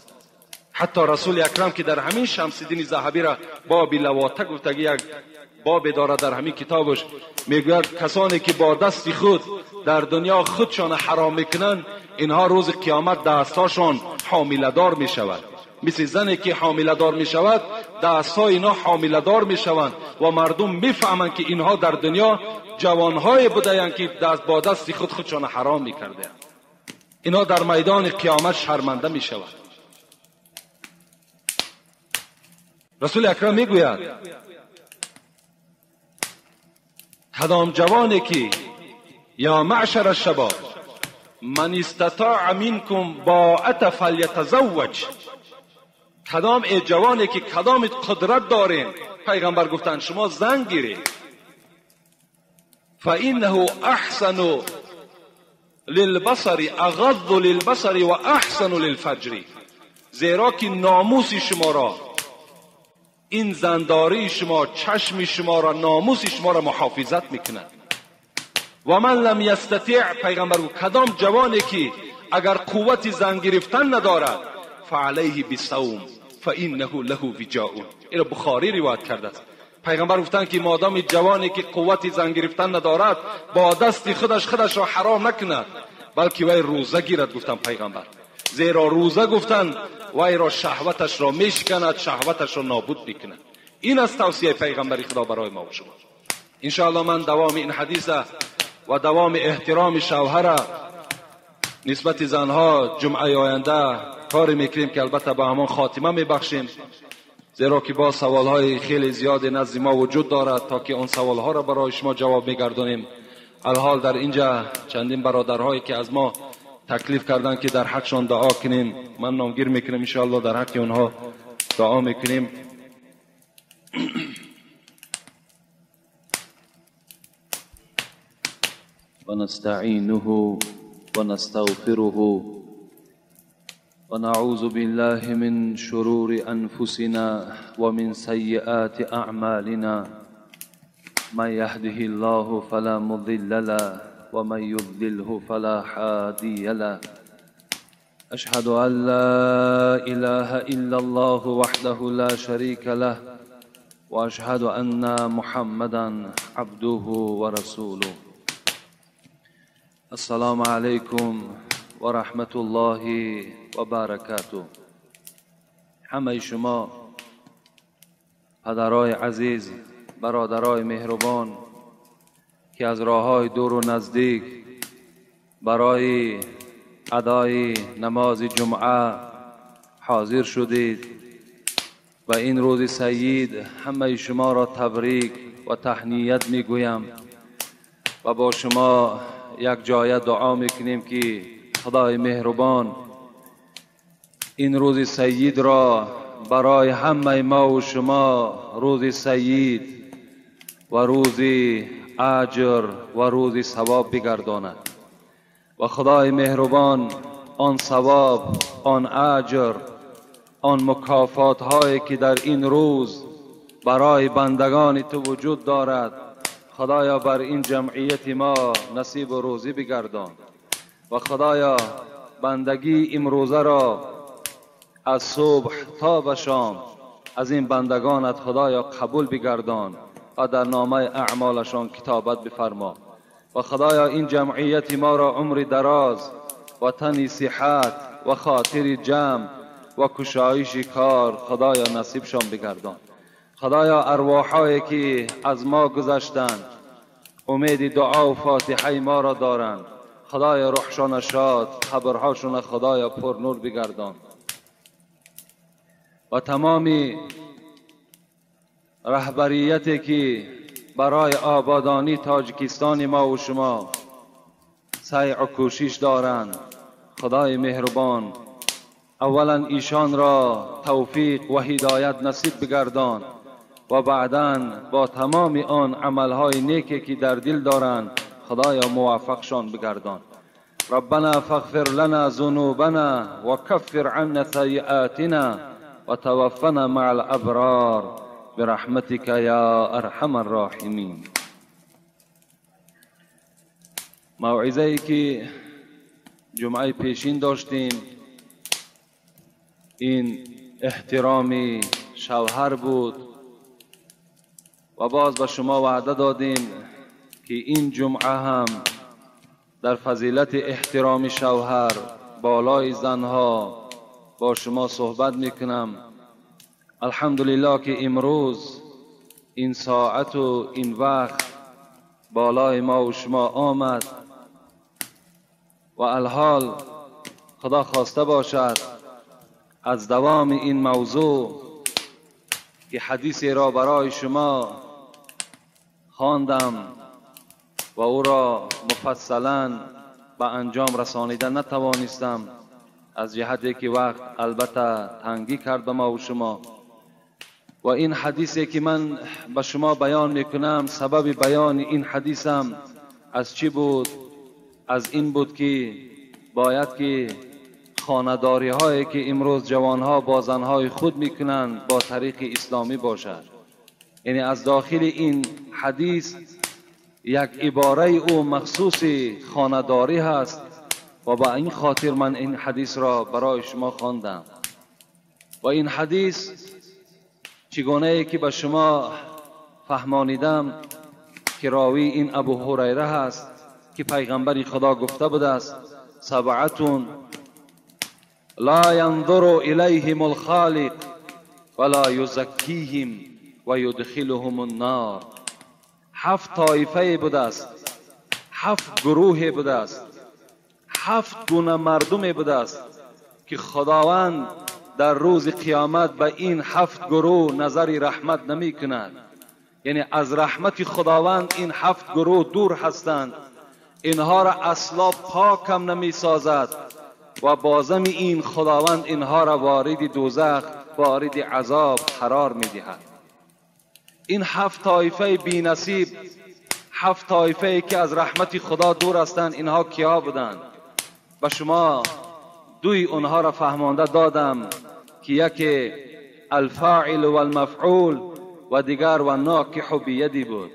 Speaker 2: حتی رسول اکرم که در همین شمس الدین ذهبی را باب لواطه گفته، یک باب داره در همین کتابش، میگوید کسانی که با دست خود در دنیا خودشان حرام میکنند، اینها روز قیامت دستاشان حامله‌دار میشود. مثل زنی که حامله‌دار میشود، دستای اینا حامله‌دار میشوند و مردم میفهمند که اینها در دنیا جوانهای بودند که با دست خودشان حرام میکردند. اینا در میدان قیامت شرمنده می شود. رسول اکرم می گوید کدام جوانی که یا معشر الشباب من استطاع منکم باءة فلیتزوج، کدام ای جوانی که کدام قدرت دارین، پیغمبر گفتند شما زن گیرید، فانه احسن للبصر اغض للبصر و احسن للفجر، زیرا که ناموس شما را، این زنداری شما، چشم شما را، ناموس شما را محافظت میکند. و من لم یستطع، پیغمبر گفت کدام جوانی که اگر قوت زن گرفتن ندارد، فعلیه بالصوم فانه له وجاء، این بخاری روایت کرده است. پیغمبر گفتند که مادام جوانی که قوت زن گرفتن ندارد با دست خودش را حرام نکند، بلکه وی روزه گیرد. گفتند پیغمبر زیرا روزه گفتند وی را شهوتش را میشکند، شهوتش را نابود میکند. این است توصیه پیغمبر خدا برای ما و شما. ان شاء الله من دوام این حدیث و دوام احترام شوهر نسبت زنها جمعه آینده کاری میکنیم که البته با همان خاتمه میبخشیم، زیرا که با سوالهای خیلی زیاد نزد ما وجود دارد تا که اون سوالها را برای شما جواب میگردانیم. الحال در اینجا چندین برادرهایی که از ما تکلیف کردن که در حقشان دعا کنیم، من نامگیر میکنم ان شاء الله در حق اونها دعا میکنیم.
Speaker 1: ونستعينه ونستغفره ونعوذ بالله من شرور أنفسنا ومن سيئات أعمالنا، من يهده الله فلا مضل له ومن يضلله فلا هادي له. أشهد أن لا إله إلا الله وحده لا شريك له وأشهد أن محمدا عبده ورسوله. السلام علیکم و رحمت الله و برکاته. همه شما پدرای عزیز، برادرای مهربان که از راههای دور و نزدیک برای ادای نماز جمعه حاضر شدید و این روز سعید، همه شما را تبریک و تهنیت میگویم و با شما یک جای دعا میکنیم که خدای مهربان این روز سعید را برای همه ما و شما روز سعید و روز اجر و روز ثواب بگرداند و خدای مهربان آن ثواب، آن اجر، آن مکافات هایی که در این روز برای بندگان تو وجود دارد، خدایا بر این جمعیت ما نصیب و روزی بگردان و خدایا بندگی امروزه را از صبح تا به شام از این بندگانت خدایا قبول بگردان و در نامه اعمالشان کتابت بفرما و خدایا این جمعیت ما را عمر دراز و تن صحت و خاطر جمع و کشایش کار خدایا نصیبشان بگردان. خدایا ارواحایی که از ما گذشتند امید دعا و فاتحه ما را دارند، خدایا روحشان شاد، قبرهاشون خدایا پر نور بگردان و تمامی رهبریتی که برای آبادانی تاجیکستان ما و شما سعی و کوشش دارند، خدای مهربان اولا ایشان را توفیق و هدایت نصیب بگردان و بعداً با تمام آن عملهای نیکی که در دل دارند خدایا موفقشان بگردان. ربنا فاغفر لنا ذنوبنا و کفر عنا سیئاتنا و توفنا مع الابرار برحمتك یا ارحم الراحمین. موعظه ای که جمعه پیشین داشتیم این احترام شوهر بود و باز به شما وعده دادیم که این جمعه هم در فضیلت احترام شوهر بالای زنها با شما صحبت میکنم. الحمدلله که امروز این ساعت و این وقت بالای ما و شما آمد و الحال خدا خواسته باشد از دوام این موضوع که حدیثی را برای شما خواندم و او را مفصلا به انجام رسانیده نتوانستم از جهتی که وقت البته تنگی کرد به ما و شما. و این حدیثی که من به شما بیان میکنم، سبب بیان این حدیثم از چی بود؟ از این بود که باید که خانه‌داری هایی که امروز جوانها با زنهای خود میکنند با طریق اسلامی باشد. یعنی از داخل این حدیث یک عباره او مخصوص خانه‌داری هست و با این خاطر من این حدیث را برای شما خواندم. و این حدیث چگونه ای که به شما فهمانیدم که راوی این ابو هریره هست که پیغمبر خدا گفته بوده است: سبعتون لا ينظر الیهم الخالق ولا یزکیهم و یدخلهم النار. 7 طایفه بوده است، 7 گروه بوده است، 7 گونه مردم بوده است که خداوند در روز قیامت به این 7 گروه نظر رحمت نمی کند. یعنی از رحمت خداوند این 7 گروه دور هستند، اینها را اصلا پاک هم نمی سازد و بازم این خداوند اینها را وارد دوزخ، وارد عذاب قرار می دهد. این 7 طایفه بی نصیب، 7 طایفه که از رحمت خدا دور هستند، اینها کیا بودند؟ به شما دوی اونها را فهمانده دادم که یکی الفاعل و المفعول و دیگر و ناکح بیدی بود.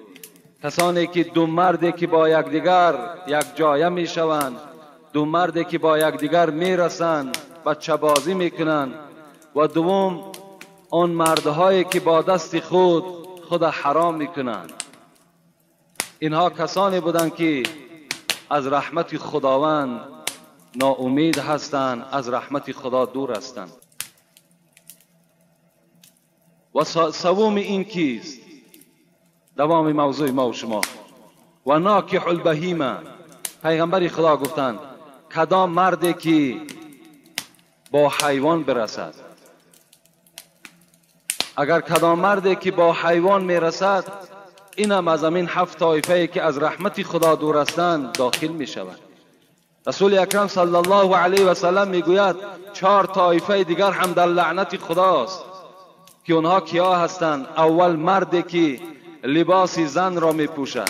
Speaker 1: کسانی که دو مردی که با یکدیگر یک جایه می شوند، دو مردی که با یکدیگر می رسند، بچه بازی می کنند. و دوم آن مردهایی که با دست خود حرام می کنند. اینها کسانی بودند که از رحمت خداوند ناامید هستند، از رحمت خدا دور هستند. و سوم این کیست؟ دوام موضوع ما و شما. و ناکح البهیمه. پیغمبر خدا گفتند کدام مردی که با حیوان برسد، اگر کدام مردی که با حیوان میرسد، اینم از همین 7 طایفه که از رحمت خدا دور هستند داخل می شود. رسول اکرم صلی الله علیه و سلم میگوید 4 طایفه دیگر هم در لعنت خداست که اونها کیا هستند؟ اول مردی که لباس زن را می پوشد،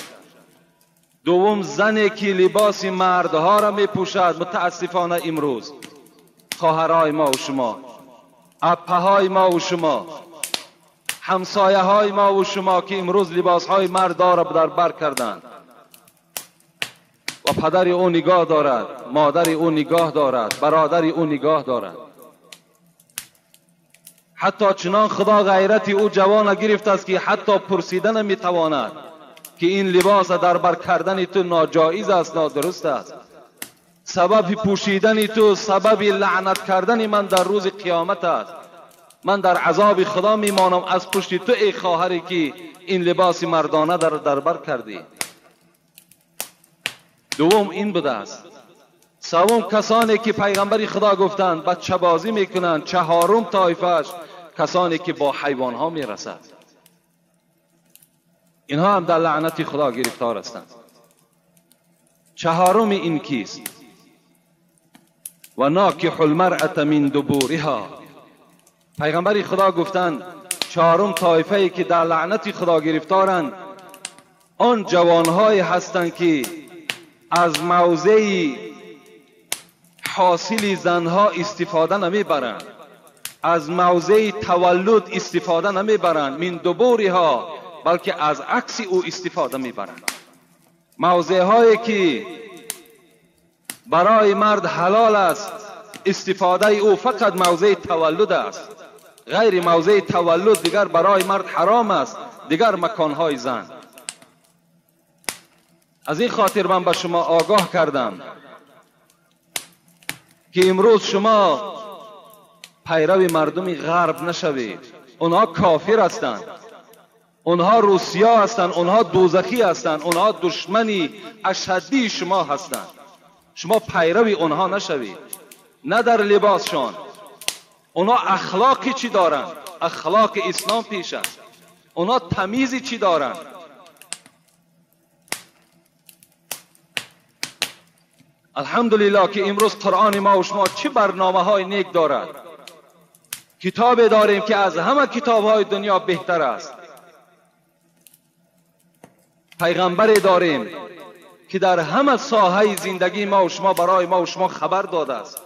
Speaker 1: دوم زنی که لباس مردها را می پوشد. متاسفانه امروز خواهرای ما و شما، اپهای ما و شما، همسایه های ما و شما که امروز لباس های مرد را در بر کردند و پدر او نگاه دارد، مادر او نگاه دارد، برادر او نگاه دارد. حتی چنان خدا غیرت او جوان گرفت است که حتی پرسیدن نمی تواند که این لباس در بر کردن تو ناجایز است، نادرست است. سبب پوشیدن تو سبب لعنت کردن من در روز قیامت است. من در عذاب خدا میمانم از پشت تو ای خواهری که این لباس مردانه در بر کردی. دوم این بوده است. سوم کسانی که پیغمبر خدا گفتند بچه بازی میکنند. چهارم طایفه‌اش کسانی که با حیوان ها میرسد. اینها هم در لعنت خدا گرفتار هستند. چهارم این کیست؟ و ناکح المرأة من دبورها. پیغمبر خدا گفتند چهارم طایفه‌ای که در لعنت خدا گرفتارند آن جوانهایی هستند که از موضع حاصل زنها استفاده نمیبرند، از موضع تولد استفاده نمیبرند، من دبورها، بلکه از عکس او استفاده میبرند. موضع هایی که برای مرد حلال است استفاده او فقط موضع تولد است، غیر موضع تولد دیگر برای مرد حرام است، دیگر مکانهای زن. از این خاطر من به شما آگاه کردم که امروز شما پیرو مردم غرب نشوید. اونها کافر هستند، اونها روسیا هستند، اونها دوزخی هستند، اونها دشمنی اشدی شما هستند. شما پیرو اونها نشوید. نه در لباسشان. اونا اخلاقی چی دارن؟ اخلاق اسلام پیش است. اونا تمیزی چی دارن؟ الحمدلله که امروز قرآن ما و شما چه برنامه های نیک دارد. کتاب داریم که از همه کتاب های دنیا بهتر است. پیغمبری داریم که در همه ساحه زندگی ما و شما برای ما و شما خبر داده است.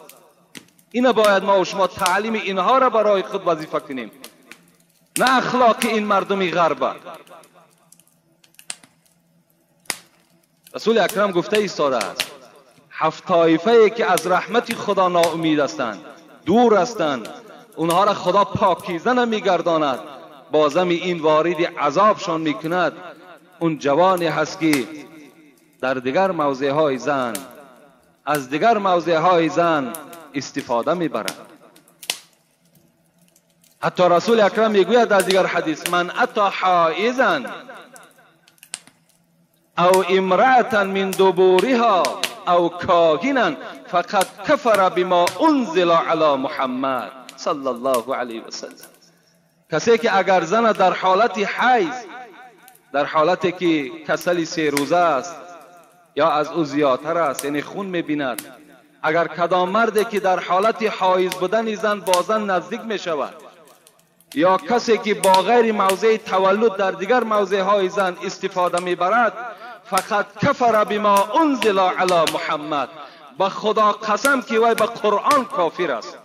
Speaker 1: اینا باید ما و شما تعلیم اینها را برای خود وظیفه کنیم، نه اخلاق این مردم غرب. رسول اکرم گفته ایستاده است 7 طایفه که از رحمت خدا ناامید هستند، دور هستند، اونها را خدا پاکیزه نمیگرداند، بازم این وارد عذابشان میکند. اون جوانی هست که در دیگر موضع های زن از دیگر موضع های زن استفاده میبرد. حتی رسول اکرم میگوید در دیگر حدیث من اتا حائزا او امرأة من دبورها او کاهنا فقد کفر بما انزل علی محمد صلی الله علیه و سلم. کسی که اگر زن در حالت حیض، در حالتی که کسل 3 روزه است یا از او زیادتر است، یعنی خون میبیند، اگر کدام مردی که در حالت حایض بودن زن با زن نزدیک می شود، یا کسی که با غیر موضع تولد در دیگر موضع های زن استفاده می برد، فقط کفر بما انزل علی محمد، با خدا قسم که وی به قرآن کافر است.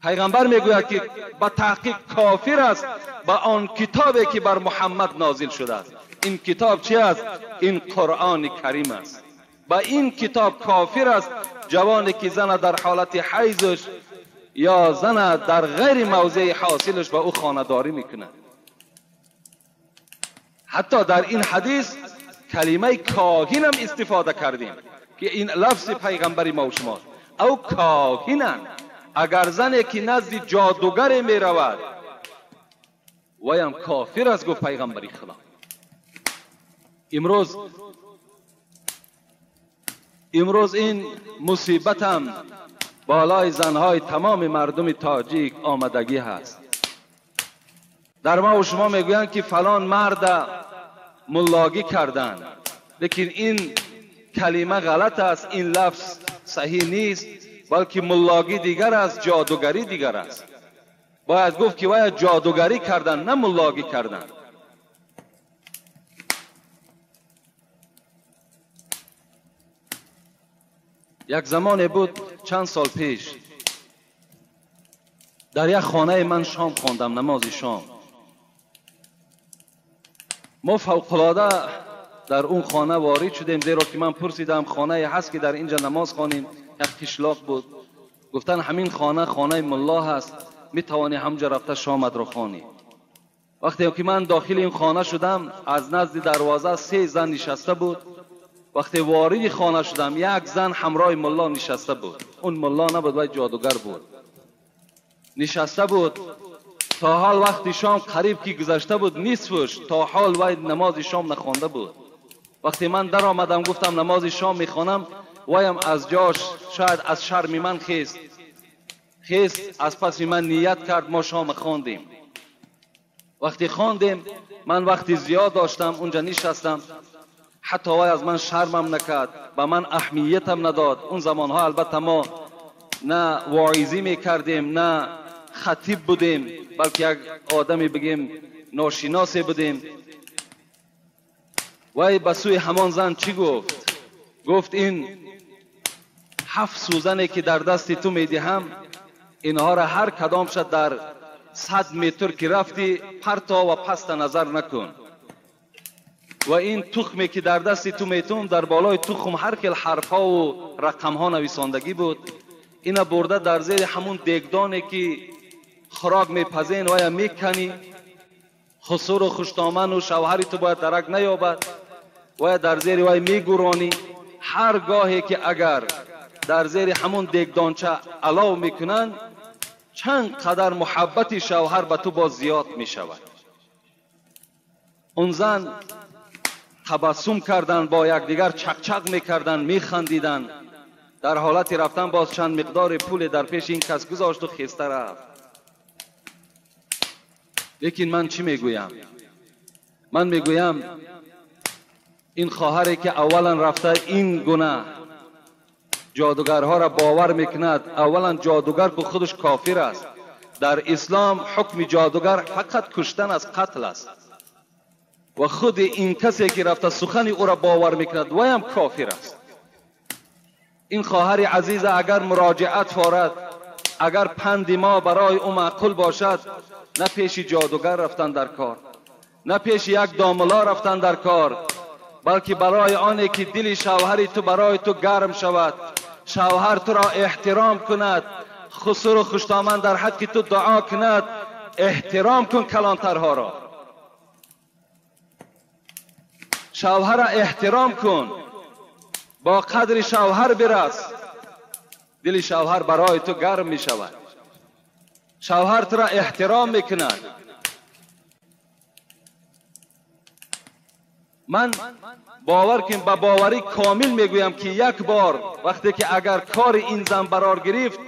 Speaker 1: پیغمبر میگوید که با تحقیق کافر است با آن کتابی که بر محمد نازل شده است. این کتاب چی است؟ این قرآن کریم است. با این کتاب کافر است جوانی که زن در حالت حیضش یا زن در غیر موضع حاصلش با او خانه‌داری میکنه. حتی در این حدیث کلمه کاهن هم استفاده کردیم که این لفظ پیغمبری ما و شما او کاهنن. اگر زنی که نزد جادوگر می رود ویم کافر است، گفت پیغمبری خدا. امروز این مصیبت هم بالای زنهای تمام مردم تاجیک آمدگی هست. در ما و شما میگویند که فلان مرد ملاگی کردن، لیکن این کلمه غلط است، این لفظ صحیح نیست، بلکه ملاگی دیگر است، جادوگری دیگر است. باید گفت که باید جادوگری کردن، نه ملاگی کردن. یک زمان بود چند سال پیش در یک خانه من شام خواندم، نماز شام. ما فوق‌العاده در اون خانه وارد شدیم، زیرا که من پرسیدم خانه هست که در اینجا نماز خوانیم؟ یک قشلاق بود. گفتن همین خانه ملا هست، میتوانی همجا رفته شامت رو خوانی. وقتی که من داخل این خانه شدم، از نزد دروازه 3 زن نشسته بود. وقتی وارد خانه شدم، یک زن همراه ملا نشسته بود. اون ملا نبود، ولی جادوگر بود. نشسته بود تا حال وقتی شام قریب که گذشته بود، نصفش تا حال وی نماز شام نخوانده بود. وقتی من در آمدم گفتم نماز شام میخوانم، ویم از جاش شاید از شرم من خیست، از پس من نیت کرد، ما شام خواندیم. وقتی خواندیم من وقتی زیاد داشتم اونجا نشستم، حتی وی از من شرمم نکرد، به من اهمیتم نداد. اون زمانها البته ما نه واعظی میکردیم نه خطیب بودیم، بلکه یک آدمی بگیم ناشناسی بودیم. وی به سوی همان زن چی گفت؟ گفت این 7 سوزنی که در دست تو میدهم، اینها را هر کدام شد در 100 متر که رفتی پرتا و پست نظر نکن. و این تخمی که در دست تو میتون، در بالای تخم هر کل حرف ها و رقم ها نویساندگی بود. اینا برده در زیر همون دیگدانی که خوراک میپزین و یا میکنی، خسور و خوشتامن و شوهری تو باید درک نیابد و یا در زیر وی میگورانی. هر گاهی که اگر در زیر همون دیگدانچه علاو میکنن، چند قدر محبت شوهر به تو باز زیاد میشود. اون زن تبسم کردن، با یکدیگر چقچق میکردن، میخندیدن. در حالت رفتن باز چند مقدار پول در پیش این کس گذاشت و خسته رفت. لیکن من چی میگویم؟ من میگویم این خواهری که اولا رفته این گناه جادوگرها را باور میکند، اولا جادوگر که خودش کافر است. در اسلام حکم جادوگر فقط کشتن از قتل است و خود این کسی که رفته سخن او را باور میکند و هم کافر است. این خواهر عزیز اگر مراجعت فارد، اگر پند ما برای او معقول باشد، نه پیش جادوگر رفتن در کار، نه پیش یک داملا رفتن در کار، بلکه برای آنه که دل شوهری تو برای تو گرم شود، شوهر تو را احترام کند، خسر و خوشتامن در حق تو دعا کند، احترام کن کلانترها را. شوهر را احترام کن، با قدر شوهر برس، دل شوهر برای تو گرم می شود، شوهر تو را احترام میکند. من باور کن، با باوری کامل میگویم که یک بار وقتی که اگر کار این زن برار گرفت،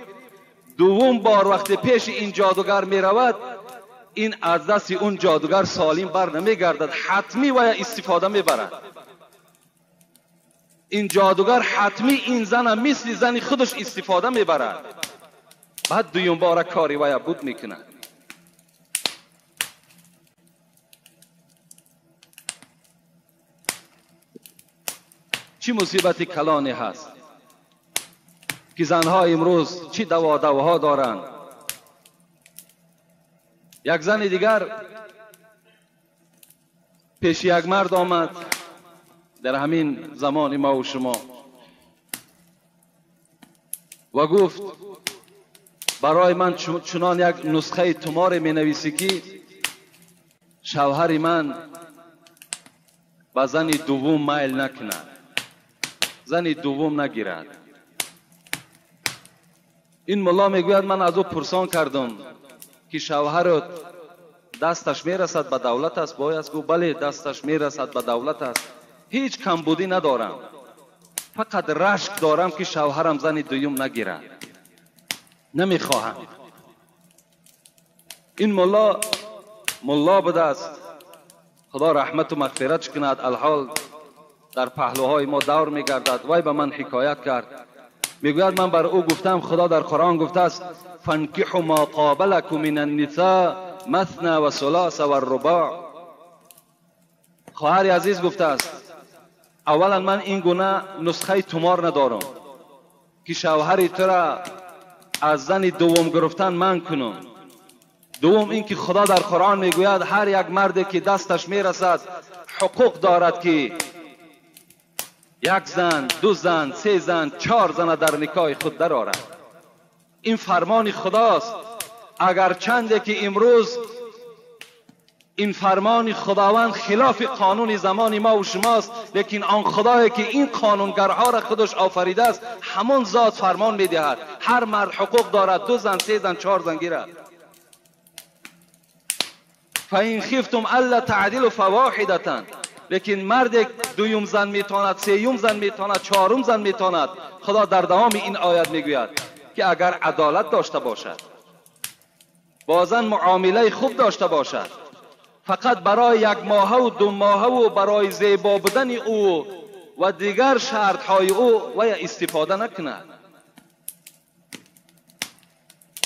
Speaker 1: دوم بار وقتی پیش این جادوگر می رود، این از دست اون جادوگر سالم بر نمی گردد، حتمی و استفاده می برد. این جادوگر حتمی این زن مثل زن خودش استفاده می برد، بعد دوم بار کاری و بود می کند. چی مصیبت کلانی هست که زنها امروز چی دواها دارند. یک زن دیگر پیش یک مرد آمد در همین زمان ما و شما و گفت برای من چنان یک نسخه تمار می نویسی که شوهر من به زن دوم میل نکند، زن دوم نگیرد. این ملا میگوید من از او پرسان کردم که شوهرت دستش میرسد به دولت است؟ باید گفت بله دستش میرسد به دولت است، هیچ کمبودی ندارم، فقط رشک دارم که شوهرم زن دوم نگیرد، نمیخواهم. این ملا بوده است، خدا رحمت و مغفرتش کند، الحال در پهلوهای ما دور میگردد. وای به من حکایت کرد، میگوید من بر او گفتم خدا در قرآن گفته است فانکحوا ما طاب لکم من النساء مثنی و ثلاث و الرباع. خواهر عزیز گفته است اولا من این گونه نسخه تمار ندارم که شوهر تو را از زن دوم گرفتن من کنم. دوم این که خدا در قرآن میگوید هر یک مردی که دستش میرسد حقوق دارد که یک زن، دو زن، سه زن، چهار زن در نکاح خود درآورد. این فرمان خداست. اگر چنده که امروز این فرمان خداوند خلاف قانون زمان ما و شماست، لیکن آن خدایی که این قانونگرها را خودش آفریده است همون ذات فرمان میدهد هر مرد حقوق دارد دو زن، سه زن، چهار زن گیرد. فَإِنْ خِفْتُمْ أَلَّا تَعْدِلُوا فَوَاحِدَةً. لیکن مرد دویم زن میتواند، سیوم زن میتواند، چهارم زن میتواند. خدا در دوام این آیت میگوید که اگر عدالت داشته باشد، با زن معامله خوب داشته باشد، فقط برای یک ماه و دو ماه و برای زیبا بودن او و دیگر شرط های او و استفاده نکند.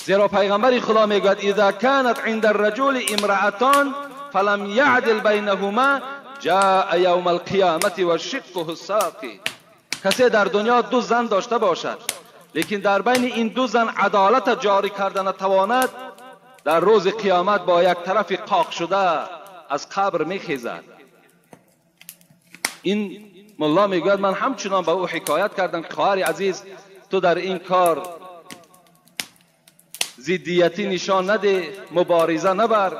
Speaker 1: زیرا پیغمبر خدا میگوید اذا كانت عند الرجل امرأتان فلم يعدل بينهما جاء يوم القیامت و شقه الساقی. کسی در دنیا دو زن داشته باشد لیکن در بین این دو زن عدالت جاری کردن نتواند، در روز قیامت با یک طرف قاق شده از قبر میخیزد. این ملا میگوید من همچنان به او حکایت کردم که خواهر عزیز تو در این کار ضدیتی نشان نده، مبارزه نبر،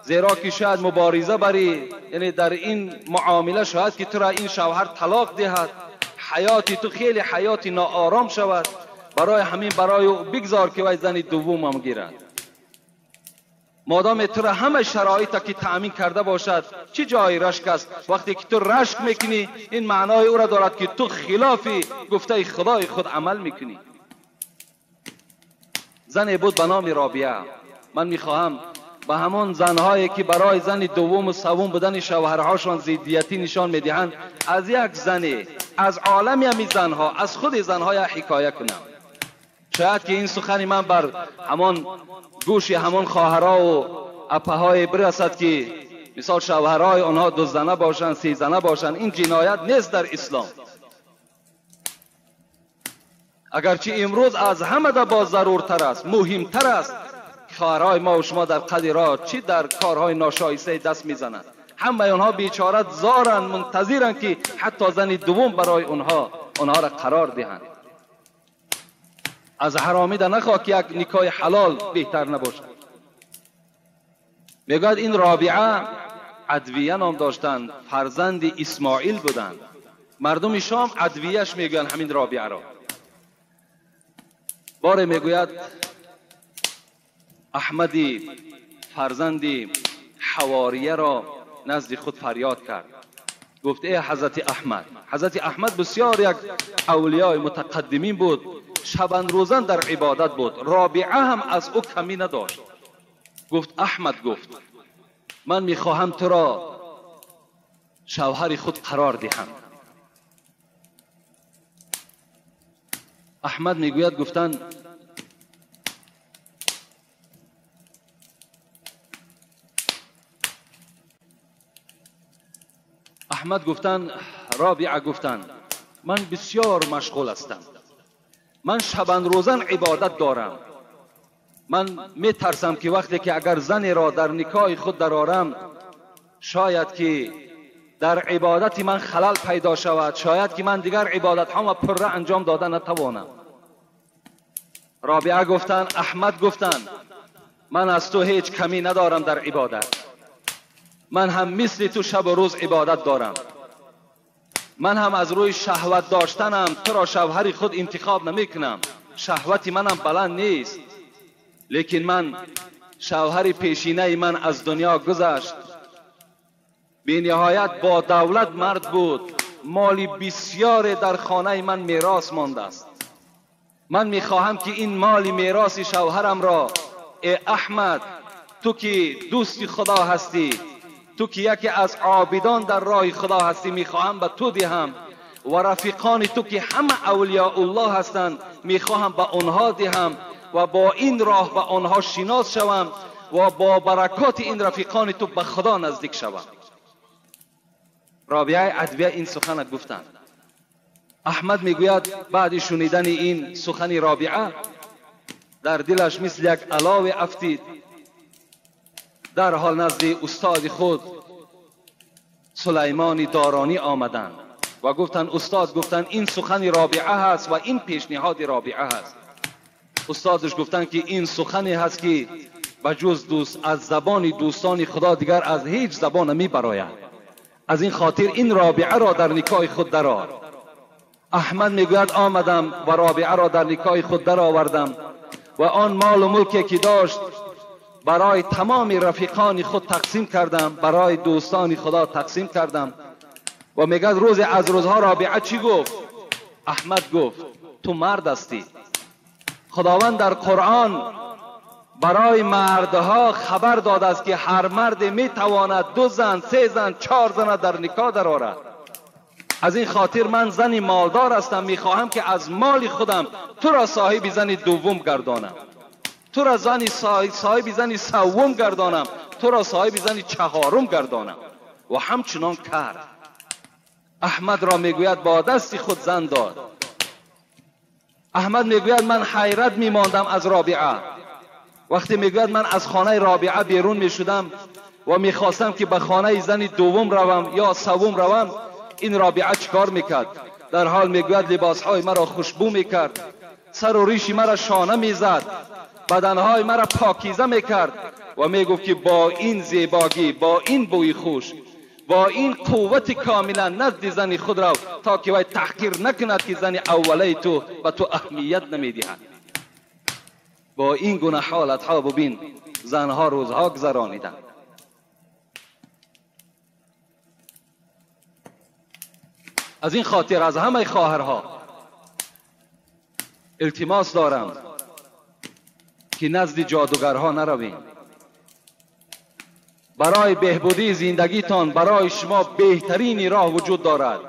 Speaker 1: زیرا که شاید مبارزه بری یعنی در این معامله شاید که تو را این شوهر طلاق دهد، حیاتی تو خیلی حیاتی ناآرام شود. برای همین برای او بگذار که وای زن دوم هم گیرد. مادام تو را همه شرایط که تأمین کرده باشد، چه جای رشک است؟ وقتی که تو رشک میکنی این معنای او را دارد که تو خلاف گفته خدای خود عمل میکنی. زنی بود به نام رابعه. من میخواهم به همان زنهایی که برای زن دوم و سوم بودن شوهرهاشان ضدیتی نشان میدهند، از یک زنی از عالم همین زنها، از خود زنهای حکایه کنم. شاید که این سخنی من بر همان گوش همان خواهرها و اپههای برسد که مثال شوهرهای آنها 2 زنه باشند، 3 زنه باشند. این جنایت نیست در اسلام. اگرچه امروز از همه در باز ضرورتر است، مهمتر است که خواهرهای ما و شما در قد راه چی در کارهای ناشایسته دست میزنند. همه آنها بیچاره زارن، منتظرند که حتی زن دوم برای آنها را قرار دهند. از حرامیده نخواه که یک نکاح حلال بهتر نباشد. میگوید این رابعه عدویه نام داشتند، فرزند اسماعیل بودند. مردم شام عدویهش میگویند همین رابعه را. باره میگوید احمدی فرزند حواریه را نزد خود فریاد کرد. گفت ای حضرت احمد. حضرت احمد بسیار یک اولیاء متقدمین بود، شبان روزن در عبادت بود. رابعه هم از او کمی نداشت. گفت احمد، گفت من میخواهم تو را شوهر خود قرار دهم. احمد میگوید گفتند رابعه گفتند من بسیار مشغول هستم، من شبان روزن عبادت دارم. من میترسم که وقتی که اگر زنی را در نکاح خود درآرم، شاید که در عبادت من خلل پیدا شود، شاید که من دیگر عبادت ها پره انجام داده نتوانم. رابعه گفتند احمد گفتند من از تو هیچ کمی ندارم در عبادت. من هم مثل تو شب و روز عبادت دارم. من هم از روی شهوت داشتنم تو را شوهر خود انتخاب نمی کنم. شهوتی منم بلند نیست، لیکن من شوهر پیشینه من از دنیا گذشت، بی نهایت با دولت مرد بود، مالی بسیار در خانه من میراث مانده است. من میخواهم که این مال میراث شوهرم را ای احمد، تو که دوست خدا هستی، تو که یکی از عابدان در راه خدا هستی، میخواهم به تو دهم و رفیقان تو که همه اولیاء الله هستند میخواهم به آنها دهم و با این راه به آنها شناس شوم و با برکات این رفیقان تو به خدا نزدیک شوم. رابعه عدویه این سخن گفتند. احمد میگوید بعد شنیدن این سخن رابعه در دلش مثل یک الاو افتید. در حال نزد استاد خود سلیمان دارانی آمدند و گفتند استاد، گفتند این سخن رابعه هست و این پیشنهاد رابعه هست. استادش گفتند که این سخنی هست که بجز دوست از زبان دوستان خدا دیگر از هیچ زبان نمی براید. از این خاطر این رابعه را در نکاح خود درآور. احمد میگوید آمدم و رابعه را در نکاح خود درآوردم و آن مال و ملکی که داشت برای تمام رفیقان خود تقسیم کردم، برای دوستان خدا تقسیم کردم. و میگه روز از روزها رابعه چی گفت؟ احمد گفت تو مرد هستی. خداوند در قرآن برای مردها خبر داده است که هر مرد میتواند 2 زن، 3 زن، 4 زن در نکاح درآورد. از این خاطر من زنی مالدار هستم، میخواهم که از مال خودم تو را صاحب زن دوم گردانم، تو را صاحب زن سوم گردانم، تو را صاحب زن چهارم گردانم. و همچنان کرد. احمد را میگوید با دست خود زن داد. احمد میگوید من حیرت میماندم از رابعه. وقتی میگوید من از خانه رابعه بیرون میشدم و میخواستم که به خانه زن دوم روم یا سوم روم، این رابعه چیکار میکرد؟ در حال میگوید لباسهای مرا خوشبو میکرد، سر و ریش مرا شانه میزد، بدنهای مرا پاکیزه میکرد و میگفت که با این زیباگی، با این بوی خوش، با این قوت کاملا نزد زن خود رو تا که وی تحقیر نکند که زن اوله تو به تو اهمیت نمیدهد. با این گونه حالت ها ببین زنها روزها گذرانیدند. از این خاطر از همه خواهرها التماس دارم که نزد جادوگرها نروید. برای بهبودی زندگیتان برای شما بهترین راه وجود دارد.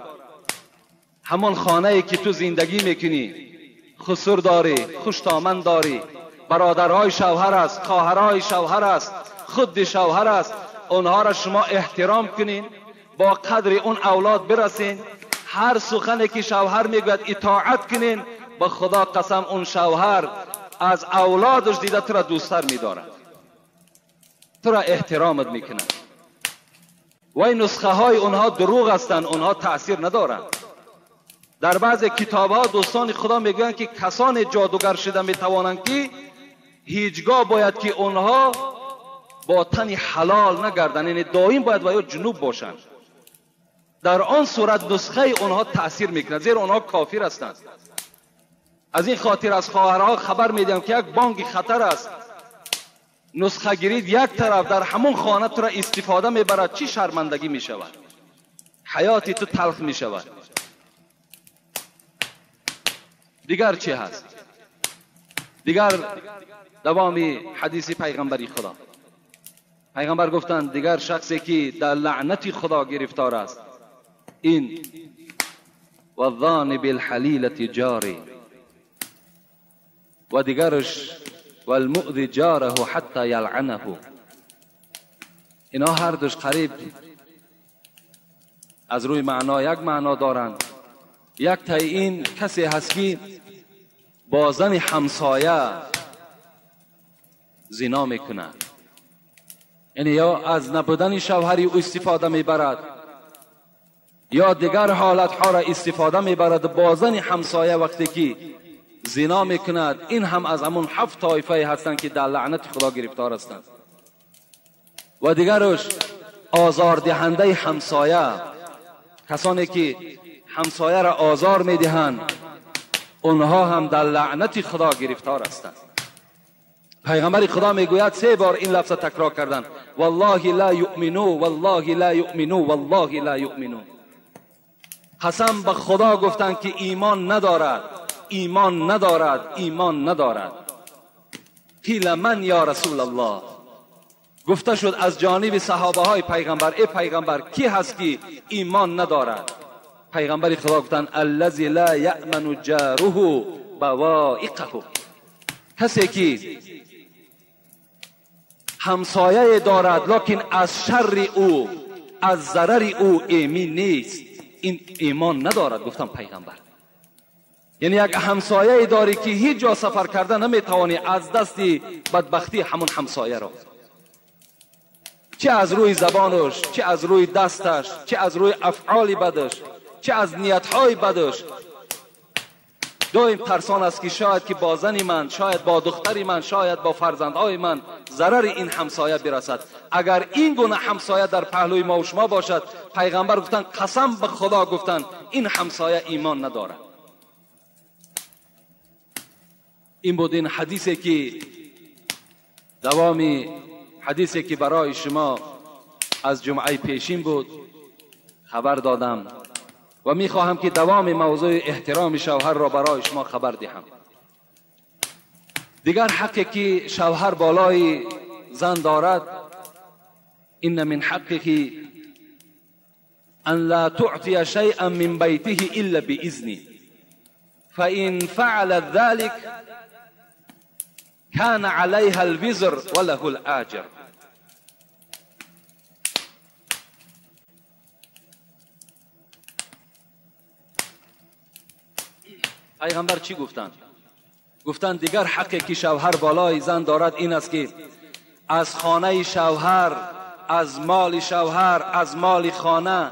Speaker 1: همان خانه‌ای که تو زندگی میکنی خسر داری، خوشتامن داری، برادرهای شوهر است، خواهرهای شوهر است، خود شوهر است، اونها را شما احترام کنین، با قدر اون اولاد برسین، هر سخنی که شوهر میگوید اطاعت کنین. به خدا قسم اون شوهر از اولادش دیده تو را دوستتر میدارد، تو را احترامت میکنند. و این نسخه های اونها دروغ هستند، اونها تأثیر ندارند. در بعض کتاب ها دوستان خدا میگن که کسان جادوگر شده میتوانند که هیچگاه باید که اونها با تن حلال نگردند، یعنی دائم باید و یا جنوب باشند. در آن صورت نسخه اونها تأثیر میکنند، زیرا اونها کافر هستند. از این خاطر از خواهرها خبر میدم که یک بانگ خطر است. نسخه گیرید یک طرف در همون خانه تو را استفاده میبرد، چی شرمندگی میشود، حیاتی تو تلخ میشود. دیگر چی هست؟ دیگر دوام حدیث پیغمبری خدا. پیغمبر گفتند دیگر شخصی که در لعنت خدا گرفتار است این والظان بالحلیلة جاری، و دیگرش والمؤذی جاره حتی یلعنه. اینا هر دوش قریب از روی معنا یک معنا دارند. یک تا این کسی هست که با زن همسایه زنا میکنه، یعنی یا از نبودن شوهری او استفاده میبرد یا دیگر حالت ها را استفاده میبرد با زن همسایه وقتی که زنا میکند. این هم از همون 7 طایفه هستند که در لعنت خدا گرفتار هستند. و دیگرش آزار دهنده همسایه، کسانی که همسایه را آزار میدهند اونها هم در لعنت خدا گرفتار هستند. پیغمبر خدا میگوید 3 بار این لفظ تکرار کردن، والله لا یؤمنون، والله لا یؤمنون، والله لا یؤمنون. قسم به خدا گفتند که ایمان ندارد، ایمان ندارد، ایمان ندارد. قیل من یا رسول الله، گفته شد از جانب صحابه های پیغمبر ای پیغمبر کی هست که ایمان ندارد؟ پیغمبر خدا گفتند الذی لا یأمن جاره بوائقه، کسی که همسایه دارد لکن از شر او از ضرر او ایمن نیست، این ایمان ندارد. گفتم پیغمبر یعنی یک همسایه داری که هیچ جا سفر کرده نمیتوانی از دست بدبختی همون همسایه را، چه از روی زبانش، چه از روی دستش، چه از روی افعال بدش، چه از نیتهای بدش، دائم ترسان است که شاید که با زن من، شاید با دختری من، شاید با فرزندهای من ضرر این همسایه برسد. اگر این گونه همسایه در پهلوی ما و شما باشد، پیغمبر گفتن قسم به خدا گفتن این همسایه ایمان ندارد. این بود این حدیثی که دوامی حدیثی که برای شما از جمعه پیشین بود خبر دادم و میخواهم که دوام موضوع احترام شوهر را برای شما خبر دهم. دیگر حقی که شوهر بالای زن دارد، این من حقه ان لا تعطی شیئا من بیته الا باذنه فان فعل ذلك كان عليها الوزر وله الاجر. پیغمبر چی گفتند؟ گفتند دیگر حقی که شوهر بالای زن دارد این است که از خانه شوهر، از مال شوهر، از مال خانه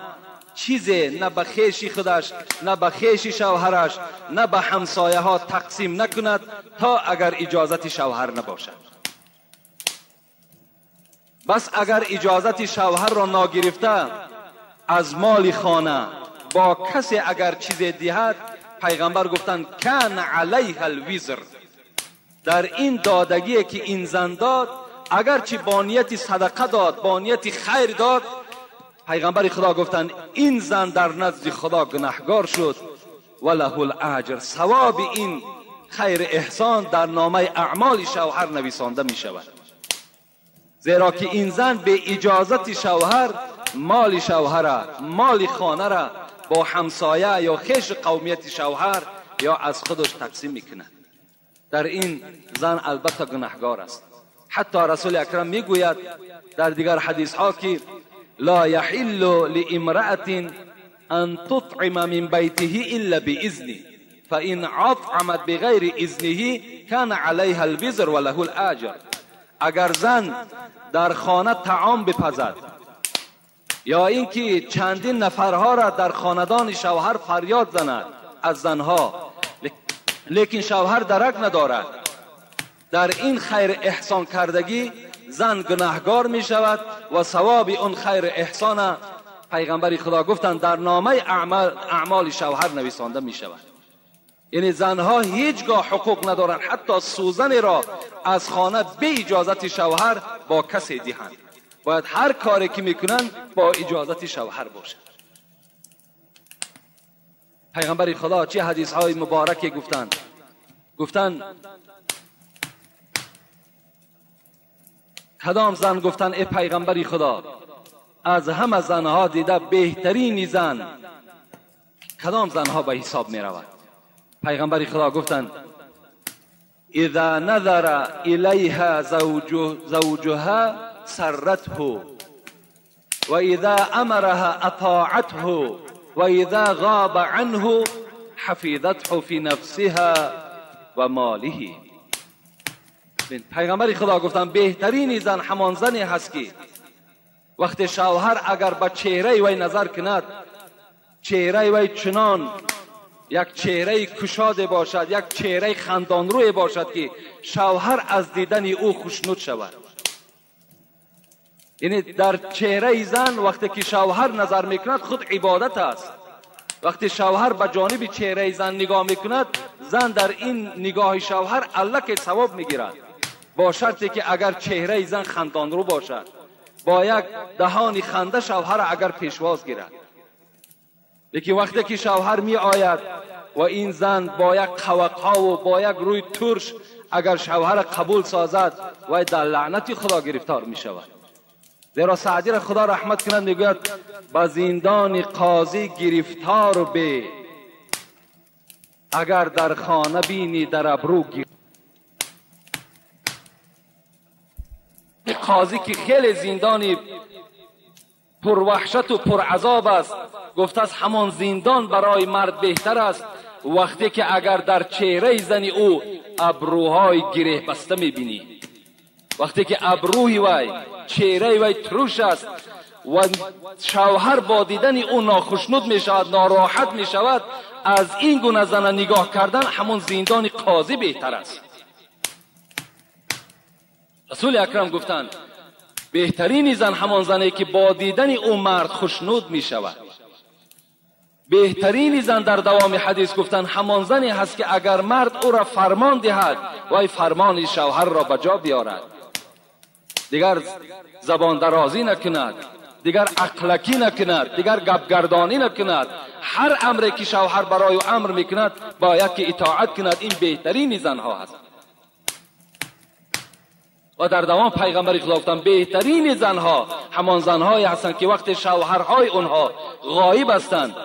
Speaker 1: چیزی نه به خویش خودش، نه به خویش شوهرش، نه به همسایه ها تقسیم نکند تا اگر اجازت شوهر نباشد. بس اگر اجازت شوهر را ناگرفته از مال خانه با کسی اگر چیزی دهد، پیغمبر گفتند کان علیها الوزر، در این دادگی که این زن داد اگرچه با نیت صدقه داد، با نیت خیر داد، پیغمبر خدا گفتند این زن در نزد خدا گناهگار شد و له الاجر، ثواب این خیر احسان در نامه اعمال شوهر نویسانده می شود. زیرا که این زن به اجازت شوهر مال شوهر، مال خانه را با همسایه یا خویش قومیت شوهر یا از خودش تقسیم میکنه. در این زن البته گناهگار است. حتی رسول اکرم میگوید در دیگر حدیث ها که لا یحل لامرأة ان تطعم من بیته الا باذنه فان اطعمت بغیر اذنه کان علیها الوزر و له الاجر. اگر زن در خانه طعام بپزد یا اینکه چندین نفرها را در خاندان شوهر فریاد زند از زنها، لیکن شوهر درک ندارد، در این خیر احسان کردگی زن گناهگار می شود و ثواب اون خیر احسان پیغمبر خدا گفتند در نامه اعمال شوهر نویسانده می شود. یعنی زنها هیچگاه حقوق ندارند حتی سوزن را از خانه به اجازت شوهر با کسی دهند. باید هر کاری که میکنن با اجازت شوهر باشد. پیغمبر خدا چه حدیث های مبارکی گفتند کدام زن گفتند ای پیغمبر خدا از همه زنها دیده بهترین زن کدام زنها به حساب می رود؟ پیغمبر خدا گفتند اذا نظر الیها زوجها سرته و اذا امرها اطاعته و اذا غاب عنه حفظته فی نفسها و ماله. پیغمبر خدا گفتند بهترین زن همان زنی هست که وقتی شوهر اگر به چهره وی نظر کند، چهره وی چنان یک چهره کشاده باشد، یک چهره خندانروی باشد که شوهر از دیدن او خوشنود شود. یعنی در چهره زن وقتی که شوهر نظر میکند خود عبادت است. وقتی شوهر به جانب چهره زن نگاه میکند، زن در این نگاه شوهر الله که ثواب میگیرد، با شرطی که اگر چهره زن خندانرو باشد، با یک دهان خنده شوهر اگر پیشواز گیرد. لیکن وقتی که شوهر می آید و این زن با یک قوقها و با یک روی ترش اگر شوهر قبول سازد و در لعنت خدا گرفتار می شود. زیرا سعدی را خدا رحمت کنند میگوید با زندان قاضی گرفتار به اگر در خانه بینی در ابرو قاضی که خیلی زندانی پر وحشت و پر عذاب است، گفته است همان زندان برای مرد بهتر است وقتی که اگر در چهره زنی او ابروهای گره بسته میبینی. وقتی که ابروی وی چهره وی تروش است و شوهر با دیدن او ناخشنود می شود، ناراحت می شود، از این گونه زن نگاه کردن همون زندان قاضی بهتر است. رسول اکرم گفتند بهترین زن همان زنی که با دیدن او مرد خوشنود می شود. بهترین زن در دوام حدیث گفتند همان زنی هست که اگر مرد او را فرمان دهد وی فرمان شوهر را بجا بیارد، دیگر زبان درازی نکند، دیگر عقلکی نکند، دیگر گپگردانی نکند. هر امری که شوهر برای او امر میکند باید که اطاعت کند. این بهترین زنها هست. و در دوام پیغمبر خدا گفتند بهترین زنها همان زنهایی هستند که وقت شوهرهای اونها غایب هستند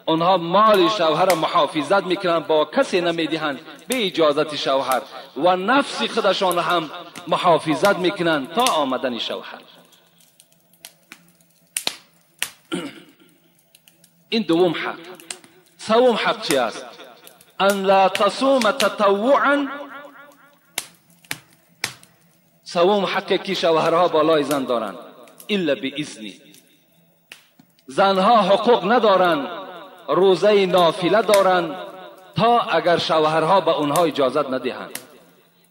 Speaker 1: اونها مال شوهر را محافظت میکنند، با کسی نمیدهند به اجازت شوهر، و نفس خودشان هم محافظت میکنند تا آمدن شوهر. این دوم حق. سوم حق چی است؟ ان لا تصوم تطوعا. سوم حقی که شوهرها بالای زن دارند الا باذنی. زنها حقوق ندارند روزه نافله دارند تا اگر شوهرها به اونها اجازت ندهند.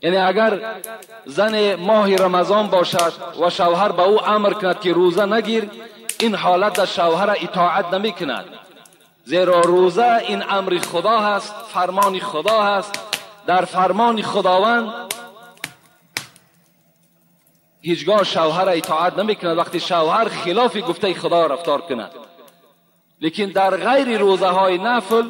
Speaker 1: یعنی اگر زن ماه رمضان باشد و شوهر به او امر کند که روزه نگیر، این حالت در شوهر اطاعت نمی کند، زیرا روزه این امر خدا هست، فرمان خدا هست. در فرمان خداوند هیچگاه شوهر اطاعت نمیکند وقتی شوهر خلاف گفته خدا رفتار کند. لیکن در غیر روزه های نفل،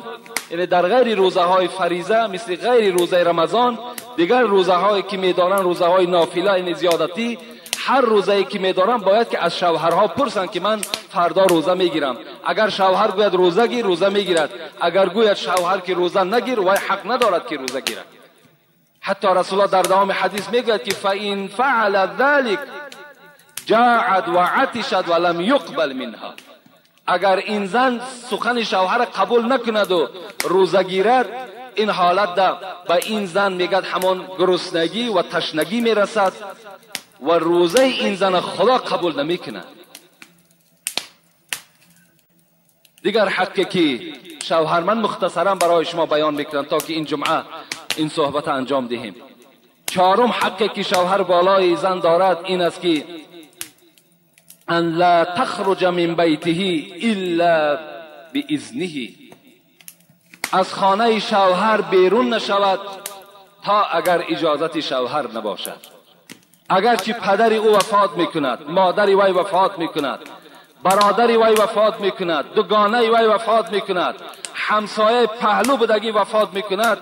Speaker 1: یعنی در غیر روزه های فریضه مثل غیر روزه رمضان، دیگر روزه هایی که میدارن روزه های نافله یعنی زیادتی، هر روزه ای که میدارن باید که از شوهرها پرسن که من فردا روزه میگیرم. اگر شوهر گوید روزه گیر، روزه میگیرد. اگر گوید شوهر که روزه نگیر، وای حق ندارد که روزه گیرد. حتی رسول الله در دوام حدیث میگوید که فإن فعل ذلك جاعت و عطشت ولم يقبل منها. اگر این زن سخن شوهر قبول نکند و روزه گیرد، این حالت ده به این زن میگد همان گرسنگی و تشنگی میرسد و روزه این زن خدا قبول نمیکند. دیگر حقی که شوهر، من مختصرا برای شما بیان میکنم تا که این جمعه این صحبت انجام دهیم. چهارم حقی که شوهر بالای زن دارد این است که ان لا تخرج من بیته الا باذنه. از خانه شوهر بیرون نشود تا اگر اجازت شوهر نباشد. اگرچه پدر او وفات میکند، مادر وی وفات میکند، برادر وی وفات میکند، دوگانه وی وفات میکند، همسایه پهلو بدگی وفات میکند،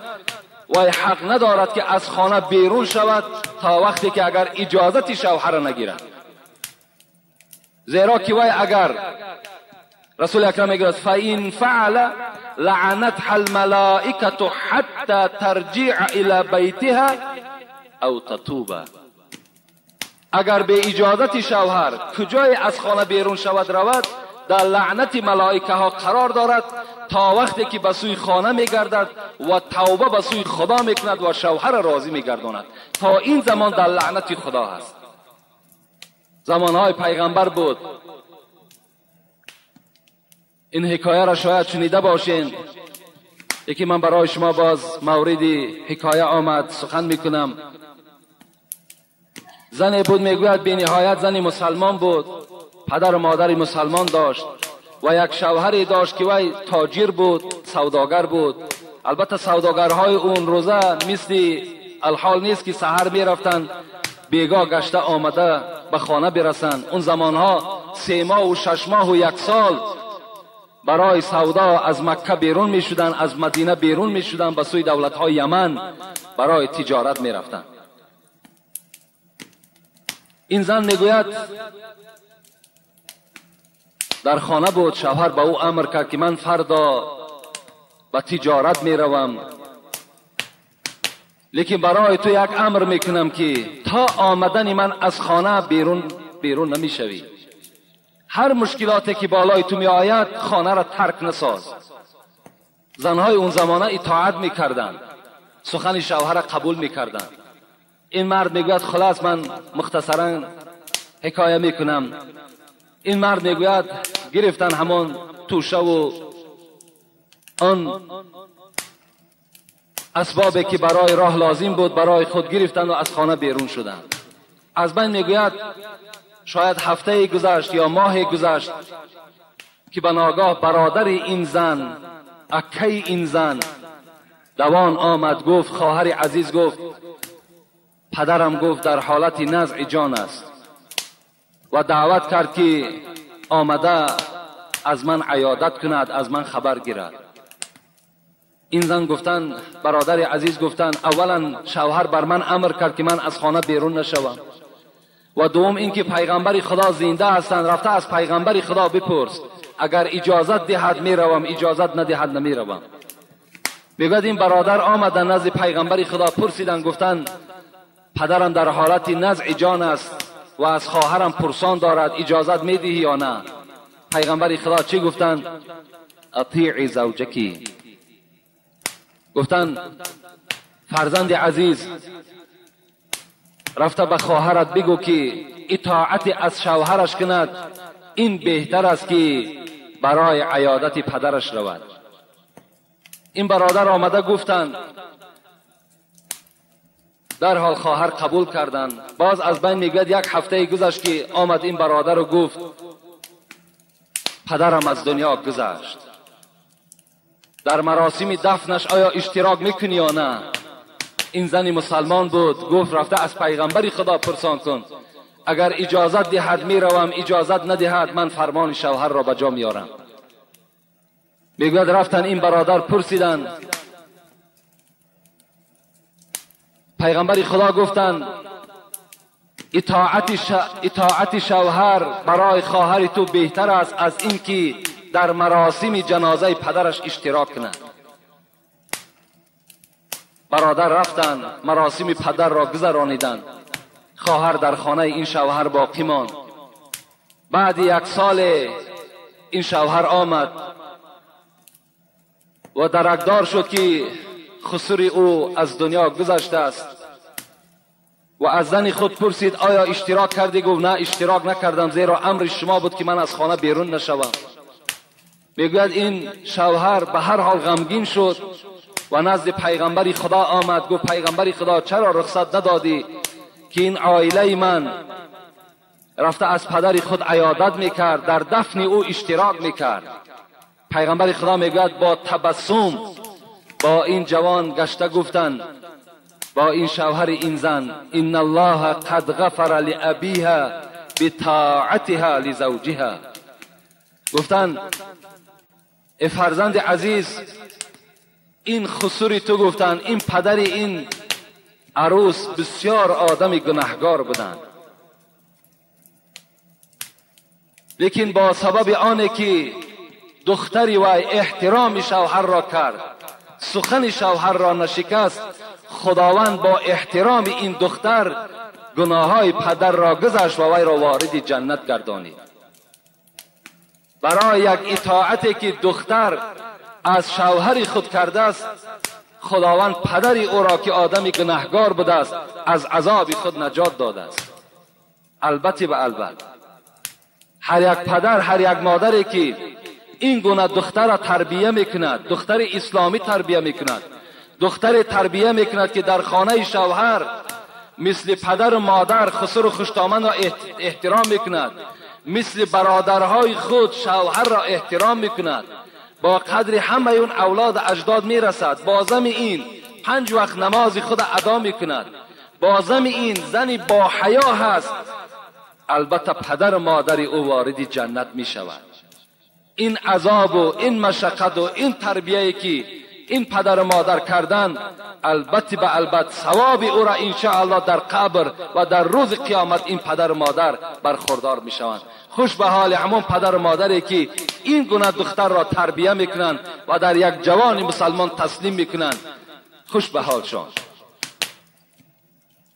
Speaker 1: وی حق ندارد که از خانه بیرون شود تا وقتی که اگر اجازت شوهر نگیرد. زیرا که وی اگر، رسول اکرم میگوید فإن فعل لعنتها الملائکة حتی ترجع الى بیتها او تتوب. اگر به اجازت شوهر کجای از خانه بیرون شود رود، در لعنت ملائکه ها قرار دارد تا وقتی که به سوی خانه میگردد و توبه به سوی خدا میکند و شوهر راضی میگرداند. تا این زمان در لعنت خدا هست. زمانهای پیغمبر بود. این حکایه را شاید شنیده باشین. یکی من برای شما باز موردی حکایه آمد سخن میکنم. زنی بود میگوید به نهایت زنی مسلمان بود، پدر و مادری مسلمان داشت و یک شوهری داشت که وی تاجر بود، سوداگر بود. البته سوداگرهای اون روزه مثل الحال نیست که سحر میرفتن بیگاه گشته آمده به خانه برسن. اون زمانها 3 ماه و 6 ماه و 1 سال برای سودا از مکه بیرون می شدن، از مدینه بیرون می شدن، به سوی دولت‌های یمن برای تجارت می رفتن. این زن میگوید در خانه بود، شوهر به او امر کرد که من فردا به تجارت می روم، لیکن برای تو یک امر میکنم که تا آمدن من از خانه بیرون نمی شوی. هر مشکلاتی که بالای تو می آید خانه را ترک نساز. زنهای اون زمانه اطاعت میکردند، سخن شوهر را قبول میکردند. این مرد میگوید، خلاص من مختصرا حکایه میکنم. این مرد میگوید گرفتن همون توشه و آن اسبابی که برای راه لازم بود برای خود گرفتن و از خانه بیرون شدند. از بین میگوید شاید هفته گذشت یا ماه گذشت که به ناگاه برادر این زن، اکی این زن دوان آمد، گفت خواهر عزیز، گفت پدرم گفت در حالت نزع جان است و دعوت کرد که آمده از من عیادت کند، از من خبر گیرد. این زن گفتن، برادر عزیز گفتن، اولا شوهر بر من امر کرد که من از خانه بیرون نشوم و دوم اینکه پیغمبر خدا زنده هستند، رفته از پیغمبر خدا بپرس، اگر اجازت دهد میروم، اجازت ندهد نمیروم. میگوید این برادر آمدن نزد پیغمبر خدا، پرسیدن، گفتن پدرم در حالت نزع جان است و از خواهرم پرسان دارد، اجازت میدهی یا نه؟ پیغمبر خدا چی گفتن؟ اطیعی زوجکی. گفتن فرزند عزیز، رفته به خواهرت بگو که اطاعت از شوهرش کند، این بهتر است که برای عیادت پدرش رود. این برادر آمده گفتند، در حال خواهر قبول کردند. باز از بین میگوید 1 هفته گذشت که آمد این برادر رو گفت پدرم از دنیا گذشت، در مراسم دفنش آیا اشتراک میکنی یا نه؟ این زنی مسلمان بود، گفت رفته از پیغمبر خدا پرسان کن، اگر اجازت دهد میروم، اجازت ندهد من فرمان شوهر را به جا میارم. میگوید رفتن این برادر پرسیدن، پیغمبر خدا گفتند اطاعت شوهر برای خواهر تو بهتر است از این که در مراسم جنازه پدرش اشتراک کند. برادر رفتند مراسم پدر را گذرانیدند. خواهر در خانه این شوهر باقی ماند. بعد 1 سال این شوهر آمد و درکدار شد که خسر او از دنیا گذشته است و از زن خود پرسید آیا اشتراک کردی؟ گفت نه اشتراک نکردم، زیرا امر شما بود که من از خانه بیرون نشوم. میگوید این شوهر به هر حال غمگین شد و نزد پیغمبر خدا آمد. گفت پیغمبر خدا چرا رخصت ندادی که این عائله من رفته از پدر خود عیادت میکرد، در دفن او اشتراک میکرد. پیغمبر خدا میگوید با تبسم با این جوان گشته گفتند، با این شوهر این زن، ان الله قد غفر لابیها بطاعتها لزوجها. گفتند ای فرزند عزیز، این خسوری تو گفتند این پدر این عروس بسیار آدم گناهگار بودند، لیکن با سبب آنه که دختری و احترام شوهر را کرد، سخن شوهر را نشکست، خداوند با احترام این دختر گناههای پدر را گذشت و وی را وارد جنت گردانید. برای یک اطاعتی که دختر از شوهر خود کرده است، خداوند پدر او را که آدم گناهگار بوده است از عذاب خود نجات داده است. البته به البته هر یک پدر، هر یک مادری که این گونه دختر را تربیه میکند، دختر اسلامی تربیه میکند، دختر تربیه میکند که در خانه شوهر مثل پدر و مادر خسر و خوشتامن را احترام میکند، مثل برادرهای خود شوهر را احترام میکند، با قدر همه اون اولاد اجداد میرسد، بازم این 5 وقت نماز خود ادا میکند، بازم این زنی با حیا هست، البته پدر و مادر او وارد جنت میشود. این عذاب و این مشقت و این تربیه‌ای که این پدر و مادر کردن، البته به البته ثواب او را انشاءالله در قبر و در روز قیامت این پدر و مادر برخوردار میشوند. خوش به حال همون پدر و مادری که این گونه دختر را تربیه میکنند و در یک جوان مسلمان تسلیم میکنند. خوش به حالشان.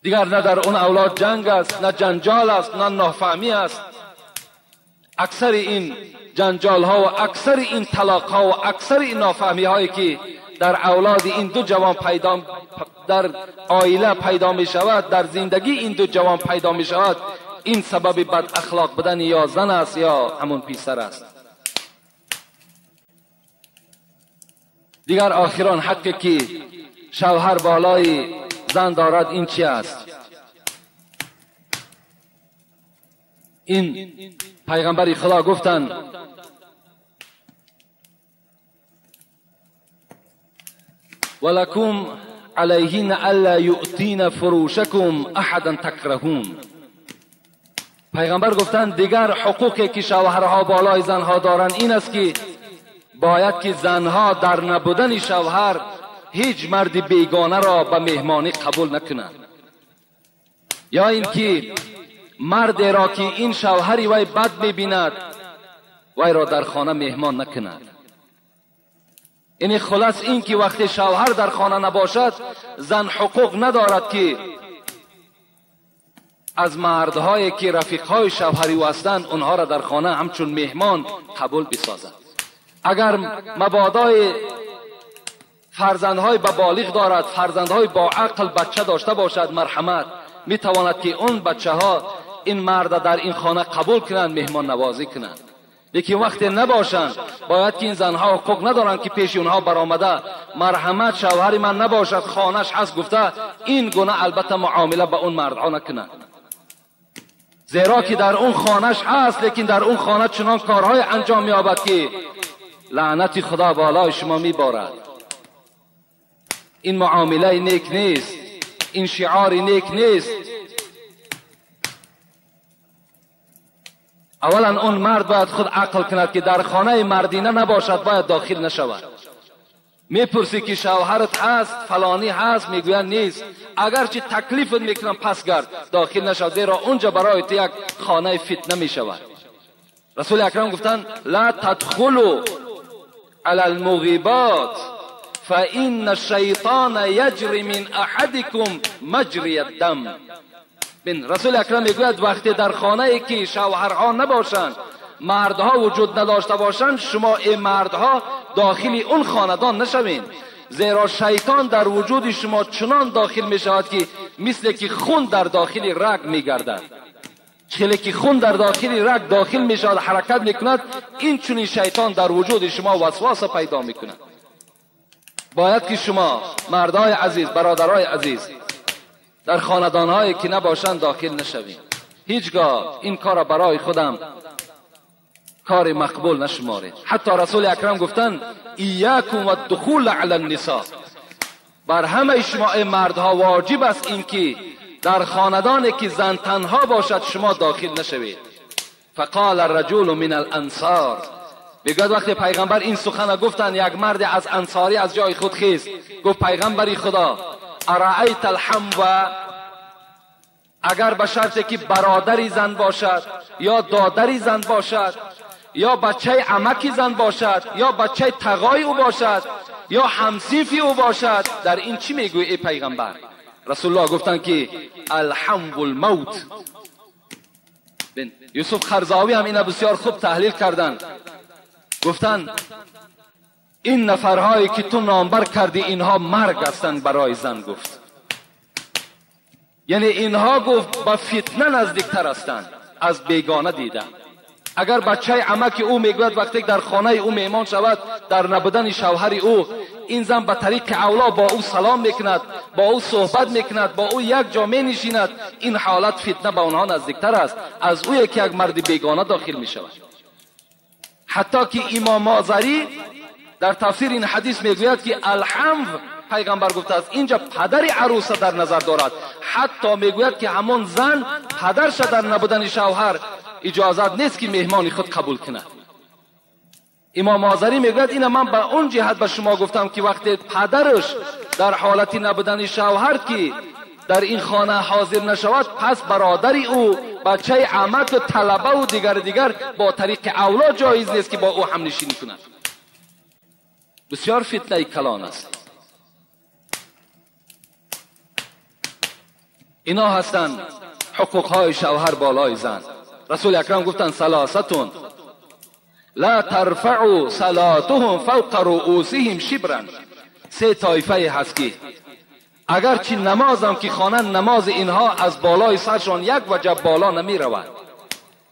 Speaker 1: دیگر نه در اون اولاد جنگ است، نه جنجال است، نه نافهمی است. اکثر این جنجال ها و اکثر این طلاق ها و اکثر این نافهمی هایی که در اولاد این دو جوان در عائله پیدا می شود، در زندگی این دو جوان پیدا می شود، این سبب بد اخلاق بودن یا زن است یا همون پسر است. دیگر آخران حقی که شوهر بالای زن دارد این چی است؟ این پیغمبر خدا گفتند ولکم علیهن الا یؤتین فروشکم احدا تکرهون. پیغمبر گفتند دیگر حقوقی که شوهرها بالای زنها دارند این است که باید که زنها در نبودن شوهر هیچ مرد بیگانه را به مهمانی قبول نکنند، یا اینکه مرد را که این شوهری وی بد می‌بیند وی را در خانه مهمان نکند. یعنی خلاص این که وقتی شوهر در خانه نباشد زن حقوق ندارد که از مردهایی که رفیقهای شوهری او هستند اونها را در خانه همچون مهمان قبول بسازد. اگر مبادای فرزندهای با بالغ دارد، فرزندهای با عقل بچه داشته باشد، مرحمت، میتواند که اون بچه ها این مرد در این خانه قبول کنند، مهمان نوازی کنند. لیکن وقتی نباشند باید که این زنها حقوق ندارند که پیش اونها برآمده مرحمت شوهر من نباشد، خانهش هست گفته این گونه البته معامله با اون مردها نکنند، زیرا که در اون خانهش هست لیکن در اون خانه چنان کارهای انجام می‌یابد که لعنت خدا بالای شما میبارد. این معامله نیک نیست، این شعار نیک نیست. اولا اون مرد باید خود عقل کند که در خانه مردینه نباشد، باید داخل نشود. میپرسی که شوهرت هست، فلانی هست، میگوید نیست. اگرچه تکلیفت میکنم پس گرد، داخل نشو، زیرا اونجا برای تو یک خانه فتنه میشود. رسول اکرم گفتن لا تدخلوا علی المغیبات فإن الشیطان یجری من احدکم مجری الدم. رسول اکرم میگوید وقتی در خانه ای که شوهرها نباشند، مردها وجود نداشته باشند، شما این مردها داخل اون خاندان نشوین، زیرا شیطان در وجود شما چنان داخل می شود که مثل که خون در داخل رگ می گردد. چلی که خون در داخل رگ داخل می شود، حرکت می کند، این چنین شیطان در وجود شما وسواس پیدا می کند. باید که شما مردای عزیز، برادرای عزیز، در خاندانهایی که نباشند داخل نشوید. هیچگاه این کار برای خودم کار مقبول نشمارید. حتی رسول اکرم گفتن ایاکم والدخول علی النساء، بر همه شما این مردها واجب است اینکه در خاندانی که زن تنها باشد شما داخل نشوید. فقال الرجل من الانصار، بگوید وقتی پیغمبر این سخن گفتن، یک مرد از انصاری از جای خود خیست، گفت پیغمبری خدا ارأیت الحمو، اگر به شرطی که برادری زن باشد یا دادری زن باشد یا بچه عمکی زن باشد یا بچه تقای او باشد یا همسیفی او باشد، در این چی میگوی ای پیغمبر؟ رسول الله گفتن که الحمو الموت. یوسف خرزاوی هم اینو بسیار خوب تحلیل کردن، گفتن این نفرهایی که تو نامبر کردی اینها مرگ هستند برای زن. گفت یعنی اینها گفت با فتنه نزدیکتر هستند از بیگانه دیدن. اگر بچه عمک او میگوید وقتی در خانه او میهمان شود، در نبودن شوهر او، این زن به طریق اولا با او سلام میکند، با او صحبت میکند، با او یک جا می نشیند، این حالت فتنه به آنها نزدیکتر است از او که یک مرد بیگانه داخل میشود. حتی که امام مازری در تفسیر این حدیث میگوید که الحمو، پیغمبر گفته است اینجا پدر عروس در نظر دارد. حتی میگوید که همون زن پدرش در نبودن شوهر اجازت نیست که مهمان خود قبول کند. امام مازری میگوید این من به اون جهت به شما گفتم که وقتی پدرش در حالت نبودن شوهر که در این خانه حاضر نشود، پس برادری او، بچه عمک و طلبه و دیگر با طریق اولا جایز نیست که با او هم نشینی کند. بسیار فتنه کلان است. اینا هستند حقوقهای شوهر بالای زن. رسول اکرم گفتن ثلاثتون لا ترفعوا صلاتهم فوق رؤوسهم شبرا. سه طایفه هست که اگرچه نمازم که خوانند، نماز اینها از بالای سرشان یک وجب بالا نمی رود.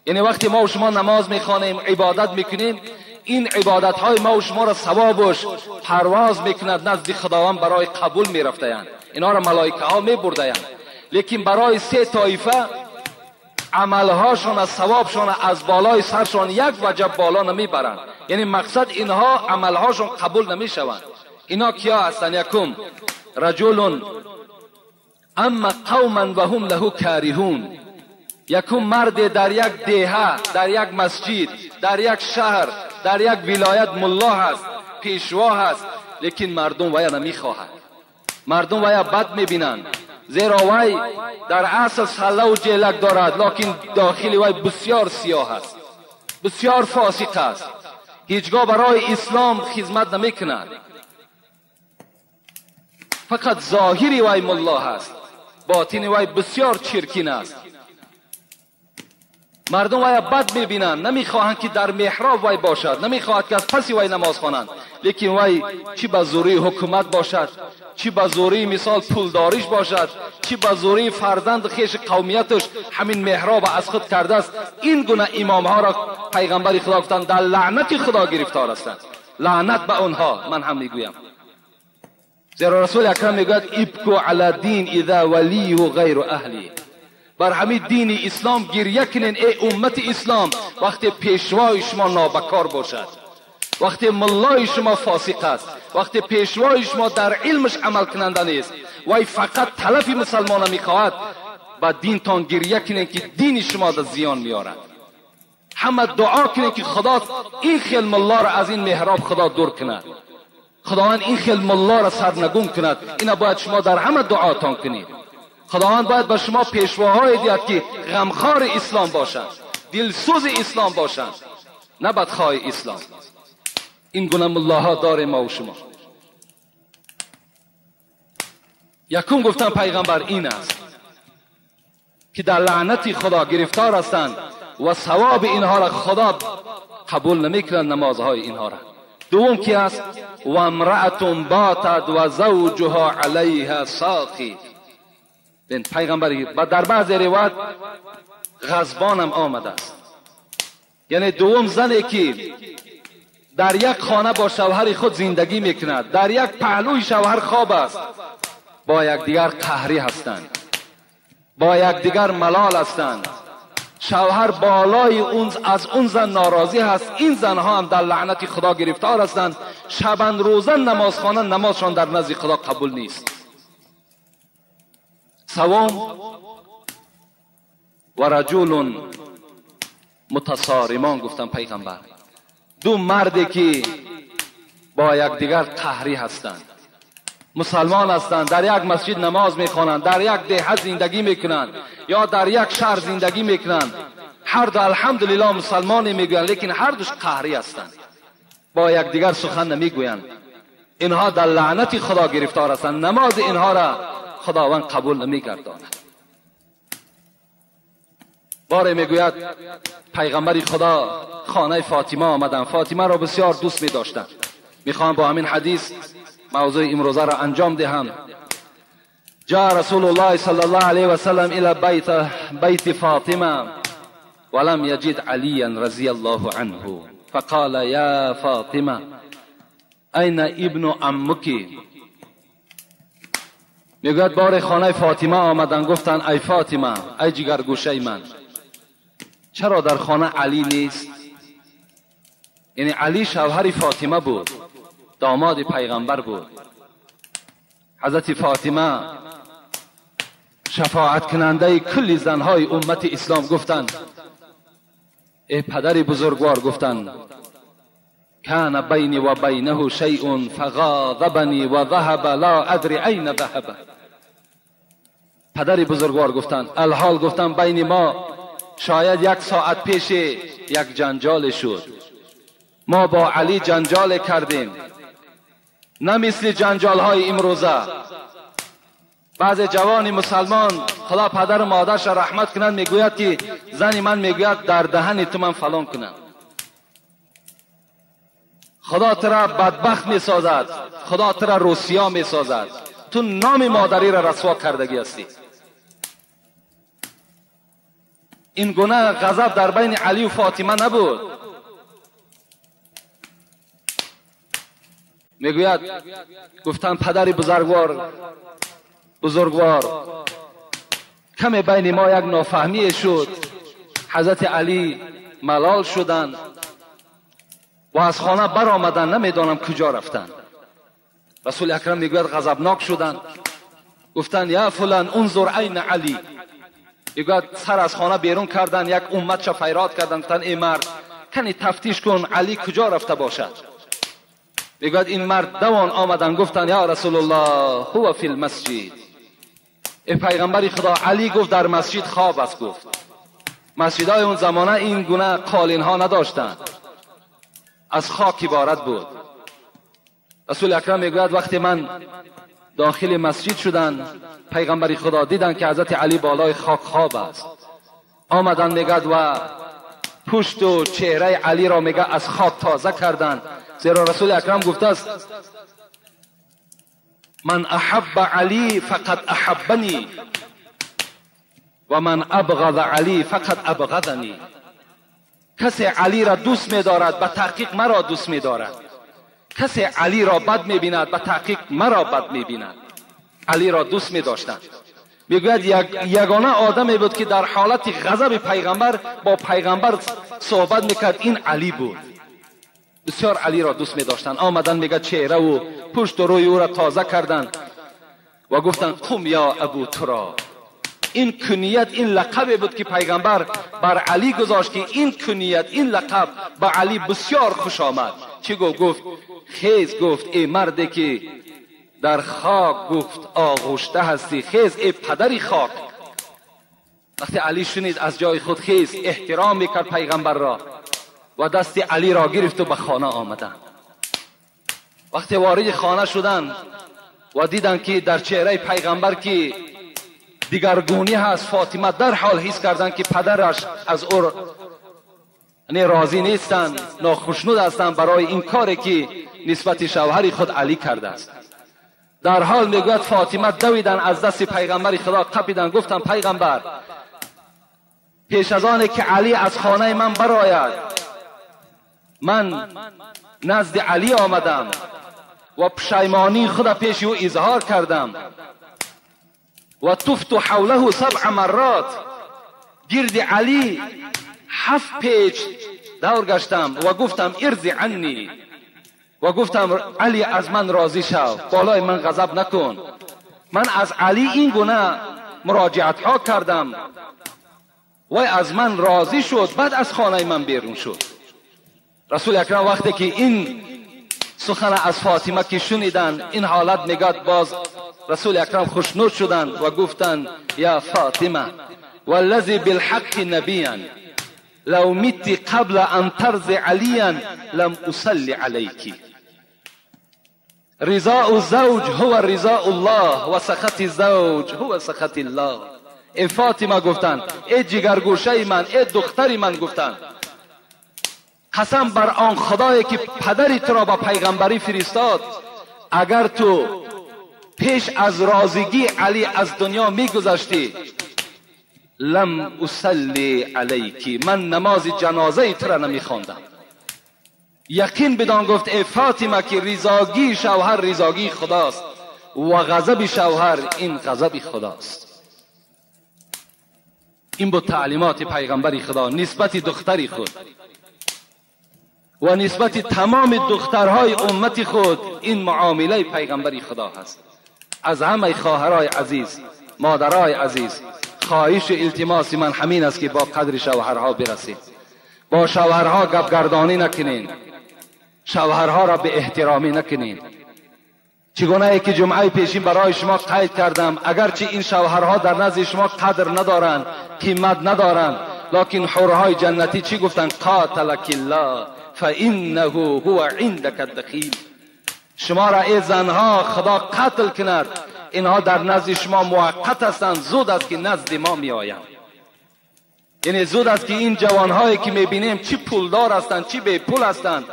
Speaker 1: یعنی وقتی ما و شما نماز میخوانیم، عبادت میکنیم، این عبادت های ما و شما را ثوابش پرواز میکند نزد خداوند برای قبول میرفتند، اینا را ملائکه ها میبردند. لیکن برای سه طایفه عملهاشون از ثوابشون از بالای سرشون یک وجب بالا نمیبرند. یعنی مقصد اینها عملهاشون قبول نمیشوند. اینا کیا هستند؟ یکم رجل اما قوما و هم له کارهون، یکم مرد در یک دیهه، در یک مسجد، در یک شهر، در یک ولایت ملا هست، پیشوا هست، لیکن مردم وی نمیخواهد، مردم وی بد میبینند، زیرا وی در اصل سله و جیلک دارد، لیکن داخل وی بسیار سیاه است، بسیار فاسق است، هیچگاه برای اسلام خدمت نمیکند، فقط ظاهری وی ملا است، باطن وی بسیار چرکین است. مردم وی بد میبینند، نمیخواهند که در محراب وی باشد، نمیخواهد که از پس وی نماز خوانند، لیکن وی چی به زوری حکومت باشد، چی به زوری مثال پولداریش باشد، چی به زوری فرزند خیش قومیتش همین محراب از خود کرده است، این گونه امام ها را پیغمبر خدا گفتند در لعنت خدا گرفتار هستند. لعنت به اونها. من هم میگویم، زیرا رسول اکرم میگوید ابکو علی دین اذا ولیه غیر اهلی، بر همین دین اسلام گریه کنین ای امت اسلام وقتی پیشوای شما نابکار باشد، وقتی ملای شما فاسق است، وقتی پیشوای شما در علمش عمل کننده نیست، وای فقط تلف مسلمان میخواهد، با دین تان گریه کنین که دین شما در زیان میارد.
Speaker 2: همه دعا کنید که خدا این خیل ملا را از این محراب خدا دور کند، خداوند این خیل ملا را سرنگون کند. اینا باید شما در همه دعاتان کنید. خداوند باید به شما پیشواهای دهد که غمخوار اسلام باشند، دلسوز اسلام باشند، نه بدخواه اسلام. این گونه ملاها داره ما و شما. یکم گفتن پیغمبر این است که در لعنت خدا گرفتار هستند و ثواب اینها را خدا قبول نمیکنند، نمازهای اینها را. دوم کی است؟ و امرأة باتت و زوجها علیها ساقی. این پیغمبری در بعض روایت غضبان هم آمده است، یعنی دوم زنی که در یک خانه با شوهر خود زندگی میکند، در یک پهلوی شوهر خواب است، با یکدیگر قهری هستند، با یکدیگر ملال هستند. شوهر بالای از اون زن ناراضی هست، این زنها هم در لعنت خدا گرفتار هستند. شبان روزن نماز خوانند، نمازشان در نزد خدا قبول نیست. سوم و رجل متصارمان گفتن پیغمبر، دو مردی که با یکدیگر قهری هستند، مسلمان هستند، در یک مسجد نماز میخوانند، در یک دهه زندگی میکنند یا در یک شهر زندگی میکنند، هر دو الحمدلله مسلمان میگویند، لیکن هر دوش قهری هستند، با یکدیگر سخن نمیگویند. اینها در لعنت خدا گرفتار هستند، نماز اینها را خداوند قبول نمیگرداند. باره میگوید پیغمبر خدا خانه فاطمه آمدند، فاطمه را بسیار دوست میداشتند. میخوام با همین حدیث موضوع امروزه را انجام دهم. جاء رسول الله صلی الله علیه و سلم الى بیت فاطمه ولم یجد علیا رضی الله عنه فقال یا فاطمه این ابن عمک. میگوید بار خانه فاطمه آمدن، گفتن ای فاطمه، ای جگرگوشه من، چرا در خانه علی نیست؟ یعنی علی شوهر فاطمه بود، داماد پیغمبر بود. حضرت فاطمه شفاعت کننده کل زنهای امت اسلام گفتند ای پدر بزرگوار، گفتند کان بینی و بینه شیء فغاضبنی و ذهب لا ادری این ذهب. پدر بزرگوار گفتند الحال گفتند بین ما شاید یک ساعت پیش یک جنجال شد، ما با علی جنجال کردیم، نه مثل جنجال های امروزه. بعض جوان مسلمان خدا پدر و مادرش رحمت کنند میگوید که زن من میگوید در دهن تو من فلان کنم. خدا ترا بدبخت میسازد، خدا ترا روسیا میسازد، تو نام مادری را رسوا کردگی هستی. این گونه غضب در بین علی و فاطمه نبود. میگوید گفتن پدر بزرگوار کمی بین ما یک نافهمی شد، حضرت علی ملال شدند و از خانه بر آمدن، نمیدانم کجا رفتند. رسول اکرم میگوید غضبناک شدند، گفتند یا فلان انظر عین علی. میگوید سر از خانه بیرون کردن، یک امت شفیرات کردن، گفتند ای مرد کنی تفتیش کن علی کجا رفته باشد. میگوید این مرد دوان آمدن، گفتند یا رسول الله هو فی المسجد. ای پیغمبر خدا علی گفت در مسجد خواب است. گفت مسجدهای اون زمانه این گونه قالین ها نداشتند، از خاک عبارت بود. رسول اکرم میگوید وقتی من داخل مسجد شدن، پیغمبر خدا دیدن که حضرت علی بالای خاک خواب است. آمدن میگوید و پشت و چهره علی را میگه از خاک تازه کردند، زیرا رسول اکرم گفته است من احب علی فقط احبنی و من ابغض علی فقط ابغضنی. کسی علی را دوست می‌دارد به تحقیق مرا دوست می‌دارد، کسی علی را بد می‌بیند به تحقیق مرا بد می‌بیند. علی را دوست می‌داشتند. میگوید یگانه آدمی بود که در حالت غضب پیغمبر با پیغمبر صحبت میکرد، این علی بود. بسیار علی را دوست می‌داشتند. آمدن میگه چهره و پشت و روی او را تازه کردند و گفتند قم یا ابو تراب، این کنیت، این لقب بود که پیغمبر بر علی گذاشت که این کنیت، این لقب به علی بسیار خوش آمد. چی گفت؟ خیز گفت ای مردی که در خاک گفت آغشته هستی، خیز ای پدری خاک. وقتی علی شنید از جای خود خیز، احترام میکرد پیغمبر را و دست علی را گرفت و به خانه آمدند. وقتی وارد خانه شدند و دیدن که در چهره پیغمبر که دیگرگونی هست، فاطمه در حال حس کردند که پدرش از او راضی نیستند، ناخشنود هستند برای این کاری که نسبت شوهر خود علی کرده است. در حال میگوید فاطمه دویدن از دست پیغمبر خدا قپیدن، گفتن پیغمبر پیش از آنه که علی از خانه من برآید، من نزد علی آمدم و پشیمانی خود پیش او اظهار کردم و طفت حوله 7 مرات، گرد علی 7 پیچ دور گشتم و گفتم ارضی عنی، و گفتم علی از من راضی شو، بالای من غضب نکن. من از علی این گونه مراجعت ها کردم و از من راضی شد، بعد از خانه من بیرون شد. رسول اکرم وقتی که این سخن از فاطمه که شنیدن این حالت میگد، باز رسول اکرم خوشنود شدن و گفتن یا فاطمه والذی بالحق نبیا لو مت قبل ان ترضی علیا لم اصلی علیکی. رضاء الزوج هو رضاء الله و سخط الزوج هو سخط الله. ای فاطمه گفتن، ای جگرگوشه من، ای دختری من، گفتن قسم بر آن خدایی که پدری تو را با پیغمبری فرستاد، اگر تو پیش از راضیگی علی از دنیا میگذشتی لم اصلی علیکی، من نماز جنازه تو را نمیخواندم. یقین بدان گفت ای فاطمه که رضاگی شوهر رضاگی خداست و غضب شوهر این غضب خداست. این بود تعلیمات پیغمبر خدا نسبت دختری خود و نسبت تمام دخترهای امت خود. این معامله پیغمبر خدا هست. از همه خواهرای عزیز، مادرای عزیز، خواهش و التماس من همین است که با قدر شوهرها برسید. با شوهرها گپگردانی نکنین، شوهرها را به احترامی نکنین. چگونه ای که جمعه پیشین برای شما قید کردم، اگرچه این شوهرها در نزد شما قدر ندارند، قیمت ندارند، لکن حورهای جنتی چی گفتن؟ قاتلک الله فانه هو عندك الدخیل. شما را ای زنها خدا قتل کند، اینها در نزد شما موقت هستند، زود است که نزد ما می آیند. یعنی زود است که این جوانهایی که میبینیم چی پولدار هستند، چی بی پول هستند،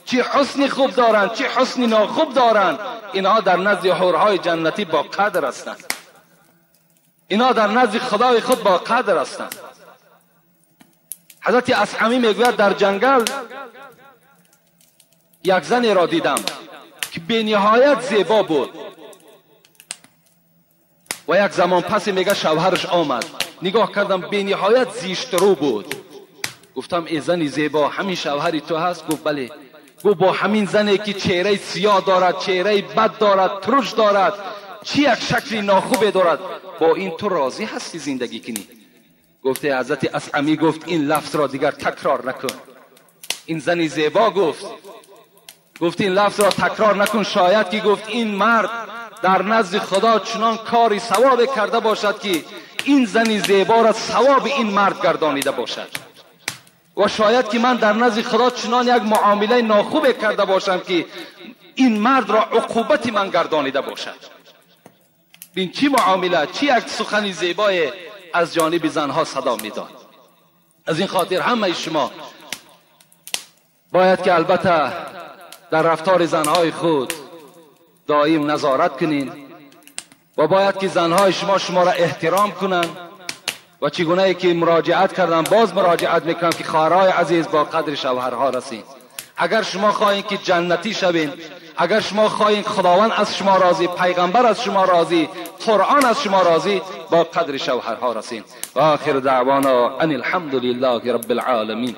Speaker 2: چی حسن خوب دارند، چی حسن ناخوب دارند، اینها در نزد حورهای جنتی با قدر هستند. اینها در نزد خدای خود با قدر هستند. حضرت اصحمی میگوید در جنگل یک زنی را دیدم که به نهایت زیبا بود و یک زمان پس میگه شوهرش آمد، نگاه کردم به نهایت زیشترو بود. گفتم ای زنی زیبا، همین شوهری تو هست؟ گفت بله. گفت با همین زنی که چهره سیاه دارد، چهره بد دارد، ترش دارد، چی یک شکلی ناخوبه دارد، با این تو راضی هستی زندگی کنی؟ گفته حضرت اصحمی گفت این لفظ را دیگر تکرار نکن. این زنی زیبا گفت این لفظ را تکرار نکن. شاید که گفت این مرد در نزد خدا چنان کاری ثواب کرده باشد که این زنی زیبا را ثواب این مرد گردانیده باشد، و شاید که من در نزد خدا چنان یک معامله ناخوب کرده باشم که این مرد را عقوبت من گردانیده باشد. بین چی معامله، چی یک سخنی زیبای از جانب زنها صدا میداد. از این خاطر همه شما باید که البته در رفتار زنهای خود دائم نظارت کنین و باید که زنهای شما را احترام کنن. و چگونه ای که مراجعت کردم باز مراجعت میکنم که خواهرای عزیز با قدر شوهرها رسید. اگر شما خواهید که جنتی شوین، اگر شما خواهید خداوند از شما راضی، پیغمبر از شما راضی، قرآن از شما راضی، با قدر شوهرها رسید. و آخر دعوانا ان الحمد لله رب العالمین.